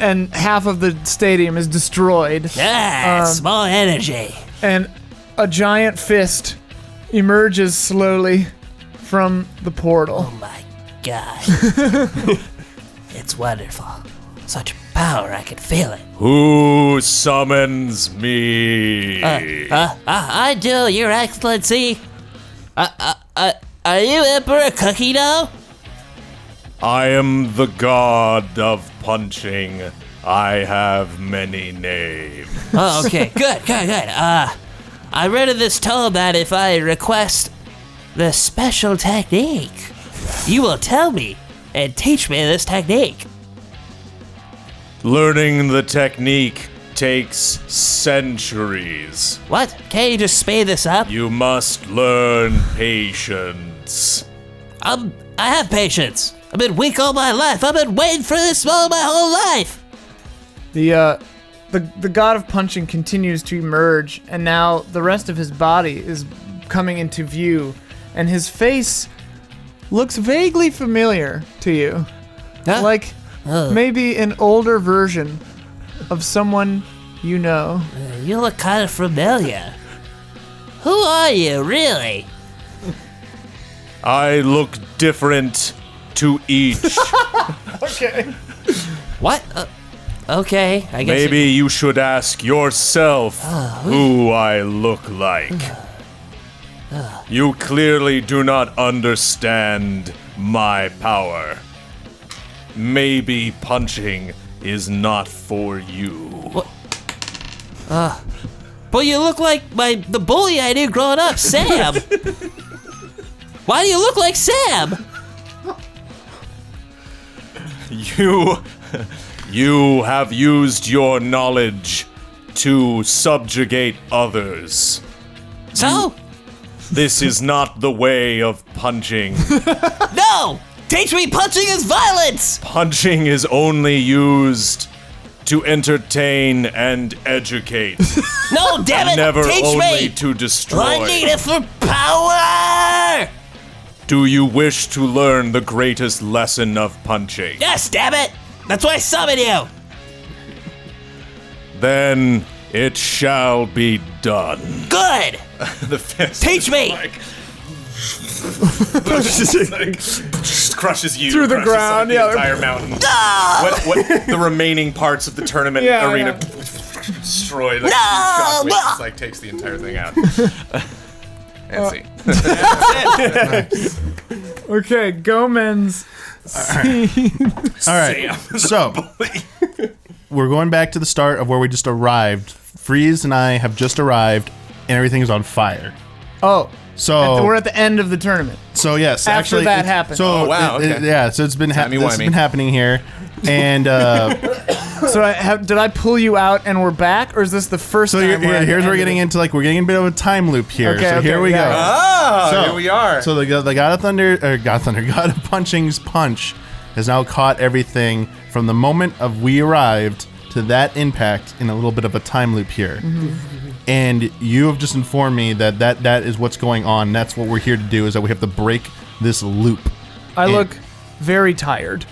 And half of the stadium is destroyed. Yes. More energy. And a giant fist emerges slowly from the portal. Oh my God. It's wonderful. Such power, I can feel it. Who summons me? I do, Your Excellency. Are you Emperor Cookie Dough? I am the god of punching. I have many names. Oh, okay. Good. I read in this tome that if I request the special technique, you will tell me and teach me this technique. Learning the technique takes centuries. What? Can't you just speed this up? You must learn patience. I have patience. I've been weak all my life. I've been waiting for this moment my whole life. The god of punching continues to emerge, and now the rest of his body is coming into view, and his face looks vaguely familiar to you. Huh? Like maybe an older version of someone you know. You look kind of familiar. Who are you, really? I look different to each. Okay. What? Okay, I guess. Maybe you should ask yourself who I look like. You clearly do not understand my power. Maybe punching is not for you. But you look like the bully I knew growing up, Sam. Why do you look like Sam? You have used your knowledge to subjugate others. So? This is not the way of punching. No! Teach me punching is violence! Punching is only used to entertain and educate. No, damn it! Never Teach only me! to destroy. I need it for power! Do you wish to learn the greatest lesson of punching? Yes, damn it! That's why I summon you! Then it shall be done. Good! The fist Teach me! just crushes you Through the crushes, ground, the yeah. entire mountain. Ah! What the remaining parts of the tournament Yeah, arena yeah. destroyed? Like, No! Shockwave just like takes the entire thing out. And see. Okay, Gomen's. All right. So we're going back to the start of where we just arrived. Freeze and I have just arrived, and everything is on fire. Oh, So we're at the end of the tournament. So yes, After actually, that it- happened. So Oh, wow, okay. yeah, so it's been this has Timey-wimey. been happening here, and So did I pull you out and we're back, or is this the first so time? here's where we're getting into we're getting a bit of a time loop here. Okay, so okay, here we yeah. go. Oh, So- here we are. So the God of Thunder, God of Punching's punch has now caught everything from the moment of we arrived to that impact in a little bit of a time loop here. And you have just informed me that is what's going on. That's what we're here to do, is that we have to break this loop. I look very tired.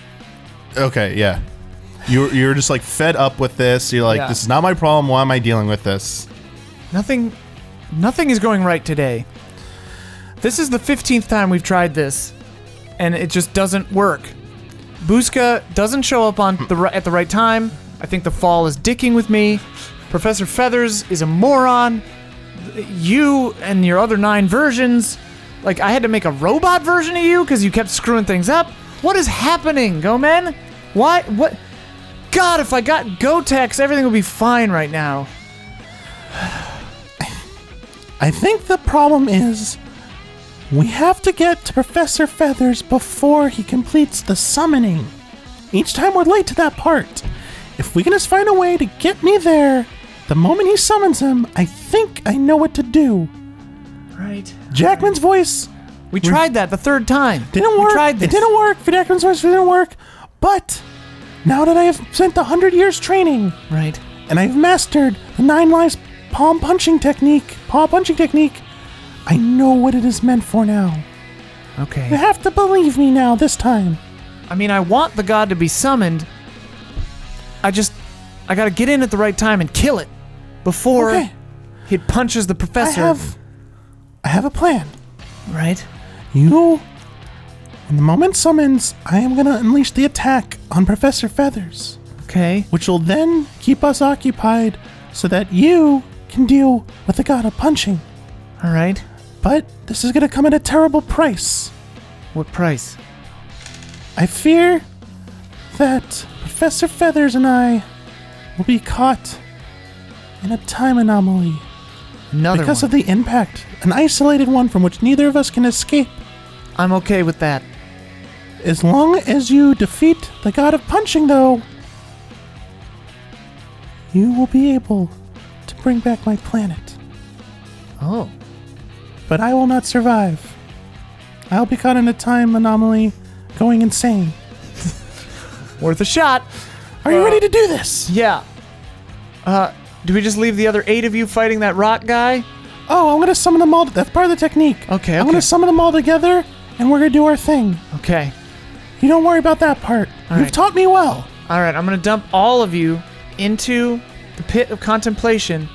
Okay, yeah. You're just like fed up with this. You're like, Yeah. this is not my problem. Why am I dealing with this? Nothing is going right today. This is the 15th time we've tried this, and it just doesn't work. Buska doesn't show up at the right time. I think the fall is dicking with me. Professor Feathers is a moron. You and your other 9 versions, like I had to make a robot version of you because you kept screwing things up. What is happening, Gomen? Why? What? God, if I got Gotex, everything would be fine right now. I think the problem is we have to get to Professor Feathers before he completes the summoning. Each time we're late to that part. If we can just find a way to get me there, the moment he summons him, I think I know what to do. Right. Jackman's voice We tried that the 3rd time. didn't work. We tried this. It didn't work. For Jackman's voice, it didn't work. But now that I have spent 100 years training, Right. and I've mastered the 9 lives paw punching technique, I know what it is meant for now. You Okay. have to believe me now this time. I mean, I want the god to be summoned. I gotta get in at the right time and kill it before Okay. it punches the professor. I have a plan. Right? You, when the moment summons, I am gonna unleash the attack on Professor Feathers, Okay. which will then keep us occupied so that you can deal with the god of punching. All right. But this is gonna come at a terrible price. What price? I fear that Professor Feathers and I will be caught in a time anomaly Another because one. of the impact, an isolated one from which neither of us can escape. I'm okay with that. As long as you defeat the god of punching, though, you will be able to bring back my planet. Oh. But I will not survive. I'll be caught in a time anomaly going insane. Worth a shot. Are you ready to do this? Yeah. Do we just leave the other 8 of you fighting that rock guy? Oh, I'm gonna summon them all. That's part of the technique. Okay, I'm okay. gonna summon them all together, and we're gonna do our thing. Okay. You don't worry about that part. All You've right. taught me well. All right, I'm gonna dump all of you into the pit of contemplation.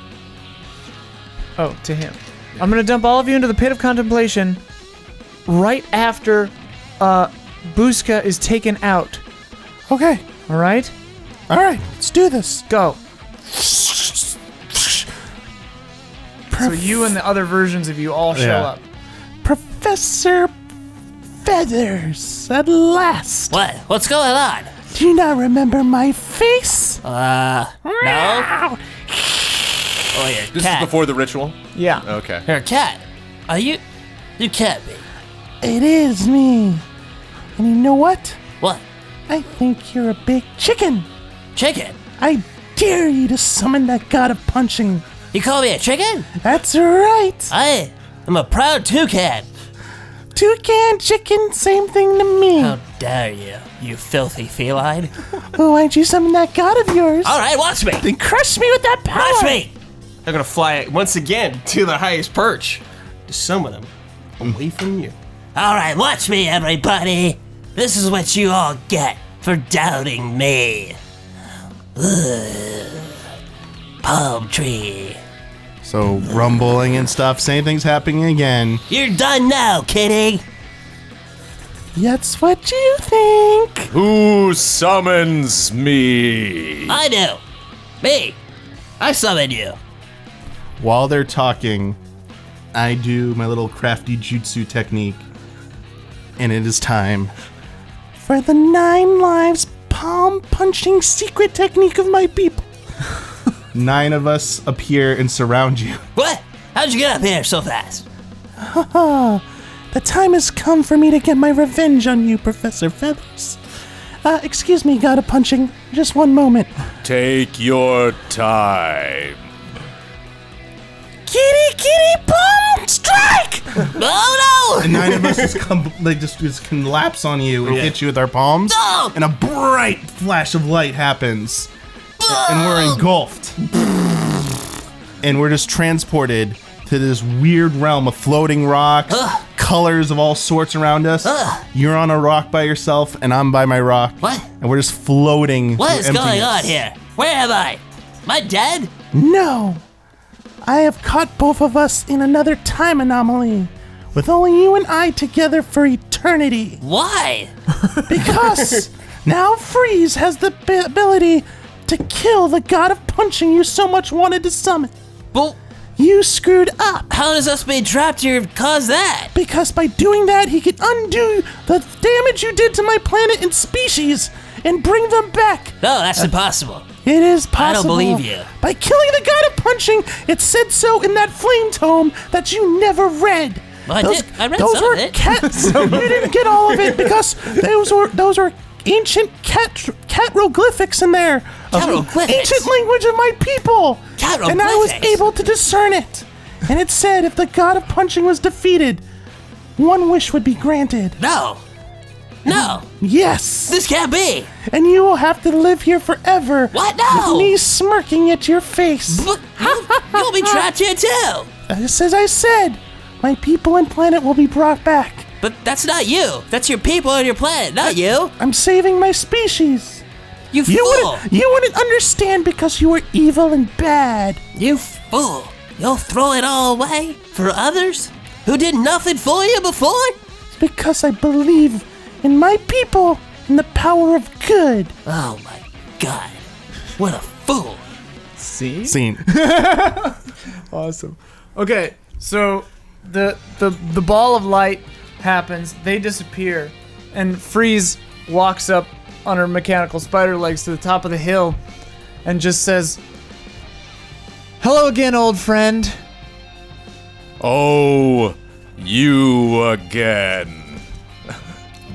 Oh, to him. I'm gonna dump all of you into the pit of contemplation right after Buska is taken out. Okay. All right? All right. Let's do this. Go. So you and the other versions of you all show Yeah. up. Professor Feathers, at last. What? What's going on? Do you not remember my face? No? Oh, you're a This cat. is before the ritual. Yeah. Okay. You're a cat. Are you? You can't be. It is me. And you know what? What? I think you're a big chicken. Chicken? I dare you to summon that god of punching. You call me a chicken? That's right. I'm a proud toucan. Toucan, chicken, same thing to me. How dare you, you filthy feline. Oh, why'd you summon that god of yours? All right, watch me. Then crush me with that power. Watch me. They're gonna fly once again to the highest perch to summon him away from you. All right, watch me, everybody. This is what you all get for doubting me. Ugh. Palm tree. So rumbling and stuff. Same thing's happening again. You're done now, kitty. That's what you think. Who summons me? I do. Me. I summon you. While they're talking, I do my little crafty jutsu technique. And it is time. For the 9 lives palm punching secret technique of my people. 9 of us appear and surround you. What? How'd you get up here so fast? The time has come for me to get my revenge on you, Professor Feathers. Excuse me, God of Punching. Just one moment. Take your time. Kitty, palm strike! Oh, no! And 9 of us just collapse on you and hit you with our palms. No! And a bright flash of light happens. And we're engulfed. And we're just transported to this weird realm of floating rocks, colors of all sorts around us. You're on a rock by yourself, and I'm by my rock. What? And we're just floating. What through is going emptiness. on here? Where am I? Am I dead? No. I have caught both of us in another time anomaly. With only you and I together for eternity. Why? Because now Freeze has the ability to kill the God of Punching you so much wanted to summon. Well, You screwed up. how does us being trapped here cause that? Because by doing that, he could undo the damage you did to my planet and species and bring them back. No, that's impossible. It is possible. I don't believe you. By killing the God of Punching, it said so in that flame tome that you never read. Well, I read those some were of it. cats. You didn't get all of it because those were ancient cat hieroglyphics in there. Of Hieroglyphics? ancient language of my people. And I was Hieroglyphics? able to discern it. And it said if the God of Punching was defeated, one wish would be granted. No. No. Yes. This can't be. And you will have to live here forever. What? No. With me smirking at your face. But you'll be trapped here too. Just as I said, my people and planet will be brought back. But that's not you. That's your people on your planet, not you. I'm saving my species. You fool. You wouldn't understand because you were evil and bad. You fool. You'll throw it all away for others who did nothing for you before? It's because I believe in my people and the power of good. Oh my god. What a fool. See? Scene. Awesome. Okay, so the ball of light happens, they disappear, and Freeze walks up on her mechanical spider legs to the top of the hill and just says, "Hello again, old friend." Oh, you again,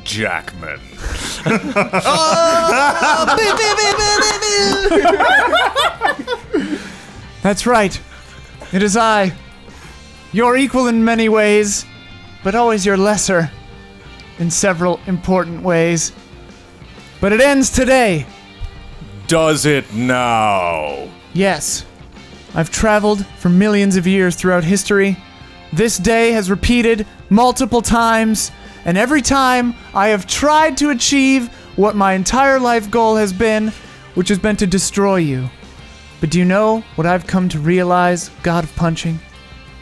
Jackman. That's right. It is I. Your equal in many ways, but always your lesser in several important ways. But it ends today. Does it now? Yes. I've traveled for millions of years throughout history. This day has repeated multiple times, and every time I have tried to achieve what my entire life goal has been, which has been to destroy you. But do you know what I've come to realize, God of Punching?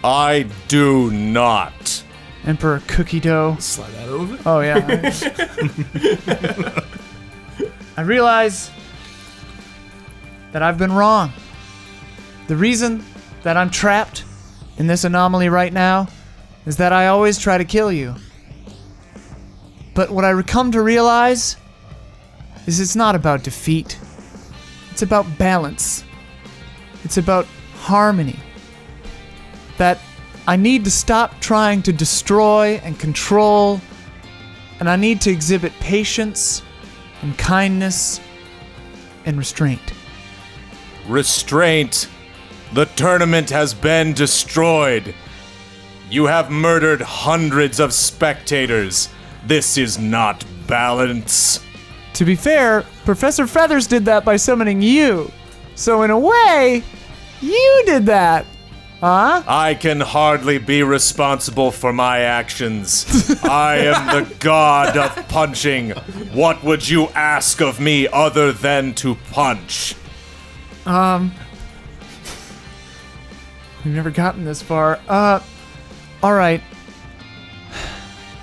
I do not. Emperor Cookie Dough. Slide that over. Oh, yeah. I realize that I've been wrong. The reason that I'm trapped in this anomaly right now is that I always try to kill you. But what I come to realize is it's not about defeat. It's about balance. It's about harmony. That I need to stop trying to destroy and control, and I need to exhibit patience and kindness and restraint. Restraint. The tournament has been destroyed. You have murdered hundreds of spectators. This is not balance. To be fair, Professor Feathers did that by summoning you. So in a way, you did that. Huh? I can hardly be responsible for my actions. I am the god of punching. What would you ask of me other than to punch? We've never gotten this far. All right.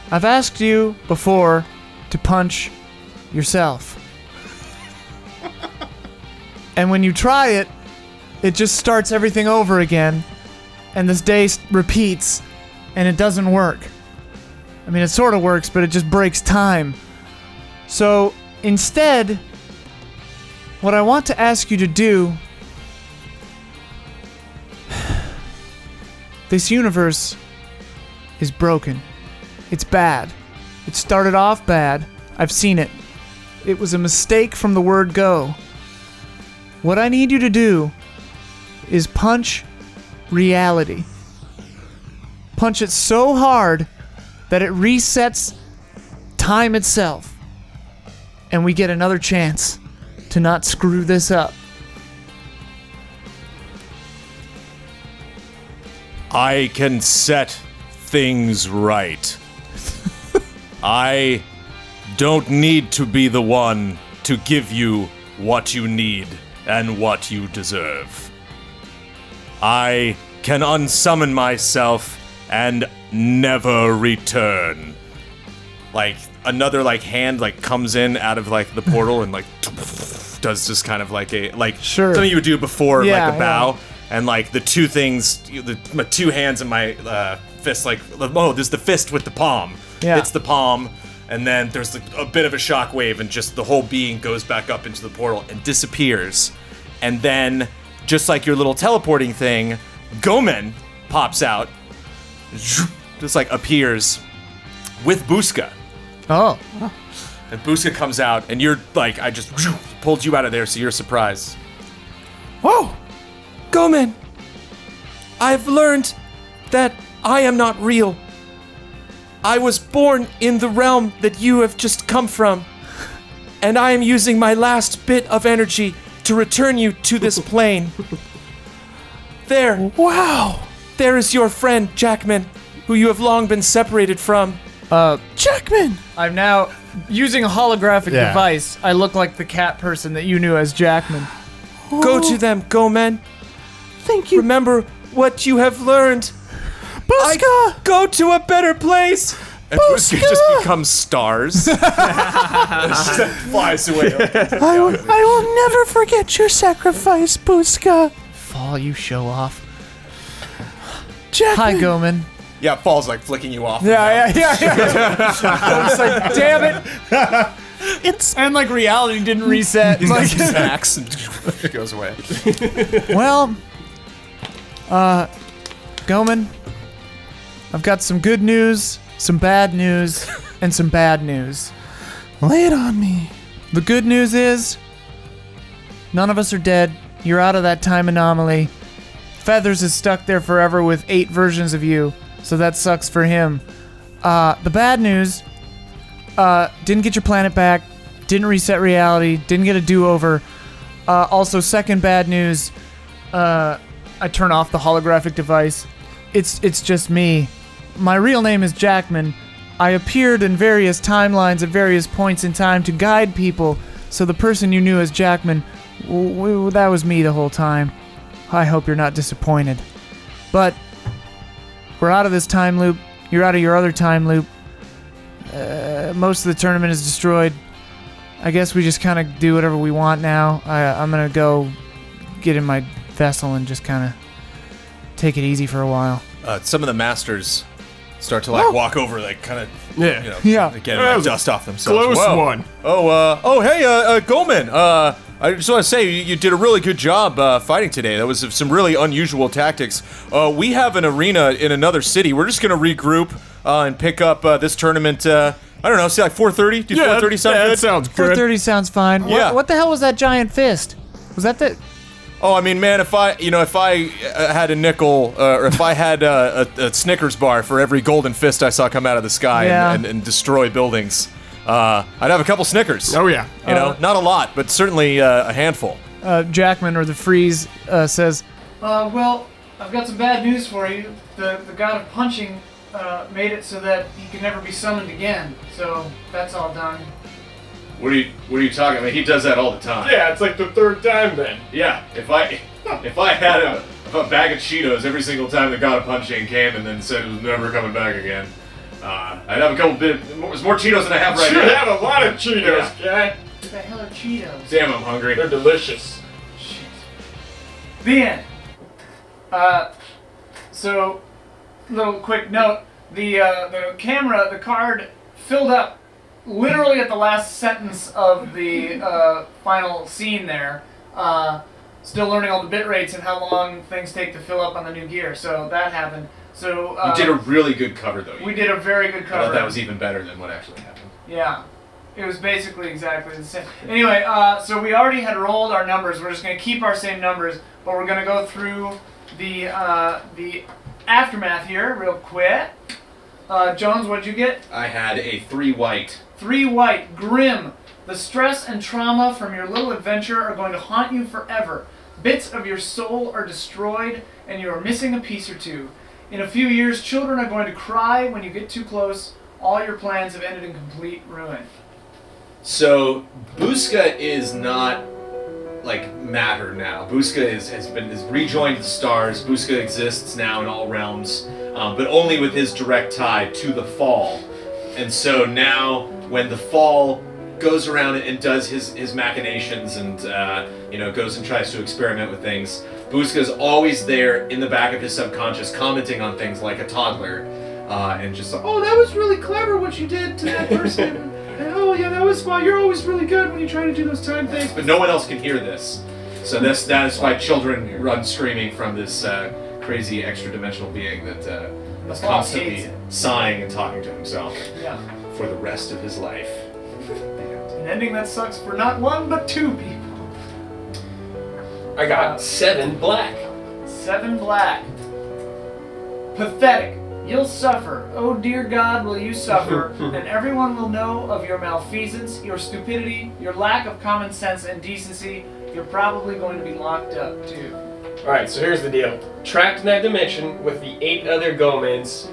I've asked you before to punch yourself. And when you try it, it just starts everything over again. And this day repeats, and it doesn't work. I mean, it sort of works, but it just breaks time. So, instead, what I want to ask you to do... This universe is broken. It's bad. It started off bad. I've seen it. It was a mistake from the word go. What I need you to do is punch reality. Punch it so hard that it resets time itself. And we get another chance to not screw this up. I can set things right. I don't need to be the one to give you what you need and what you deserve. I can unsummon myself and never return. Like, another, like, hand, like, comes in out of, like, the portal and, like, does just kind of like a, like, Sure. something you would do before, Yeah, like, a bow. And, like, the two things, my two hands and my fist, like, oh, there's the fist with the palm. Yeah. It's the palm, and then there's a bit of a shockwave, and just the whole being goes back up into the portal and disappears. And then, just like your little teleporting thing, Gomen pops out, just, like, appears with Buska. Oh. And Buska comes out, and you're, like, I just pulled you out of there, so you're surprised. Whoa! Gomen! I've learned that I am not real. I was born in the realm that you have just come from, and I am using my last bit of energy to return you to this plane. There. Wow. There is your friend, Jackman, who you have long been separated from. Jackman! I'm now using a holographic Yeah. device. I look like the cat person that you knew as Jackman. Go to them, Gomen. Thank you. Remember what you have learned. Buska! Go to a better place. And Buska just becomes stars. Just flies away. I will never forget your sacrifice, Buska. Fall, you show off. Jackman. Hi, Gomen. Yeah, Fall's like flicking you off. Yeah. I was like, damn it. And like reality didn't reset. He's got Like, some snacks and goes away. well, Gomen, I've got some good news, some bad news, and some bad news. Lay it on me. The good news is, none of us are dead. You're out of that time anomaly. Feathers is stuck there forever with 8 versions of you, so that sucks for him. The bad news, didn't get your planet back, didn't reset reality, didn't get a do-over. Also, second bad news, I turn off the holographic device. It's just me. My real name is Jackman. I appeared in various timelines at various points in time to guide people, so the person you knew as Jackman, that was me the whole time. I hope you're not disappointed. But we're out of this time loop. You're out of your other time loop. Most of the tournament is destroyed. I guess we just kind of do whatever we want now. I'm going to go get in my vessel and just kind of take it easy for a while. Some of the masters start to like walk over, like kind of, Yeah. you know, Yeah. get like, dust off themselves. Close Whoa. one. Oh, hey, Gomen. I just want to say you did a really good job fighting today. That was some really unusual tactics. We have an arena in another city. We're just gonna regroup and pick up this tournament. I don't know, say like 4:30. Do 4:30 sound good? That sounds good. 4:30 sounds fine. Yeah. What the hell was that giant fist? Was that the... Oh, I mean, man, if I had a nickel, or if I had a Snickers bar for every golden fist I saw come out of the sky Yeah. and destroy buildings, I'd have a couple Snickers. Oh yeah. You know, not a lot, but certainly a handful. Jackman, or the Freeze, says, well, I've got some bad news for you. The god of punching made it so that he can never be summoned again. So that's all done. What are you talking about? He does that all the time. Yeah, it's like the third time then. Yeah, if I had a bag of Cheetos every single time the God of Punching came and then said it was never coming back again, I'd have a couple more Cheetos than I have right Should now. have a lot of Cheetos, guy. What the hell are Cheetos? Damn, I'm hungry. They're delicious. The end. So, little quick note: the card filled up literally at the last sentence of the final scene there. Still learning all the bit rates and how long things take to fill up on the new gear. So that happened. So You did a really good cover, though. we did a very good cover. I thought that was even better than what actually happened. Yeah. It was basically exactly the same. Anyway, so we already had rolled our numbers. We're just going to keep our same numbers, but we're going to go through the aftermath here real quick. Jones, what'd you get? I had a 3 white. 3 white. Grim. The stress and trauma from your little adventure are going to haunt you forever. Bits of your soul are destroyed, and you are missing a piece or two. In a few years, children are going to cry when you get too close. All your plans have ended in complete ruin. So Busca is not like matter now. Busca has rejoined the stars. Busca exists now in all realms, but only with his direct tie to the Fall. And so now, when the Fall goes around and does his machinations and goes and tries to experiment with things, Busca's always there in the back of his subconscious, commenting on things like a toddler, and just like, oh, that was really clever what you did to that person. And, oh yeah, that was fun. You're always really good when you try to do those time things. But no one else can hear this. So that is why children run screaming from this crazy extra-dimensional being that is constantly sighing and talking to himself for the rest of his life. An ending that sucks for not one, but 2 people. I got 7 black. 7 black. Pathetic. You'll suffer. Oh dear God, will you suffer. And everyone will know of your malfeasance, your stupidity, your lack of common sense and decency. You're probably going to be locked up, too. Alright, so here's the deal. Trapped in that dimension with the 8 other Gomans,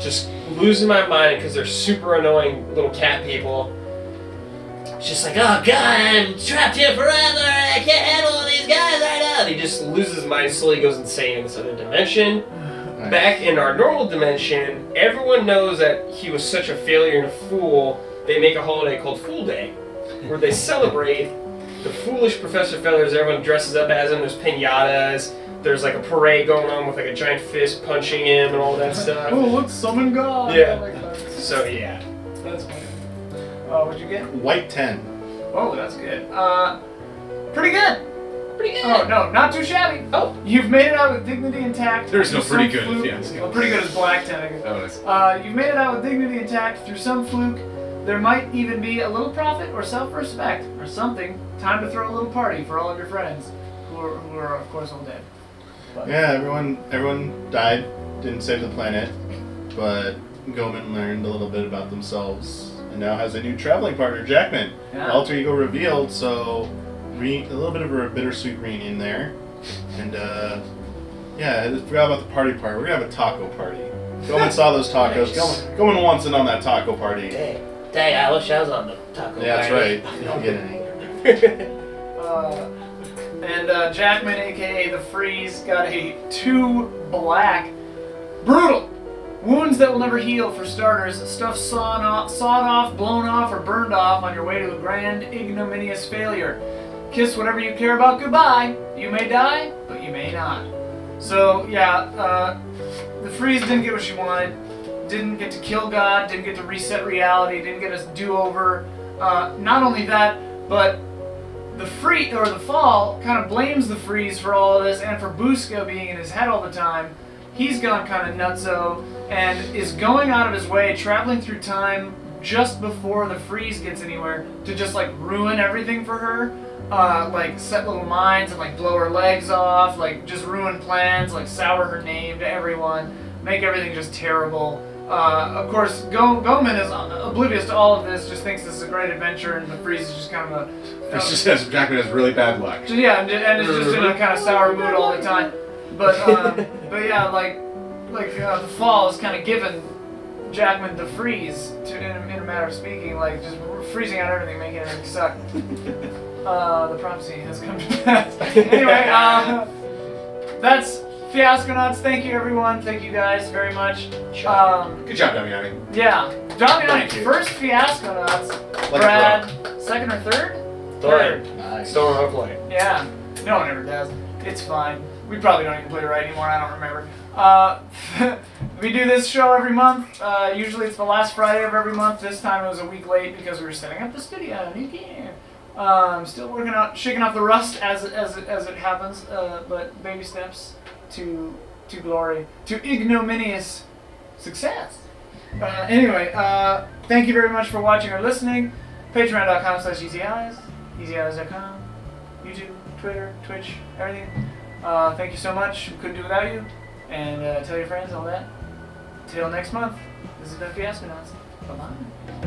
just losing my mind because they're super annoying little cat people. It's just like, oh God, I'm trapped here forever, I can't handle all these guys right now. And he just loses his mind, slowly goes insane in this other dimension. Back in our normal dimension, everyone knows that he was such a failure and a fool, they make a holiday called Fool Day, where they celebrate the foolish Professor Feathers. Everyone dresses up as him, there's piñatas, there's like a parade going on with like a giant fist punching him and all that stuff. Oh, look, summon God. Yeah. I like that. So yeah. That's funny. What'd you get? White 10. Oh, that's good. Pretty good. Pretty good. Oh, no, not too shabby. Oh. You've made it out with dignity intact. There's no through pretty some good fluke. fiasco. Well, pretty good is black 10, I guess. Oh, nice. You've made it out with dignity intact through some fluke. There might even be a little profit or self-respect or something. Time to throw a little party for all of your friends, who are of course all dead. But Yeah, everyone died, didn't save the planet, but Goman learned a little bit about themselves and now has a new traveling partner, Jackman. Yeah. Alter ego revealed, so a little bit of a bittersweet reunion there. And yeah, I forgot about the party part. We're gonna have a taco party. Goman saw those tacos. Goman wants in on that taco party. Dang, I wish I was on the taco Yeah, that's party. right. You don't get any. And Jackman, aka the Freeze, got a 2 black. Brutal! Wounds that will never heal, for starters. Stuff sawed off, blown off, or burned off on your way to a grand, ignominious failure. Kiss whatever you care about goodbye. You may die, but you may not. So, yeah, the Freeze didn't get what she wanted. Didn't get to kill God, didn't get to reset reality, didn't get a do-over. Not only that, but the Fall kind of blames the Freeze for all of this and for Busca being in his head all the time. He's gone kind of nutso and is going out of his way, traveling through time just before the Freeze gets anywhere to just like ruin everything for her. like set little mines and like blow her legs off, like just ruin plans, like sour her name to everyone, make everything just terrible. Of course, Goman is oblivious to all of this, just thinks this is a great adventure, and the Freeze is just kind of a... It's just says Jackman has really bad luck. Yeah, and it's just in a kind of sour mood all the time. But yeah, like the Fall is kind of given Jackman the Freeze, in a matter of speaking, like just freezing out everything, making everything suck. The prophecy has come to pass. Anyway, that's Fiasconauts. Thank you, everyone. Thank you guys very much. Good job, Damiani. Yeah, Damiani, Thank you. first Fiasconauts. Like Brad, second or third? Third. Nice. Don't know how to play. Yeah, no one ever does. It's fine. We probably don't even play it right anymore. I don't remember. We do this show every month. Usually it's the last Friday of every month. This time it was a week late because we were setting up the studio. New game. Still working out, shaking off the rust as it happens. But baby steps to glory, to ignominious success. Anyway, thank you very much for watching or listening. Patreon.com/EasyEyes, EasyEyes.com, YouTube, Twitter, Twitch, everything. Thank you so much. We couldn't do without you. And tell your friends all that. Till next month. This has been Fiasconauts. Bye-bye.